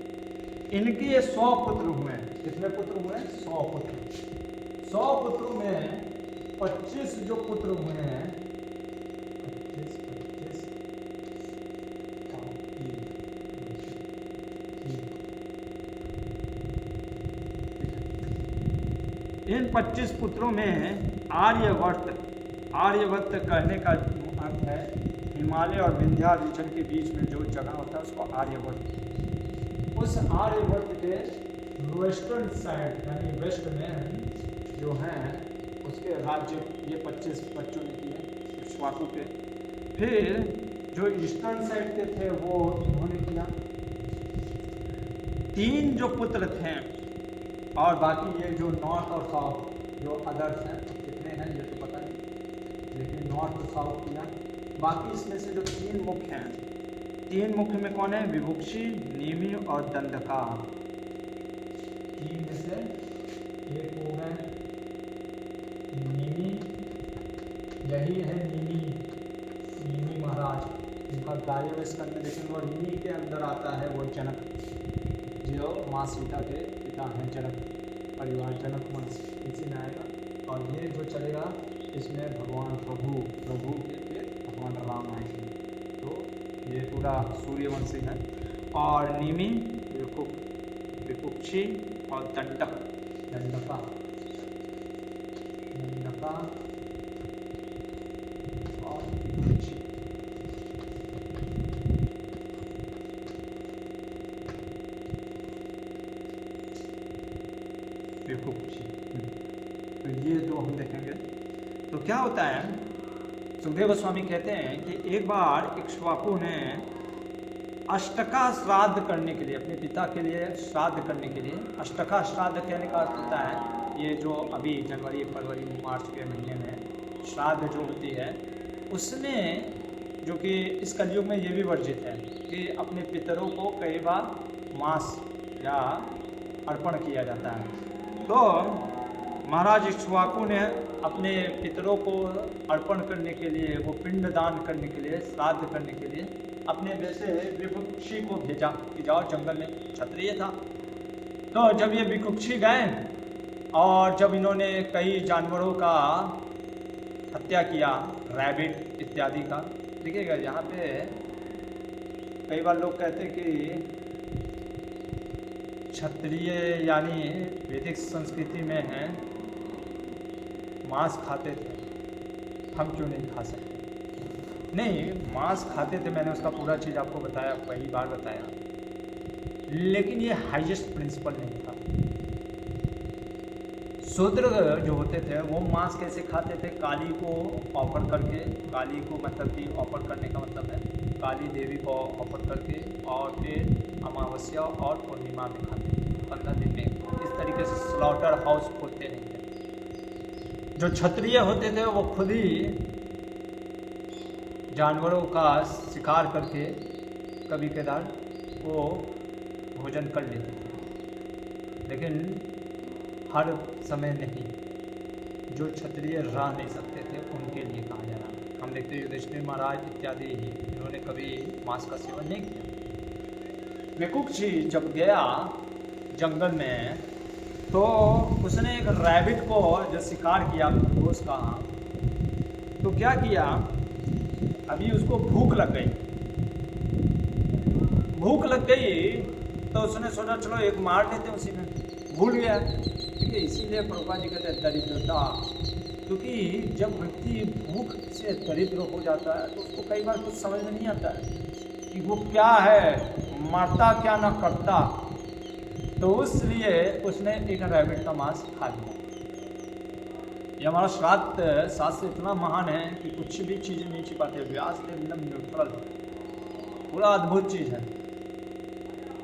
इनके 100 पुत्र हुए। कितने पुत्र हुए? 100 पुत्र। 100 पुत्रों में 25 जो पुत्र हुए हैं, 25 इन 25 पुत्रों में आर्यवर्त कहने का अर्थ है हिमालय और विंध्याचल के बीच में जो जगह होता है उसको आर्यवर्त। उस आर्यवर्त के वेस्टर्न साइड यानी वेस्ट में जो हैं उसके राज्य ये 25 बच्चों ने किए इक्ष्वाकु के। फिर जो ईस्टर्न साइड के थे वो इन्होंने किया। 3 जो पुत्र थे और बाकी ये जो नॉर्थ और साउथ जो अदर्स हैं, तो कितने हैं ये तो पता नहीं, लेकिन नॉर्थ और साउथ किया। बाकी इसमें से जो 3 मुख्य हैं, 3 मुख्य में कौन है? विभुक्षी, नीमि और दंडका। 3 में से एक हो गए नीमि, यही है नीमि महाराज, जिनका गायब स्कंद में देखेंगे, और इन्हीं के अंदर आता है वो जनक, जो माँ सीता के पिता हैं, जनक परिवार, जनक वंश इसी में आएगा। और ये जो चलेगा इसमें भगवान प्रभु के फिर भगवान राम आएंगे, तो ये पूरा सूर्यवंशी है। और नीमि, विपुक्षी और दंडका और विपुक्षी। तो ये जो हम देखेंगे, तो क्या होता है, सुखदेव गोस्वामी कहते हैं कि एक बार इक्ष्वाकु ने अष्टका श्राद्ध करने के लिए, अपने पिता के लिए श्राद्ध करने के लिए, अष्टका श्राद्ध कहने का अर्थ होता है ये जो अभी जनवरी फरवरी मार्च के महीने में श्राद्ध जो होती है, उसमें जो कि इस कलयुग में ये भी वर्जित है कि अपने पितरों को कई बार मांस या अर्पण किया जाता है। तो महाराज इक्ष्वाकु ने अपने पितरों को अर्पण करने के लिए, वो पिंड दान करने के लिए, श्राद्ध करने के लिए अपने बेटे विपुक्षी को भेजा कि जाओ जंगल में, क्षत्रिय था। तो जब ये विपुक्षी गए और जब इन्होंने कई जानवरों का हत्या किया, रैबिट इत्यादि का, देखिएगा यहाँ पे कई बार लोग कहते कि क्षत्रिय यानी वैदिक संस्कृति में है मांस खाते थे, हम क्यों नहीं खा सकते? नहीं, मांस खाते थे, मैंने उसका पूरा चीज़ आपको बताया, पहली बार बताया, लेकिन ये हाईएस्ट प्रिंसिपल नहीं था। शूद्र जो होते थे वो मांस कैसे खाते थे? काली को ऑफर करके, काली को मतलब कि ऑफर करने का मतलब है काली देवी को ऑफर करके, और फिर अमावस्या और पूर्णिमा में खाते थे, 15 दिन में। इस तरीके से स्लॉटर हाउस खोलते नहीं थे। जो क्षत्रिय होते थे वो खुद ही जानवरों का शिकार करके कभी कदार वो भोजन कर लेते थे, लेकिन हर समय नहीं। जो क्षत्रिय रह नहीं सकते थे उनके लिए कहा जा रहा है, हम देखते हैं युधिष्ठिर महाराज इत्यादि इन्होंने कभी मांस का सेवन नहीं किया। विकुक्षी जब गया जंगल में तो उसने एक रैबिट को जो शिकार किया खरगोश का, तो क्या किया, अभी उसको भूख लग गई तो उसने सोचा चलो एक मार देते हैं, उसी में भूल गया। ठीक है, इसीलिए प्रभुपाद जी कहते हैं दरिद्रता, क्योंकि जब व्यक्ति भूख से दरिद्र हो जाता है तो उसको कई बार कुछ समझ में नहीं आता है कि वो क्या है, मरता क्या ना करता, तो इसलिए उसने एक रैबिट का मांस खा लिया। ये हमारा शास्त्र इतना महान है कि कुछ भी चीज़ें नहीं छिपाते, व्यास ने एकदम न्यूट्रल, पूरा अद्भुत चीज़ है।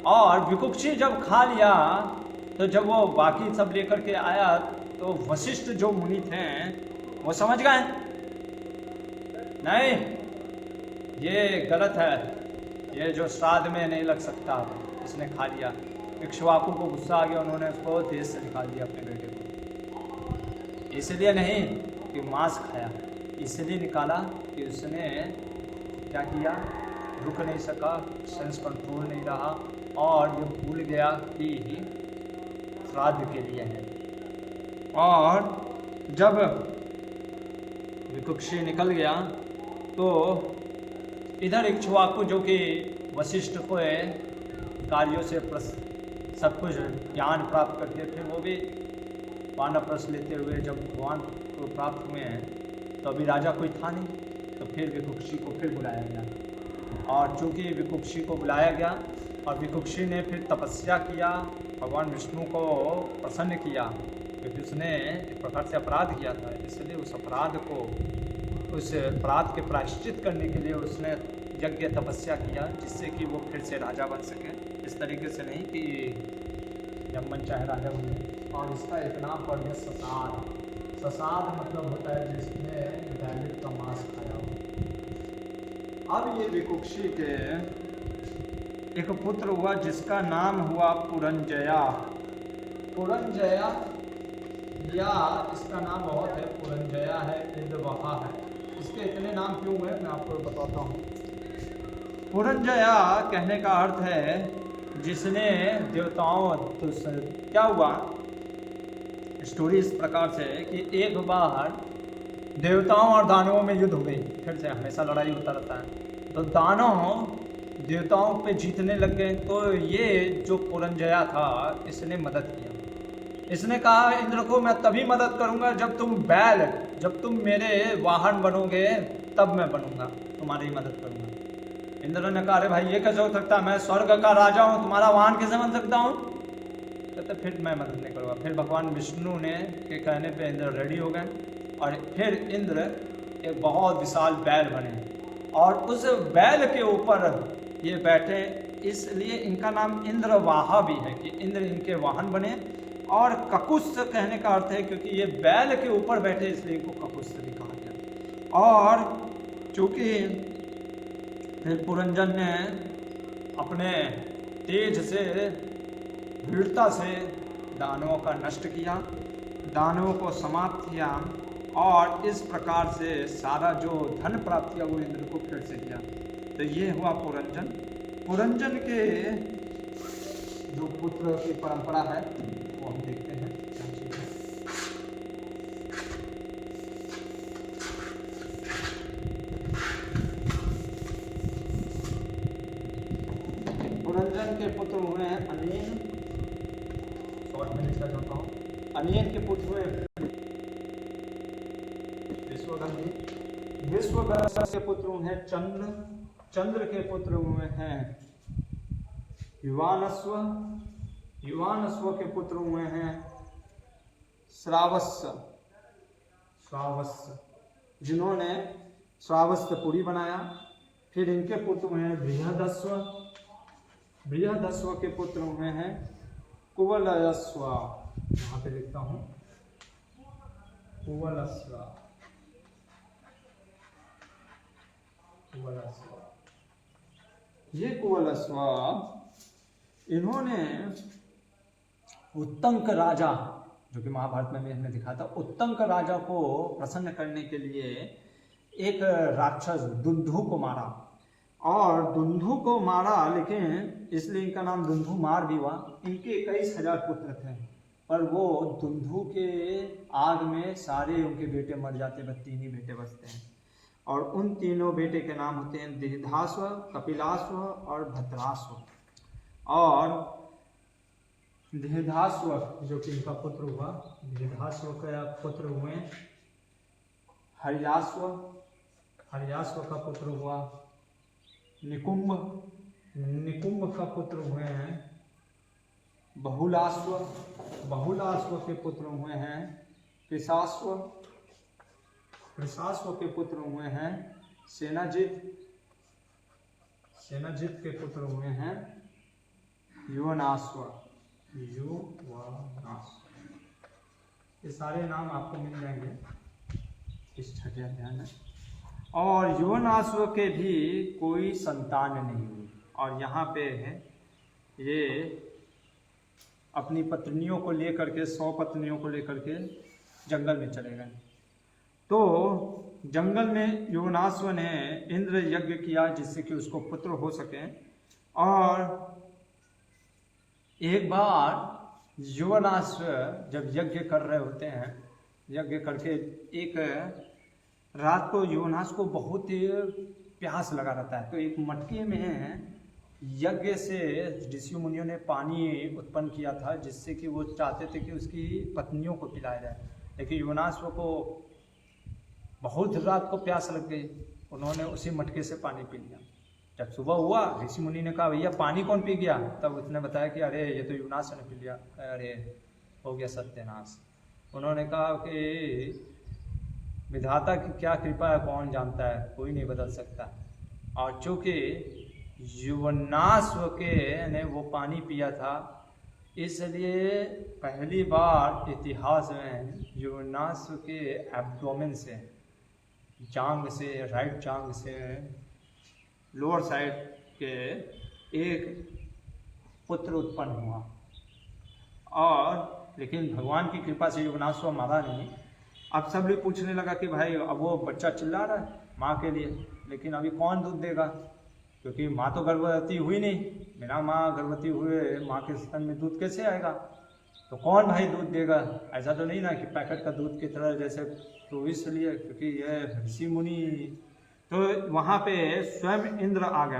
और विकुक्षी जब खा लिया तो जब वो बाकी सब लेकर के आया तो वशिष्ठ जो मुनि थे वो समझ गए, नहीं ये गलत है, ये जो श्राद्ध में नहीं लग सकता, इसने खा लिया। इक्ष्वाकु को गुस्सा आ गया, उन्होंने उसको देश से निकाल दिया अपने बेटे को। इसलिए नहीं कि मांस खाया, इसलिए निकाला कि उसने क्या किया, रुक नहीं सका, सेंस कंट्रोल नहीं रहा और ये भूल गया कि श्राद्ध के लिए है। और जब विकुक्षी निकल गया तो इधर इक्ष्वाकु जो कि वशिष्ठ को कार्यों से सब कुछ ज्ञान प्राप्त करके फिर वो भी वानप्रस्थ लेते हुए जब भगवान को प्राप्त हुए हैं तो अभी राजा कोई था नहीं, तो फिर विकुक्षी को फिर बुलाया गया। और चूँकि विकुक्षी को बुलाया गया और विकुक्षी ने फिर तपस्या किया, भगवान विष्णु को प्रसन्न किया, क्योंकि उसने एक प्रकार से अपराध किया था, इसलिए उस अपराध के प्रायश्चित करने के लिए उसने यज्ञ तपस्या किया, जिससे कि वो फिर से राजा बन सके। इस तरीके से नहीं कि जब मन चाहे राजा बने। और इसका एक नाम पड़ गया ससाद। ससाद मतलब होता है जिसने रैबिट का मांस खाया हो। अब ये विकुक्षी के एक पुत्र हुआ जिसका नाम हुआ पुरंजया। पुरंजया या इसका नाम बहुत है, पुरंजया है, इंद्रवाहा है। इसके इतने नाम क्यों हुए मैं आपको बताता हूँ। पुरंजया कहने का अर्थ है जिसने देवताओं, तो क्या हुआ, स्टोरी इस प्रकार से कि एक बार देवताओं और दानवों में युद्ध हो गई, फिर से हमेशा लड़ाई होता रहता है, तो दानव देवताओं पे जीतने लग गए। तो ये जो पुरंजया था इसने मदद किया, इसने कहा इंद्र को मैं तभी मदद करूंगा जब तुम मेरे वाहन बनोगे तब मैं बनूंगा, तुम्हारी मदद करूंगा। इंद्र ने कहा अरे भाई ये कैसे हो सकता, मैं स्वर्ग का राजा हूँ, तुम्हारा वाहन कैसे बन सकता हूँ, कहते फिर मैं मदद नहीं करूँगा। फिर भगवान विष्णु ने के कहने पे इंद्र रेडी हो गए और फिर इंद्र एक बहुत विशाल बैल बने और उस बैल के ऊपर ये बैठे, इसलिए इनका नाम इंद्रवाहा भी है कि इंद्र इनके वाहन बने। और ककुस्स कहने का अर्थ है क्योंकि ये बैल के ऊपर बैठे इसलिए इनको ककुस्स भी कहा गया। और चूँकि फिर पुरंजन ने अपने तेज से, वीरता से दानवों का नष्ट किया, दानवों को समाप्त किया और इस प्रकार से सारा जो धन प्राप्त किया वो इंद्र को फिर से दिया। तो ये हुआ पुरंजन। पुरंजन के जो पुत्र की परंपरा है वो हम देखते हैं। पुरंजन के पुत्र हुए हैं अनिल, शॉर्ट में लिखा जाता हूँ। अनिल के पुत्र हुए विश्वगंधी, विश्वगंधा के पुत्र हुए हैं चंद्र, चंद्र के पुत्र हुए हैं युवानस्व, युवानस्व के पुत्र हुए हैं श्रावस्य, श्रावस्य जिन्होंने श्रावस्तपुरी बनाया। फिर इनके पुत्र हुए हैं बृहदस्व, बृहदस्व के पुत्र हुए हैं कुवलयस्व, यहाँ पे लिखता हूँ कुवलस्व, कुवलस्व। ये कुवलस्व इन्होंने उत्तंक राजा, जो कि महाभारत में भी हमने दिखा था, उत्तंक राजा को प्रसन्न करने के लिए एक राक्षस दुंदु को मारा, और दुंदु को मारा, लेकिन इसलिए इनका नाम दुंदु मार भी हुआ। इनके 21,000 पुत्र थे, पर वो दुंदु के आग में सारे उनके बेटे मर जाते, बस 3 ही बेटे बचते हैं। और उन तीनों बेटे के नाम होते हैं दीर्घाश्व, कपिलाश्व और भद्राश्व। और दीर्घाश्व जो कि इनका पुत्र हुआ, दीर्घाश्व का पुत्र हुए हरियाश्व, हरियाश्व का पुत्र हुआ निकुंभ, निकुंभ का पुत्र हुए हैं बहुलाश्व, बहुलाश्व के पुत्र हुए हैं कृशाश्व, कृशाश्व के पुत्र हुए हैं सेनाजित, सेनाजित के पुत्र हुए हैं युवनाश्व, युवनाश्व। ये सारे नाम आपको मिल जाएंगे इस छठे अध्याय में। और युवनाश्व के भी कोई संतान नहीं हुई, और यहाँ पे ये अपनी पत्नियों को लेकर के 100 पत्नियों को लेकर के जंगल में चले गए। तो जंगल में युवनाश्व ने इंद्र यज्ञ किया जिससे कि उसको पुत्र हो सके। और एक बार युवनाश्व जब यज्ञ कर रहे होते हैं, यज्ञ करके एक रात को युवनाश्व को बहुत ही प्यास लगा रहता है, तो एक मटके में यज्ञ से ऋषि मुनियों ने पानी उत्पन्न किया था, जिससे कि वो चाहते थे कि उसकी पत्नियों को पिलाया जाए। लेकिन युवनाश्व को बहुत रात को प्यास लग गई, उन्होंने उसी मटके से पानी पी लिया। जब सुबह हुआ, ऋषि मुनि ने कहा भैया पानी कौन पी गया? तब उसने बताया कि अरे ये तो युवनाश्व ने पी लिया। अरे हो गया सत्यानाश। उन्होंने कहा कि विधाता की क्या कृपा है, कौन जानता है, कोई नहीं बदल सकता। और चूंकि युवनाश्व के ने वो पानी पिया था, इसलिए पहली बार इतिहास में युवनाश्व के एब्डोमेन से, जांग से, राइट जांग से लोअर साइड के एक पुत्र उत्पन्न हुआ। और लेकिन भगवान की कृपा से युवनाश्व मारा नहीं। अब सब लोग पूछने लगा कि भाई अब वो बच्चा चिल्ला रहा है माँ के लिए, लेकिन अभी कौन दूध देगा, क्योंकि माँ तो गर्भवती हुई नहीं। बिना माँ गर्भवती हुए माँ के स्तन में दूध कैसे आएगा? तो कौन भाई दूध देगा? ऐसा तो नहीं ना कि पैकेट का दूध की तरह जैसे, तो इसलिए क्योंकि यह ऋषि मुनि, तो वहाँ पे स्वयं इंद्र आ गए,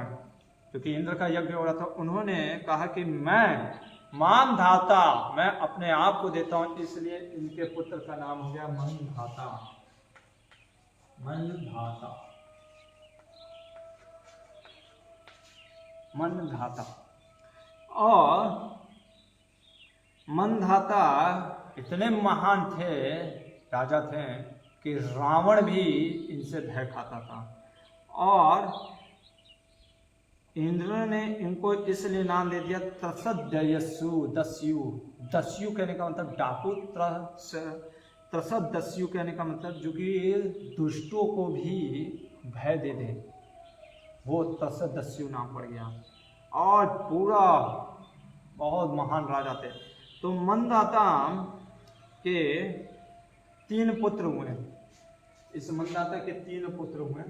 क्योंकि इंद्र का यज्ञ हो रहा था। उन्होंने कहा कि मैं मानधाता, मैं अपने आप को देता हूँ, इसलिए इनके पुत्र का नाम हो गया मनधाता, मनधाता, मनधाता। और मनधाता इतने महान थे, राजा थे, कि रावण भी इनसे भय खाता था। और इंद्र ने इनको इसलिए नाम दे दिया त्रसदयसु, दस्यु, दस्यु कहने का मतलब डाकू, त्रसदस्यु कहने का मतलब जो कि दुष्टों को भी भय दे दे, वो त्रसदस्यु नाम पड़ गया। और पूरा बहुत महान राजा थे। तो मनधाता के 3 पुत्र हुए। इस मनधाता के 3 पुत्र हुए।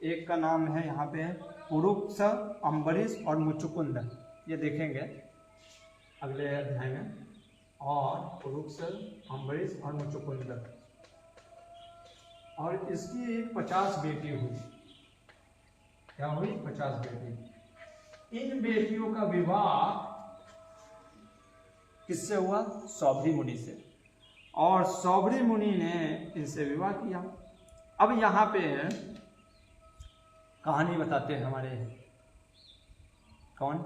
एक का नाम है यहाँ पे पुरुक्ष, अम्बरीश और मुचुकुंद, ये देखेंगे अगले अध्याय में। और पुरुक्ष, अम्बरीश और मुचुकुंद, और इसकी 50 बेटी हुई। क्या हुई? 50 बेटी। इन बेटियों का विवाह किससे हुआ? सौभरी मुनि से। और सौभरी मुनि ने इनसे विवाह किया। अब यहाँ पे कहानी बताते हैं हमारे कौन?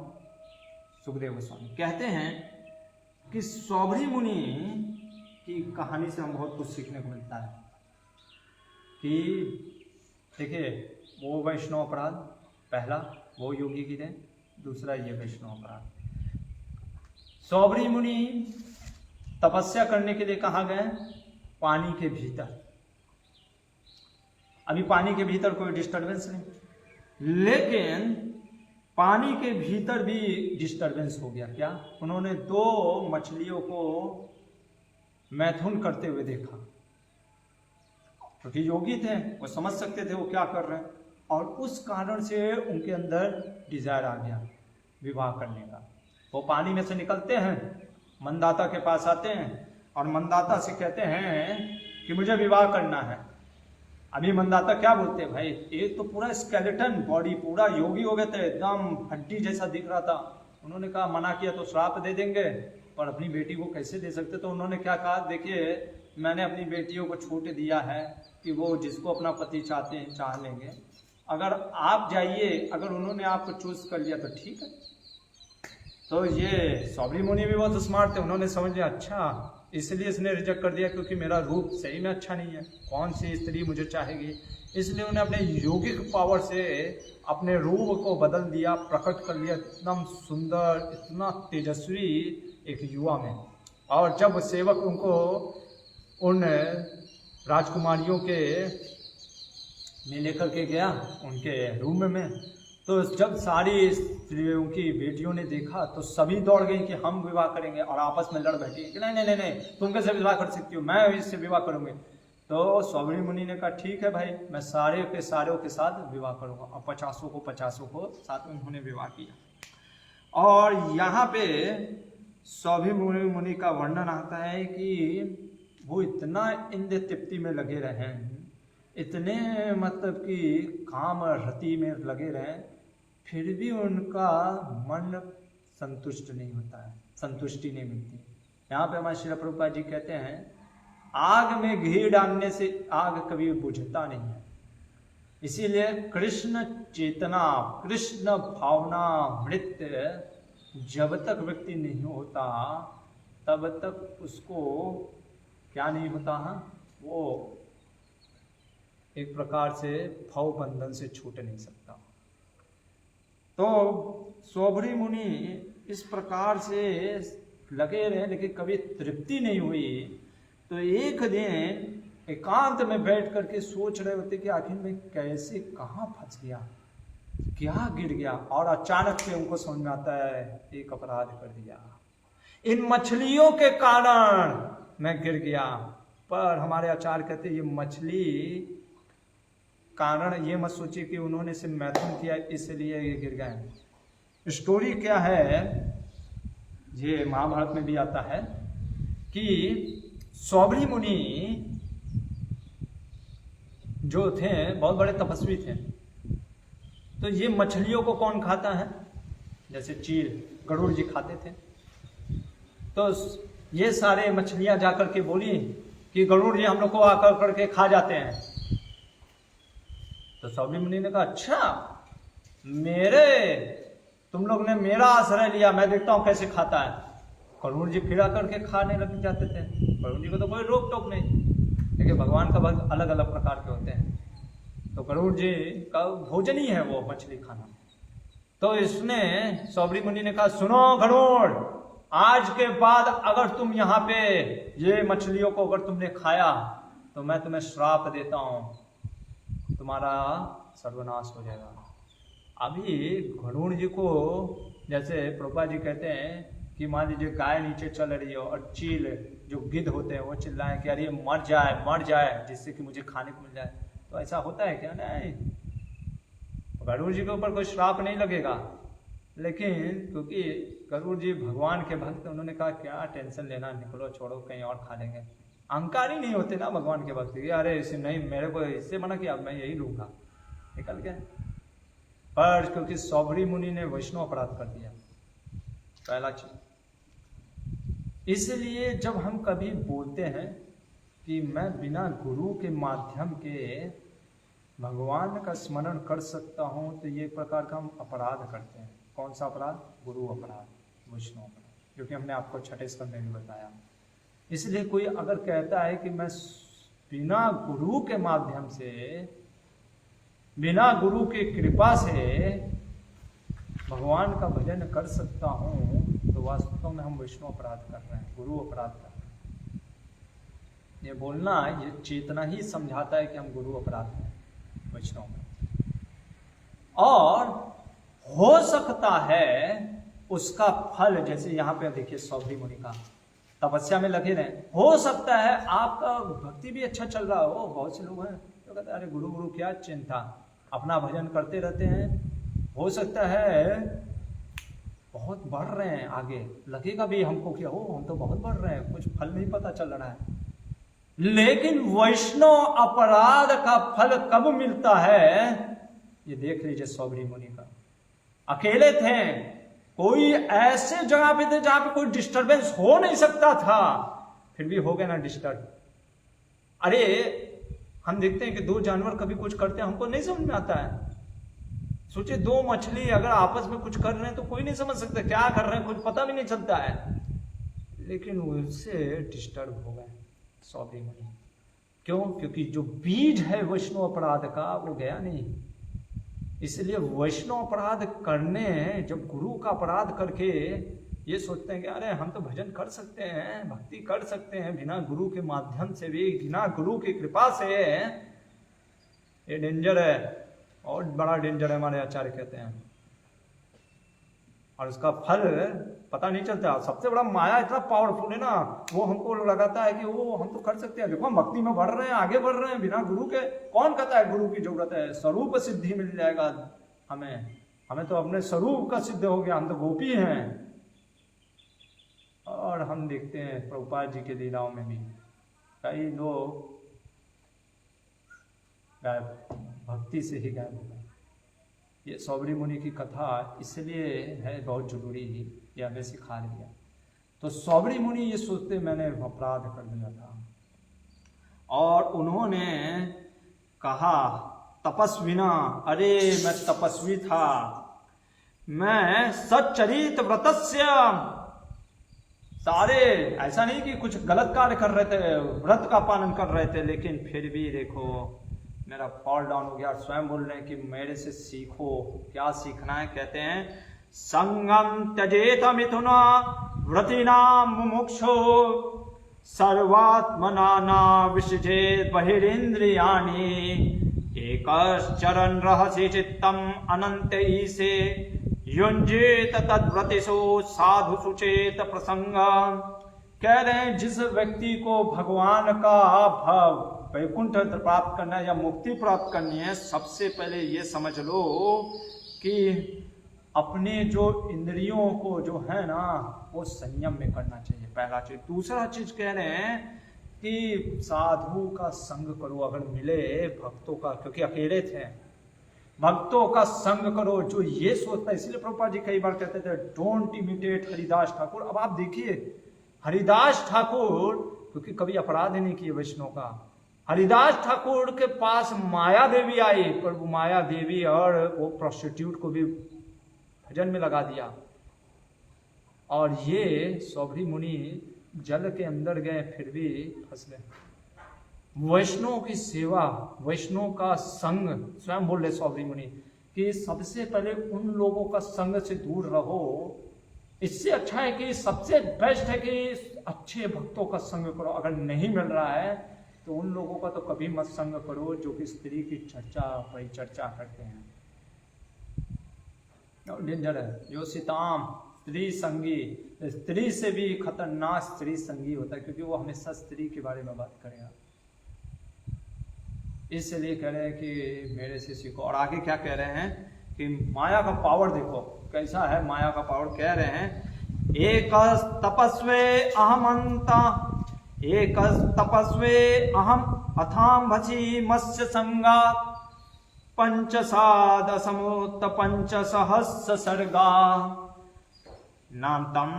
सुखदेव गोस्वामी। कहते हैं कि सौभरी मुनि की कहानी से हम बहुत कुछ सीखने को मिलता है। कि देखिए, वो वैष्णव अपराध, पहला वो योगी की थे, दूसरा ये वैष्णव अपराध। सौभरी मुनि तपस्या करने के लिए कहाँ गए? पानी के भीतर। अभी पानी के भीतर कोई डिस्टरबेंस नहीं, लेकिन पानी के भीतर भी डिस्टरबेंस हो गया। क्या? उन्होंने 2 मछलियों को मैथुन करते हुए देखा। क्योंकि योगी थे, वो समझ सकते थे वो क्या कर रहे हैं, और उस कारण से उनके अंदर डिजायर आ गया विवाह करने का। वो पानी में से निकलते हैं, मंदाता के पास आते हैं और मंदाता से कहते हैं कि मुझे विवाह करना है। अभी मंदाता क्या बोलते हैं, भाई एक तो पूरा स्केलेटन बॉडी, पूरा योगी हो गए थे, एकदम हड्डी जैसा दिख रहा था। उन्होंने कहा मना किया तो श्राप दे देंगे, पर अपनी बेटी को कैसे दे सकते। तो उन्होंने क्या कहा, देखिए मैंने अपनी बेटियों को छूट दिया है कि वो जिसको अपना पति चाहते हैं चाह लेंगे, अगर आप जाइए, अगर उन्होंने आपको चूज कर लिया तो ठीक है। तो ये सौबरी मुनि भी बहुत स्मार्ट थे, उन्होंने समझ लिया अच्छा इसलिए इसने रिजेक्ट कर दिया क्योंकि मेरा रूप सही में अच्छा नहीं है, कौन सी स्त्री मुझे चाहेगी। इसलिए उन्हें अपने योगिक पावर से अपने रूप को बदल दिया, प्रकट कर लिया एकदम सुंदर, इतना तेजस्वी एक युवा में। और जब सेवक उनको उन राजकुमारियों के में लेकर के गया उनके रूम में, तो जब सारी स्त्रियों की बेटियों ने देखा तो सभी दौड़ गई कि हम विवाह करेंगे, और आपस में लड़ बैठी कि नहीं नहीं नहीं नहीं, तुम कैसे विवाह कर सकती हो, मैं इससे विवाह करूंगी। तो सौबरी मुनि ने कहा ठीक है भाई, मैं सारे के साथ विवाह करूंगा, और 50 को साथ में उन्होंने विवाह किया। और यहाँ पे सौबरी मुनि का वर्णन आता है कि वो इतना इंद्र तृप्ति में लगे रहे, इतने मतलब कि काम रति में लगे रहे, फिर भी उनका मन संतुष्ट नहीं होता है, संतुष्टि नहीं मिलती। यहाँ पे हमारे श्री प्रभुपाद जी कहते हैं आग में घी डालने से आग कभी बुझता नहीं है। इसीलिए कृष्ण चेतना, कृष्ण भावना मृत जब तक व्यक्ति नहीं होता तब तक उसको क्या नहीं होता है, वो एक प्रकार से भव बंधन से छूट नहीं सकता। तो सौबरी मुनि इस प्रकार से लगे रहे लेकिन कभी तृप्ति नहीं हुई। तो एक दिन एकांत में बैठ करके सोच रहे होते कि आखिर में कैसे कहाँ फंस गया, क्या गिर गया, और अचानक से उनको समझ में आता है एक अपराध कर दिया, इन मछलियों के कारण मैं गिर गया। पर हमारे आचार्य कहते ये मछली कारण ये मत सोचिए कि उन्होंने से मैथुन किया इसलिए ये गिर गए। स्टोरी क्या है, ये महाभारत में भी आता है कि सौबरी मुनि जो थे बहुत बड़े तपस्वी थे। तो ये मछलियों को कौन खाता है, जैसे चील गरुड़ जी खाते थे। तो ये सारे मछलियां जाकर के बोली कि गरुड़ जी हम लोग को आकर करके खा जाते हैं। तो सौबरी मुनि ने कहा अच्छा तुम लोग ने मेरा आश्रय लिया, मैं देखता हूं कैसे खाता है। गरुड़ जी फिरा करके खाने लग जाते थे। गरुड़ जी को तो कोई रोक टोक नहीं, लेकिन भगवान का भक्त अलग अलग प्रकार के होते हैं। तो गरुड़ जी का भोजन ही है वो मछली खाना। तो इसने सौबरी मुनि ने कहा सुनो गरुड़, आज के बाद अगर तुम यहाँ पे ये मछलियों को अगर तुमने खाया तो मैं तुम्हें श्राप देता हूं, तुम्हारा सर्वनाश हो जाएगा। अभी गरुड़ जी को जैसे प्रभुपाद जी कहते हैं कि मान लीजिए गाय नीचे चल रही हो और चील जो गिद्ध होते हैं वो चिल्लाएं कि अरे मर जाए जिससे कि मुझे खाने को मिल जाए, तो ऐसा होता है क्या? नहीं, गरुड़ जी के ऊपर कोई श्राप नहीं लगेगा। लेकिन क्योंकि गरुड़ जी भगवान के भक्त, उन्होंने कहा क्या टेंशन लेना, निकलो छोड़ो कहीं और खा लेंगे। अहंकारी नहीं होते ना भगवान के भक्त, अरे इसे नहीं, मेरे को इससे मना किया मैं यही लूंगा, निकल गए। पर क्योंकि सौबरी मुनि ने वैष्णव अपराध कर दिया, पहला चीज। इसलिए जब हम कभी बोलते हैं कि मैं बिना गुरु के माध्यम के भगवान का स्मरण कर सकता हूं, तो ये प्रकार का हम अपराध करते हैं। कौन सा अपराध? गुरु अपराध, वैष्णव अपराध, जो कि हमने आपको छठे स्कंद में भी बताया। इसलिए कोई अगर कहता है कि मैं बिना गुरु के माध्यम से, बिना गुरु की कृपा से भगवान का भजन कर सकता हूं, तो वास्तव में हम वैष्णव अपराध कर रहे हैं, गुरु अपराध कर रहे हैं। ये बोलना, ये चेतना ही समझाता है कि हम गुरु अपराध हैं, वैष्णव अपराध। और हो सकता है उसका फल, जैसे यहाँ पे देखिए सौबरी मुनि का तपस्या में लगे रहें। हो सकता है आपका भक्ति भी अच्छा चल रहा हो, बहुत से लोग हैं तो कहते हैं अरे गुरु गुरु क्या चिंता, अपना भजन करते रहते हैं। हो सकता है बहुत बढ़ रहे हैं, आगे लगेगा भी हमको कि ओ हम तो बहुत बढ़ रहे हैं, कुछ फल नहीं पता चल रहा है। लेकिन वैष्णव अपराध का फल कब मिलता है, ये देख लीजिए सौबरी मुनि का। अकेले थे, कोई ऐसे जगह पे थे जहां पे कोई डिस्टरबेंस हो नहीं सकता था, फिर भी हो गया ना डिस्टर्ब। अरे हम देखते हैं कि दो जानवर कभी कुछ करते हैं हमको नहीं समझ में आता है। सोचिए दो मछली अगर आपस में कुछ कर रहे हैं तो कोई नहीं समझ सकता क्या कर रहे हैं, कुछ पता भी नहीं चलता है। लेकिन उससे डिस्टर्ब हो गए सौबरी मुनि। क्यों? क्योंकि जो बीज है वैष्णव अपराध का वो गया नहीं। इसलिए वैष्णव अपराध करने, जब गुरु का अपराध करके ये सोचते हैं कि अरे हम तो भजन कर सकते हैं, भक्ति कर सकते हैं बिना गुरु के माध्यम से भी, बिना गुरु की कृपा से, ये डेंजर है, और बड़ा डेंजर है हमारे आचार्य कहते हैं। और उसका फल पता नहीं चलता। सबसे बड़ा माया इतना पावरफुल है ना, वो हमको लगाता है कि वो हम तो कर सकते हैं, देखो हम भक्ति में बढ़ रहे हैं, आगे बढ़ रहे हैं बिना गुरु के। कौन कहता है गुरु की जरूरत है? स्वरूप सिद्धि मिल जाएगा हमें तो अपने स्वरूप का सिद्ध हो गया, हम तो गोपी हैं। और हम देखते हैं प्रभुपाद जी के लीलाओं में भी कई लोग गायब, भक्ति से ही गायब हो गए। ये सौबरी मुनि की कथा इसलिए है बहुत जरूरी, ये हमें सिखा रही है। तो सौबरी मुनि ये सोचते मैंने अपराध कर दिया था, और उन्होंने कहा तपस्विना, अरे मैं तपस्वी था, मैं सच्चरित व्रतस्य, सारे ऐसा नहीं कि कुछ गलत कार्य कर रहे थे, व्रत का पालन कर रहे थे, लेकिन फिर भी देखो मेरा फॉल डाउन हो गया। और स्वयं बोल रहे हैं कि मेरे से सीखो। क्या सीखना है? कहते हैं संगम त्यजेत मिथुना व्रतिना मुमुक्षो सर्वात्मना न विसृजेत बहिरिंद्रियाणि एकश्चरन् रहसि चित्तम अनंत ईसे युंजेत तद्व्रतिषु साधु सुचेत प्रसंग। कह रहे हैं जिस व्यक्ति को भगवान का भाव वैकुंठ प्राप्त करना है या मुक्ति प्राप्त करनी है, सबसे पहले ये समझ लो कि अपने जो इंद्रियों को जो है ना वो संयम में करना चाहिए, पहला चीज। दूसरा चीज कह रहे हैं कि साधु का संग करो अगर मिले, भक्तों का, क्योंकि अकेले थे, भक्तों का संग करो जो ये सोचता है। इसलिए प्रभुपाद जी कई बार कहते थे डोंट इमिटेट हरिदास ठाकुर। अब आप देखिए हरिदास ठाकुर, क्योंकि कभी अपराध ही नहीं किए वैष्णव का, हरिदास ठाकुर के पास माया देवी आई, पर वो माया देवी और वो प्रोस्टिट्यूट को भी भजन में लगा दिया। और ये सौबरी मुनि जल के अंदर गए फिर भी फंस गए। वैष्णव की सेवा, वैष्णव का संग, स्वयं बोल रहे सौबरी मुनि कि सबसे पहले उन लोगों का संग से दूर रहो। इससे अच्छा है कि सबसे बेस्ट है कि अच्छे भक्तों का संग करो। अगर नहीं मिल रहा है तो उन लोगों का तो कभी मत संग करो जो कि स्त्री की चर्चा परिचर्चा करते हैं। डेंजर है जो सीताम स्त्री संगी, स्त्री से भी खतरनाक स्त्री संगी होता है, क्योंकि वो हमेशा स्त्री के बारे में बात करेगा। इसलिए कह रहे हैं कि मेरे से सीखो। और आगे क्या कह रहे हैं कि माया का पावर देखो कैसा है। माया का पावर कह रहे हैं एक तपस्वे अहमंता, एक तपस्वे अहम अथाम भसी मत्स्य संगा पंचसाद समुत पंच सहस्र सर्गा नातम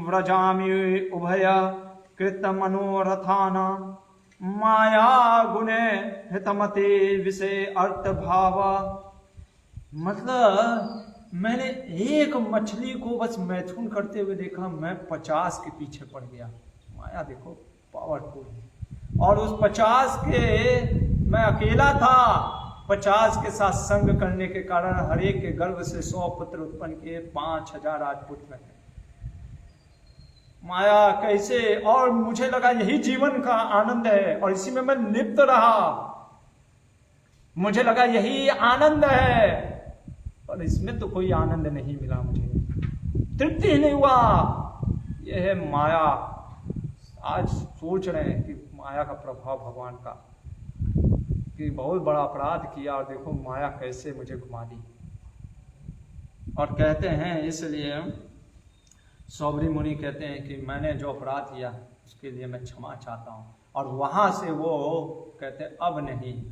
व्रजामि उभय कृत मनोरथाना माया गुणे हितमते विषय अर्थ भावा। मतलब मैंने एक मछली को बस मैथुन करते हुए देखा, मैं 50 के पीछे पड़ गया। माया देखो पावरफुल है। और उस 50 के मैं अकेला था, 50 के साथ संग करने के कारण हर एक के गर्भ से 100 पुत्र उत्पन्न किए, 5000 आज पुत्र हैं। माया कैसे, और मुझे लगा यही जीवन का आनंद है और इसी में मैं लिप्त रहा। मुझे लगा यही आनंद है, पर इसमें तो कोई आनंद नहीं मिला, मुझे तृप्ति ही नहीं हुआ। यह है माया। आज सोच रहे हैं कि माया का प्रभाव भगवान का, कि बहुत बड़ा अपराध किया और देखो माया कैसे मुझे घुमा दी। और कहते हैं, इसलिए सौबरी मुनि कहते हैं कि मैंने जो अपराध किया उसके लिए मैं क्षमा चाहता हूँ। और वहाँ से वो कहते हैं अब नहीं,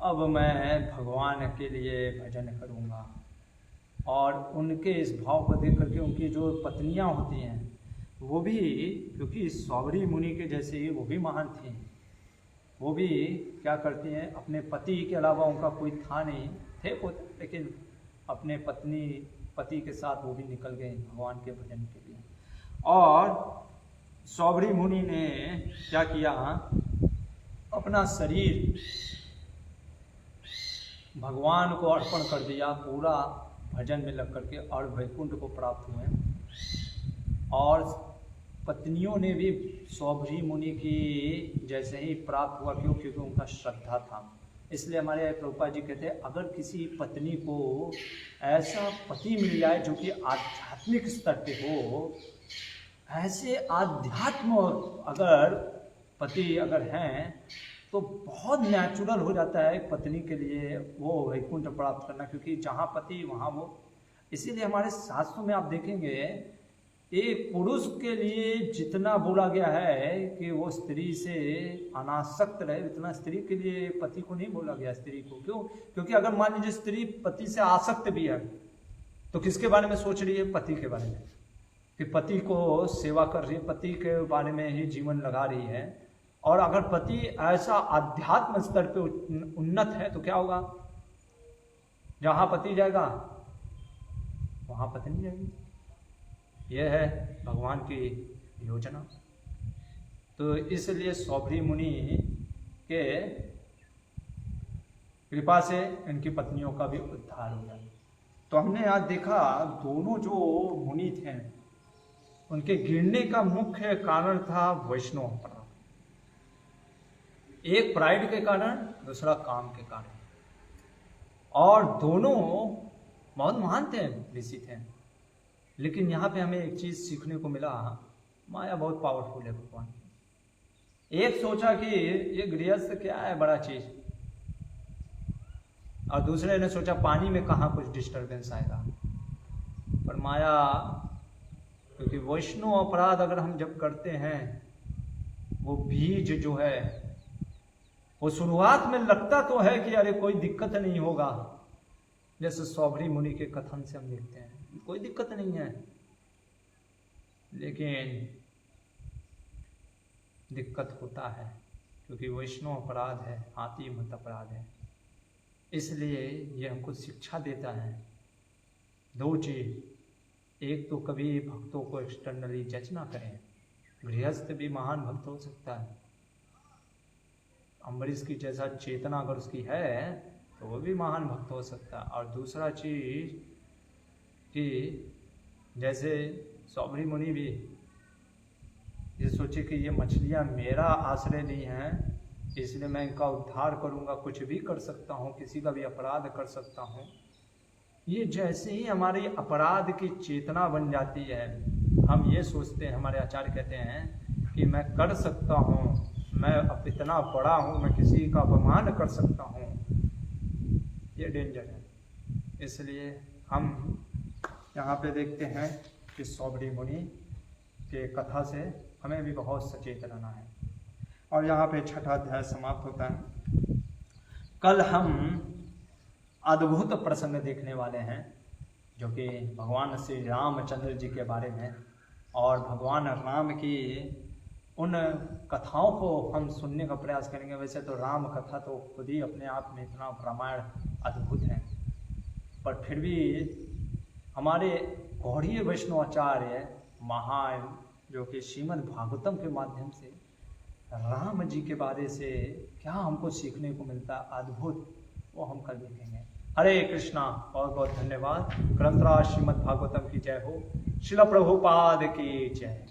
अब मैं भगवान के लिए भजन करूँगा। और उनके इस भाव को देख करके उनकी जो पत्नियाँ होती हैं वो भी, क्योंकि सौबरी मुनि के जैसे ही वो भी महान थी, वो भी क्या करती हैं, अपने पति के अलावा उनका कोई था नहीं, थे वो, लेकिन अपने पति के साथ वो भी निकल गए भगवान के भजन के लिए। और सौबरी मुनि ने क्या किया, अपना शरीर भगवान को अर्पण कर दिया, पूरा भजन में लग करके, और वैकुंठ को प्राप्त हुए। और पत्नियों ने भी सौबरी मुनि की जैसे ही प्राप्त हुआ, क्यों? क्योंकि उनका श्रद्धा था। इसलिए हमारे प्रभुपाद जी कहते हैं, अगर किसी पत्नी को ऐसा पति मिल जाए जो कि आध्यात्मिक स्तर पे हो, ऐसे आध्यात्म अगर पति अगर हैं, तो बहुत नेचुरल हो जाता है पत्नी के लिए वो वैकुंठ प्राप्त करना, क्योंकि जहाँ पति वहाँ वो। इसीलिए हमारे शास्त्रों में आप देखेंगे, एक पुरुष के लिए जितना बोला गया है कि वो स्त्री से अनासक्त रहे, उतना स्त्री के लिए पति को नहीं बोला गया। स्त्री को क्यों? क्योंकि अगर मान लीजिए स्त्री पति से आसक्त भी है, तो किसके बारे में सोच रही है? पति के बारे में, कि पति को सेवा कर रही है, पति के बारे में ही जीवन लगा रही है। और अगर पति ऐसा आध्यात्म स्तर पे उन्नत है तो क्या होगा? जहां पति जाएगा वहां पत्नी जाएगी। यह है भगवान की योजना। तो इसलिए सौबरी मुनि के कृपा से इनकी पत्नियों का भी उद्धार हो गया। तो हमने आज देखा, दोनों जो मुनि थे उनके गिरने का मुख्य कारण था वैष्णव अपराध। एक प्राइड के कारण, दूसरा काम के कारण। और दोनों बहुत महान थे, ऋषि थे। लेकिन यहाँ पे हमें एक चीज सीखने को मिला, माया बहुत पावरफुल है भगवान की। एक सोचा कि ये गृहस्थ क्या है बड़ा चीज, और दूसरे ने सोचा पानी में कहाँ कुछ डिस्टरबेंस आएगा। पर माया, क्योंकि वैष्णव अपराध अगर हम जब करते हैं, वो बीज जो है वो शुरुआत में लगता तो है कि अरे कोई दिक्कत नहीं होगा, जैसे सौबरी मुनि के कथन से हम देखते हैं कोई दिक्कत नहीं है, लेकिन दिक्कत होता है, क्योंकि वैष्णव अपराध है, हाथी मत अपराध है। इसलिए ये हमको शिक्षा देता है दो चीज, एक तो कभी भक्तों को एक्सटर्नली जज ना करें। गृहस्थ भी महान भक्त हो सकता है, अम्बरीश की जैसा चेतना अगर उसकी है तो वो भी महान भक्त हो सकता है। और दूसरा चीज कि जैसे सौबरी मुनि भी ये सोचे कि ये मछलियां मेरा आश्रय नहीं है, इसलिए मैं इनका उद्धार करूंगा, कुछ भी कर सकता हूँ, किसी का भी अपराध कर सकता हूँ। ये जैसे ही हमारी अपराध की चेतना बन जाती है, हम ये सोचते हैं, हमारे आचार्य कहते हैं कि मैं कर सकता हूँ, मैं अब इतना बड़ा हूँ, मैं किसी का अपमान कर सकता हूँ, ये डेंजर है। इसलिए हम यहाँ पे देखते हैं कि सौबरी मुनि के कथा से हमें भी बहुत सचेत रहना है। और यहाँ पे छठा अध्याय समाप्त होता है। कल हम अद्भुत प्रसंग देखने वाले हैं, जो कि भगवान श्री रामचंद्र जी के बारे में, और भगवान राम की उन कथाओं को हम सुनने का प्रयास करेंगे। वैसे तो राम कथा तो खुद ही अपने आप में इतना रामायण अद्भुत है, पर फिर भी हमारे गौड़ीय वैष्णवाचार्य महान, जो कि श्रीमद् भागवतम के माध्यम से राम जी के बारे से क्या हमको सीखने को मिलता अद्भुत, वो हम कल देखेंगे। हरे कृष्णा, बहुत बहुत धन्यवाद। ग्रंथराज श्रीमद् भागवतम की जय हो। श्रील प्रभुपाद की जय।